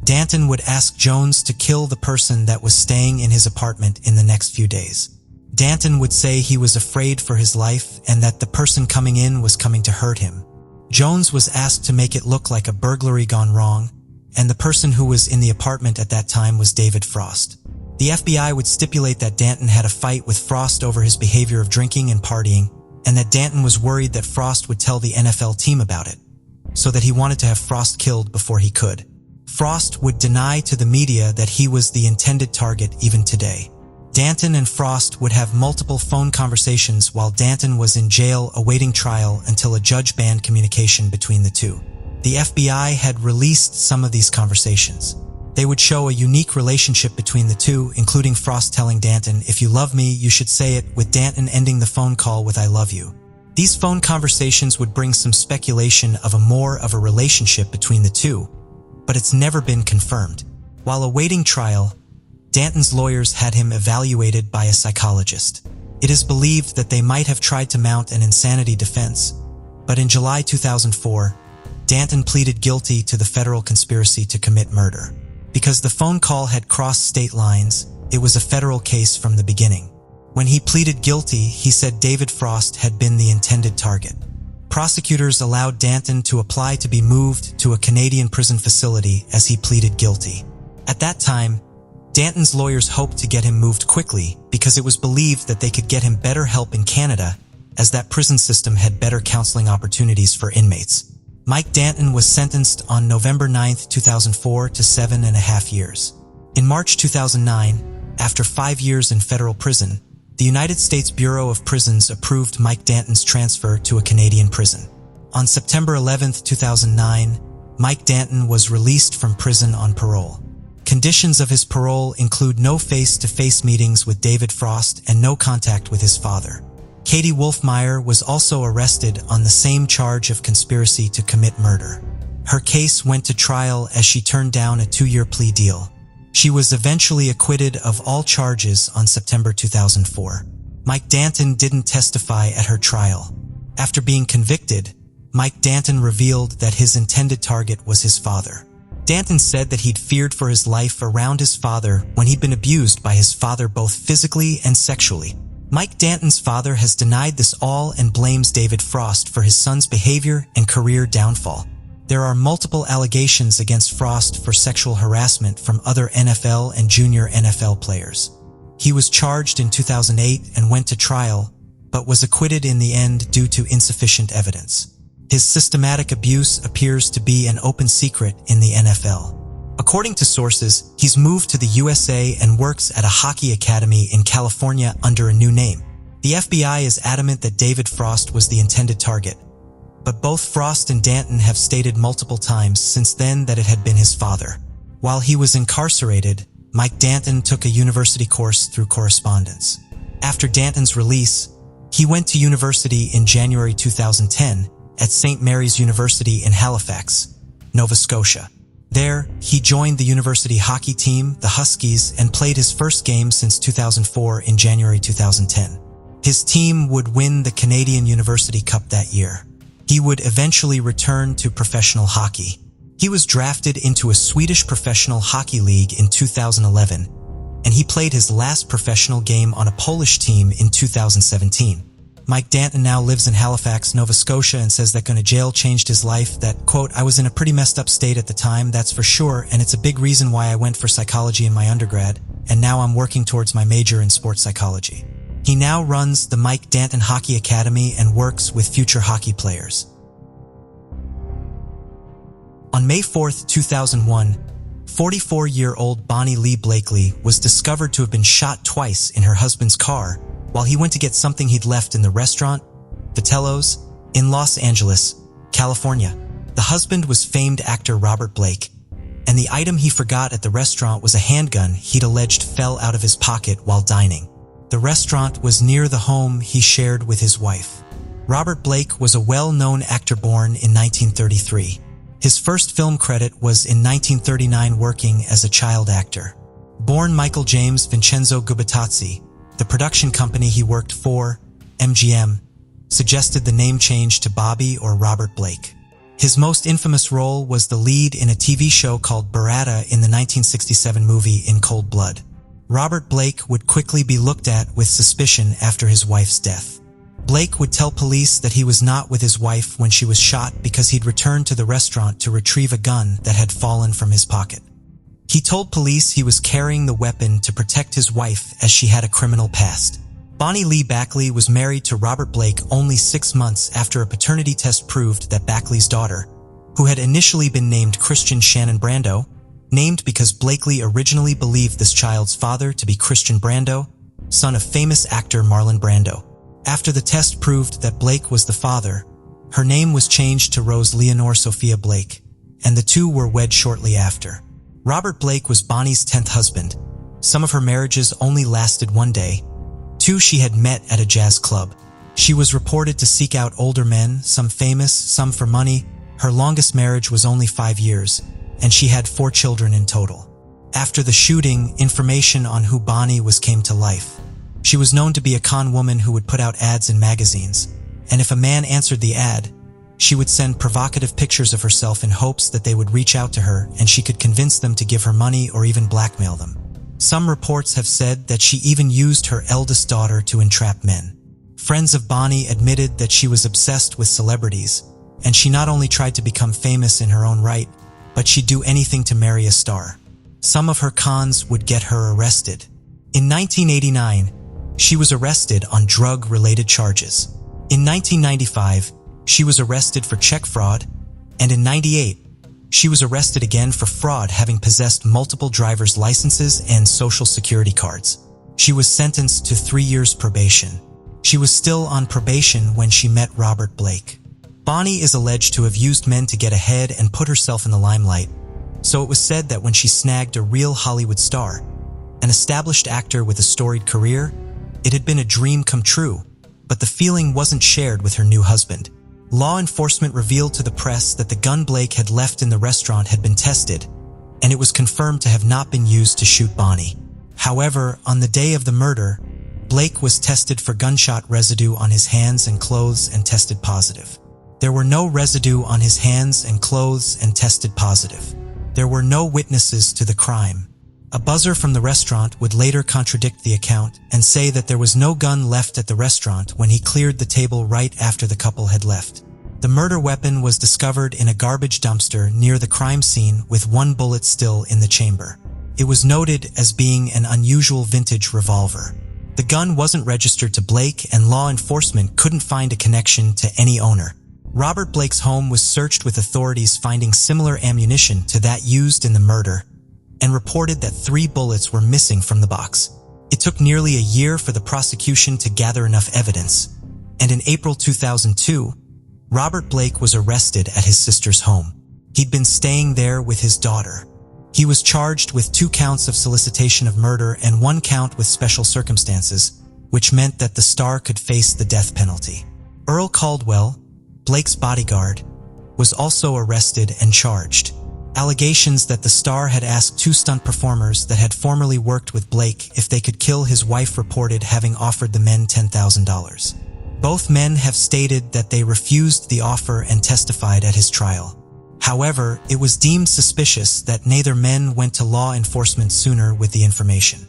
Danton would ask Jones to kill the person that was staying in his apartment in the next few days. Danton would say he was afraid for his life and that the person coming in was coming to hurt him. Jones was asked to make it look like a burglary gone wrong, and the person who was in the apartment at that time was David Frost. The FBI would stipulate that Danton had a fight with Frost over his behavior of drinking and partying, and that Danton was worried that Frost would tell the NFL team about it, so that he wanted to have Frost killed before he could. Frost would deny to the media that he was the intended target even today. Danton and Frost would have multiple phone conversations while Danton was in jail awaiting trial until a judge banned communication between the two. The FBI had released some of these conversations. They would show a unique relationship between the two, including Frost telling Danton, "If you love me, you should say it," with Danton ending the phone call with "I love you." These phone conversations would bring some speculation of more of a relationship between the two, but it's never been confirmed. While awaiting trial, Danton's lawyers had him evaluated by a psychologist. It is believed that they might have tried to mount an insanity defense, but in July 2004, Danton pleaded guilty to the federal conspiracy to commit murder. Because the phone call had crossed state lines, it was a federal case from the beginning. When he pleaded guilty, he said David Frost had been the intended target. Prosecutors allowed Danton to apply to be moved to a Canadian prison facility as he pleaded guilty. At that time, Danton's lawyers hoped to get him moved quickly because it was believed that they could get him better help in Canada, as that prison system had better counseling opportunities for inmates. Mike Danton was sentenced on November 9, 2004 to 7.5 years. In March 2009, after 5 years in federal prison, the United States Bureau of Prisons approved Mike Danton's transfer to a Canadian prison. On September 11, 2009, Mike Danton was released from prison on parole. Conditions of his parole include no face-to-face meetings with David Frost and no contact with his father. Katie Wolfmeyer was also arrested on the same charge of conspiracy to commit murder. Her case went to trial as she turned down a 2-year plea deal. She was eventually acquitted of all charges on September 2004. Mike Danton didn't testify at her trial. After being convicted, Mike Danton revealed that his intended target was his father. Danton said that he'd feared for his life around his father when he'd been abused by his father both physically and sexually. Mike Danton's father has denied this all and blames David Frost for his son's behavior and career downfall. There are multiple allegations against Frost for sexual harassment from other NFL and junior NFL players. He was charged in 2008 and went to trial, but was acquitted in the end due to insufficient evidence. His systematic abuse appears to be an open secret in the NFL. According to sources, he's moved to the USA and works at a hockey academy in California under a new name. The FBI is adamant that David Frost was the intended target, but both Frost and Danton have stated multiple times since then that it had been his father. While he was incarcerated, Mike Danton took a university course through correspondence. After Danton's release, he went to university in January 2010 at St. Mary's University in Halifax, Nova Scotia. There, he joined the university hockey team, the Huskies, and played his first game since 2004 in January 2010. His team would win the Canadian University Cup that year. He would eventually return to professional hockey. He was drafted into a Swedish professional hockey league in 2011, and he played his last professional game on a Polish team in 2017. Mike Danton now lives in Halifax, Nova Scotia, and says that going to jail changed his life. That, quote, "I was in a pretty messed up state at the time, that's for sure, and it's a big reason why I went for psychology in my undergrad, and now I'm working towards my major in sports psychology." He now runs the Mike Danton Hockey Academy and works with future hockey players. On May 4th, 2001, 44-year-old Bonnie Lee Bakley was discovered to have been shot twice in her husband's car while he went to get something he'd left in the restaurant, Vitello's, in Los Angeles, California. The husband was famed actor Robert Blake, and the item he forgot at the restaurant was a handgun he'd alleged fell out of his pocket while dining. The restaurant was near the home he shared with his wife. Robert Blake was a well-known actor born in 1933. His first film credit was in 1939 working as a child actor. Born Michael James Vincenzo Gubitazzi, the production company he worked for, MGM, suggested the name change to Bobby or Robert Blake. His most infamous role was the lead in a TV show called Barada in the 1967 movie In Cold Blood. Robert Blake would quickly be looked at with suspicion after his wife's death. Blake would tell police that he was not with his wife when she was shot because he'd returned to the restaurant to retrieve a gun that had fallen from his pocket. He told police he was carrying the weapon to protect his wife as she had a criminal past. Bonnie Lee Bakley was married to Robert Blake only 6 months after a paternity test proved that Bakley's daughter, who had initially been named Christian Shannon Brando, named because Bakley originally believed this child's father to be Christian Brando, son of famous actor Marlon Brando. After the test proved that Blake was the father, her name was changed to Rose Leonore Sophia Blake, and the two were wed shortly after. Robert Blake was Bonnie's 10th husband. Some of her marriages only lasted 1 day. 2 she had met at a jazz club. She was reported to seek out older men, some famous, some for money. Her longest marriage was only 5 years, and she had 4 children in total. After the shooting, information on who Bonnie was came to life. She was known to be a con woman who would put out ads in magazines, and if a man answered the ad, she would send provocative pictures of herself in hopes that they would reach out to her and she could convince them to give her money or even blackmail them. Some reports have said that she even used her eldest daughter to entrap men. Friends of Bonnie admitted that she was obsessed with celebrities, and she not only tried to become famous in her own right, but she'd do anything to marry a star. Some of her cons would get her arrested. In 1989, she was arrested on drug-related charges. In 1995, she was arrested for check fraud, and in 1998, she was arrested again for fraud, having possessed multiple driver's licenses and social security cards. She was sentenced to 3 years probation. She was still on probation when she met Robert Blake. Bonnie is alleged to have used men to get ahead and put herself in the limelight, so it was said that when she snagged a real Hollywood star, an established actor with a storied career, it had been a dream come true, but the feeling wasn't shared with her new husband. Law enforcement revealed to the press that the gun Blake had left in the restaurant had been tested, and it was confirmed to have not been used to shoot Bonnie. However, on the day of the murder, Blake was tested for gunshot residue on his hands and clothes and tested positive. There were no residue on his hands and clothes and tested positive. There were no witnesses to the crime. A buzzer from the restaurant would later contradict the account and say that there was no gun left at the restaurant when he cleared the table right after the couple had left. The murder weapon was discovered in a garbage dumpster near the crime scene with 1 bullet still in the chamber. It was noted as being an unusual vintage revolver. The gun wasn't registered to Blake, and law enforcement couldn't find a connection to any owner. Robert Blake's home was searched, with authorities finding similar ammunition to that used in the murder, and reported that 3 bullets were missing from the box. It took nearly a year for the prosecution to gather enough evidence, and in April 2002, Robert Blake was arrested at his sister's home. He'd been staying there with his daughter. He was charged with 2 counts of solicitation of murder and 1 count with special circumstances, which meant that the star could face the death penalty. Earl Caldwell, Blake's bodyguard, was also arrested and charged. Allegations that the star had asked 2 stunt performers that had formerly worked with Blake if they could kill his wife, reported having offered the men $10,000. Both men have stated that they refused the offer and testified at his trial. However, it was deemed suspicious that neither men went to law enforcement sooner with the information.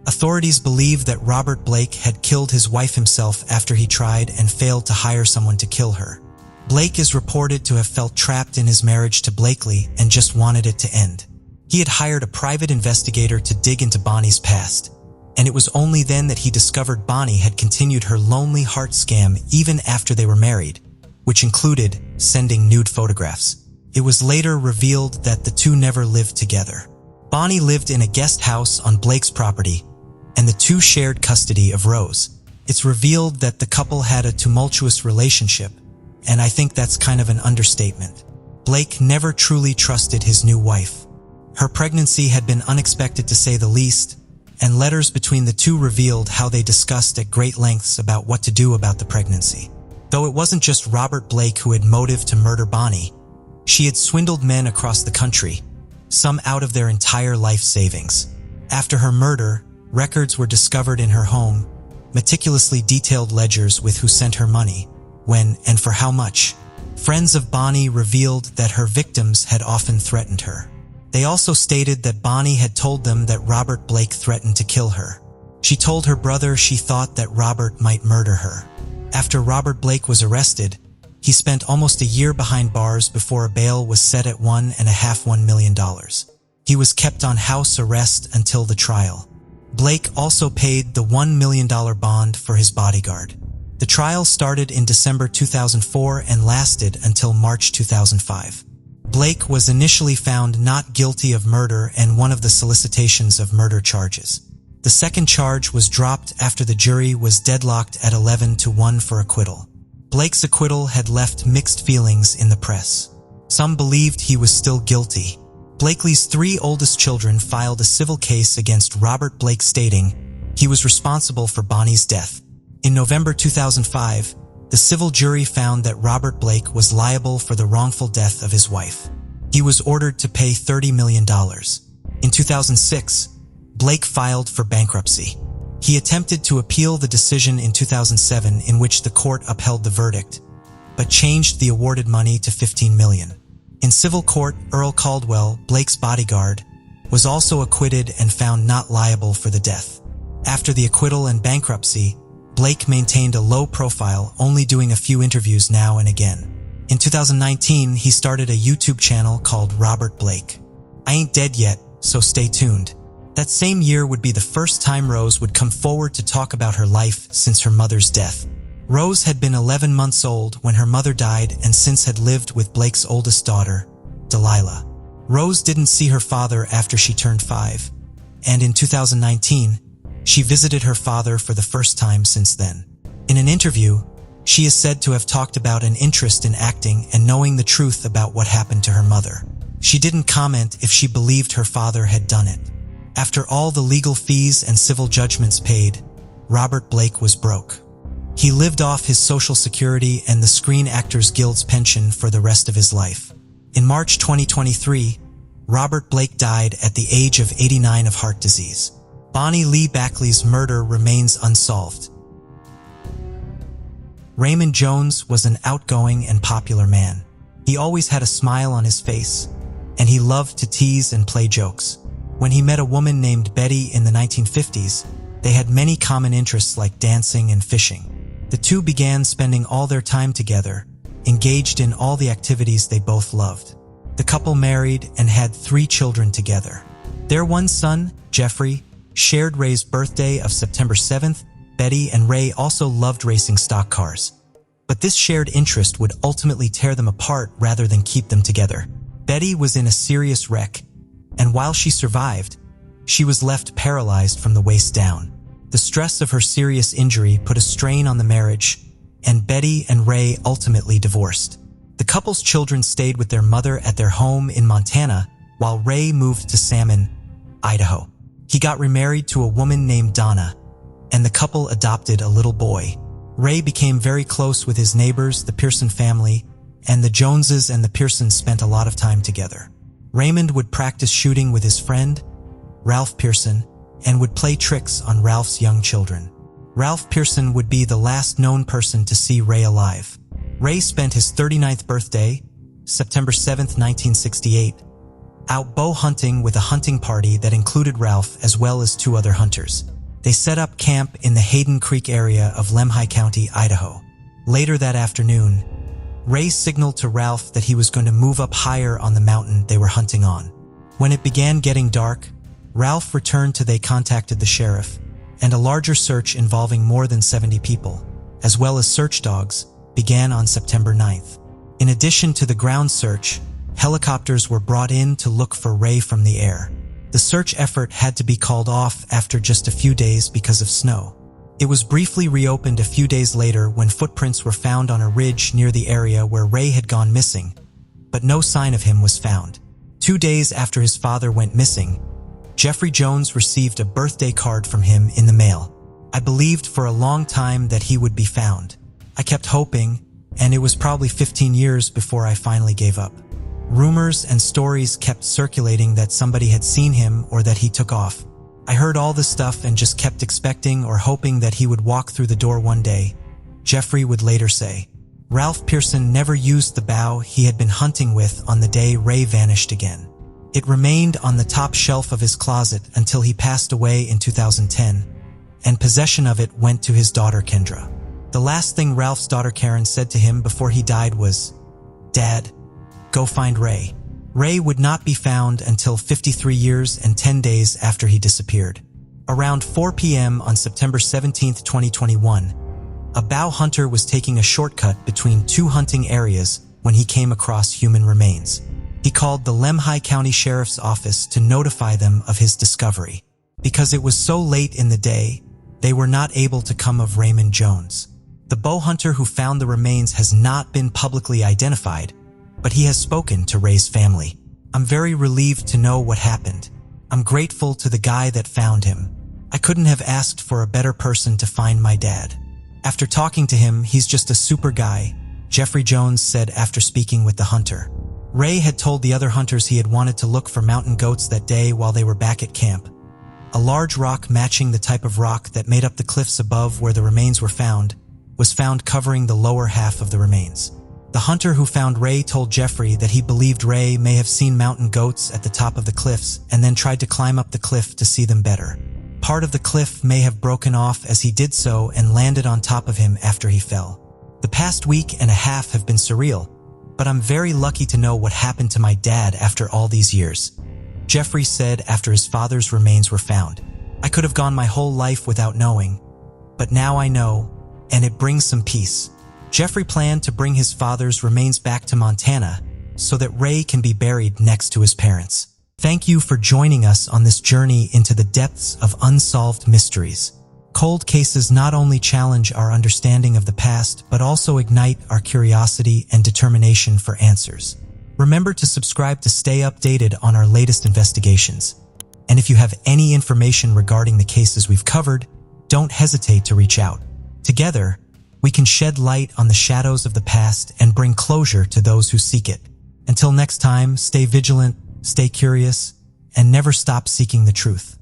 Authorities believe that Robert Blake had killed his wife himself after he tried and failed to hire someone to kill her. Blake is reported to have felt trapped in his marriage to Bakley and just wanted it to end. He had hired a private investigator to dig into Bonnie's past, and it was only then that he discovered Bonnie had continued her lonely heart scam even after they were married, which included sending nude photographs. It was later revealed that the two never lived together. Bonnie lived in a guest house on Blake's property, and the two shared custody of Rose. It's revealed that the couple had a tumultuous relationship, and I think that's kind of an understatement. Blake never truly trusted his new wife. Her pregnancy had been unexpected to say the least, and letters between the two revealed how they discussed at great lengths about what to do about the pregnancy. Though it wasn't just Robert Blake who had motive to murder Bonnie, she had swindled men across the country, some out of their entire life savings. After her murder, records were discovered in her home, meticulously detailed ledgers with who sent her money, when, and for how much. Friends of Bonnie revealed that her victims had often threatened her. They also stated that Bonnie had told them that Robert Blake threatened to kill her. She told her brother she thought that Robert might murder her. After Robert Blake was arrested, he spent almost a year behind bars before a bail was set at $1.5 million. He was kept on house arrest until the trial. Blake also paid the $1 million bond for his bodyguard. The trial started in December 2004 and lasted until March 2005. Blake was initially found not guilty of murder and one of the solicitations of murder charges. The second charge was dropped after the jury was deadlocked at 11-1 for acquittal. Blake's acquittal had left mixed feelings in the press. Some believed he was still guilty. Bakley's three oldest children filed a civil case against Robert Blake stating he was responsible for Bonnie's death. In November 2005, the civil jury found that Robert Blake was liable for the wrongful death of his wife. He was ordered to pay $30 million. In 2006, Blake filed for bankruptcy. He attempted to appeal the decision in 2007 in which the court upheld the verdict, but changed the awarded money to $15 million. In civil court, Earl Caldwell, Blake's bodyguard, was also acquitted and found not liable for the death. After the acquittal and bankruptcy, Blake maintained a low profile, only doing a few interviews now and again. In 2019, he started a YouTube channel called Robert Blake. I ain't dead yet, so stay tuned. That same year would be the first time Rose would come forward to talk about her life since her mother's death. Rose had been 11 months old when her mother died and since had lived with Blake's oldest daughter, Delilah. Rose didn't see her father after she turned 5, and in 2019, she visited her father for the first time since then. In an interview, she is said to have talked about an interest in acting and knowing the truth about what happened to her mother. She didn't comment if she believed her father had done it. After all the legal fees and civil judgments paid, Robert Blake was broke. He lived off his Social Security and the Screen Actors Guild's pension for the rest of his life. In March 2023, Robert Blake died at the age of 89 of heart disease. Bonnie Lee Bakley's murder remains unsolved. Raymond Jones was an outgoing and popular man. He always had a smile on his face, and he loved to tease and play jokes. When he met a woman named Betty in the 1950s, they had many common interests like dancing and fishing. The two began spending all their time together, engaged in all the activities they both loved. The couple married and had 3 children together. Their one son, Jeffrey, shared Ray's birthday of September 7th. Betty and Ray also loved racing stock cars. But this shared interest would ultimately tear them apart rather than keep them together. Betty was in a serious wreck, and while she survived, she was left paralyzed from the waist down. The stress of her serious injury put a strain on the marriage, and Betty and Ray ultimately divorced. The couple's children stayed with their mother at their home in Montana, while Ray moved to Salmon, Idaho. He got remarried to a woman named Donna, and the couple adopted a little boy. Ray became very close with his neighbors, the Pearson family, and the Joneses and the Pearsons spent a lot of time together. Raymond would practice shooting with his friend, Ralph Pearson, and would play tricks on Ralph's young children. Ralph Pearson would be the last known person to see Ray alive. Ray spent his 39th birthday, September 7, 1968, out bow hunting with a hunting party that included Ralph as well as 2 other hunters. They set up camp in the Hayden Creek area of Lemhi County, Idaho. Later that afternoon, Ray signaled to Ralph that he was going to move up higher on the mountain they were hunting on. When it began getting dark, Ralph returned to they contacted the sheriff, and a larger search involving more than 70 people, as well as search dogs, began on September 9th. In addition to the ground search, helicopters were brought in to look for Ray from the air. The search effort had to be called off after just a few days because of snow. It was briefly reopened a few days later when footprints were found on a ridge near the area where Ray had gone missing, but no sign of him was found. 2 days after his father went missing, Jeffrey Jones received a birthday card from him in the mail. I believed for a long time that he would be found. I kept hoping, and it was probably 15 years before I finally gave up. Rumors and stories kept circulating that somebody had seen him or that he took off. I heard all this stuff and just kept expecting or hoping that he would walk through the door one day, Jeffrey would later say. Ralph Pearson never used the bow he had been hunting with on the day Ray vanished again. It remained on the top shelf of his closet until he passed away in 2010, and possession of it went to his daughter Kendra. The last thing Ralph's daughter Karen said to him before he died was, "Dad, go find Ray." Ray would not be found until 53 years and 10 days after he disappeared. Around 4 p.m. on September 17, 2021, a bow hunter was taking a shortcut between 2 hunting areas when he came across human remains. He called the Lemhi County Sheriff's Office to notify them of his discovery. Because it was so late in the day, they were not able to come of Raymond Jones. The bow hunter who found the remains has not been publicly identified, but he has spoken to Ray's family. I'm very relieved to know what happened. I'm grateful to the guy that found him. I couldn't have asked for a better person to find my dad. After talking to him, he's just a super guy, Jeffrey Jones said after speaking with the hunter. Ray had told the other hunters he had wanted to look for mountain goats that day while they were back at camp. A large rock matching the type of rock that made up the cliffs above where the remains were found was found covering the lower half of the remains. The hunter who found Ray told Jeffrey that he believed Ray may have seen mountain goats at the top of the cliffs and then tried to climb up the cliff to see them better. Part of the cliff may have broken off as he did so and landed on top of him after he fell. The past week and a half have been surreal, but I'm very lucky to know what happened to my dad after all these years, Jeffrey said after his father's remains were found. I could have gone my whole life without knowing, but now I know, and it brings some peace. Jeffrey planned to bring his father's remains back to Montana so that Ray can be buried next to his parents. Thank you for joining us on this journey into the depths of unsolved mysteries. Cold cases not only challenge our understanding of the past, but also ignite our curiosity and determination for answers. Remember to subscribe to stay updated on our latest investigations. And if you have any information regarding the cases we've covered, don't hesitate to reach out. Together, we can shed light on the shadows of the past and bring closure to those who seek it. Until next time, stay vigilant, stay curious, and never stop seeking the truth.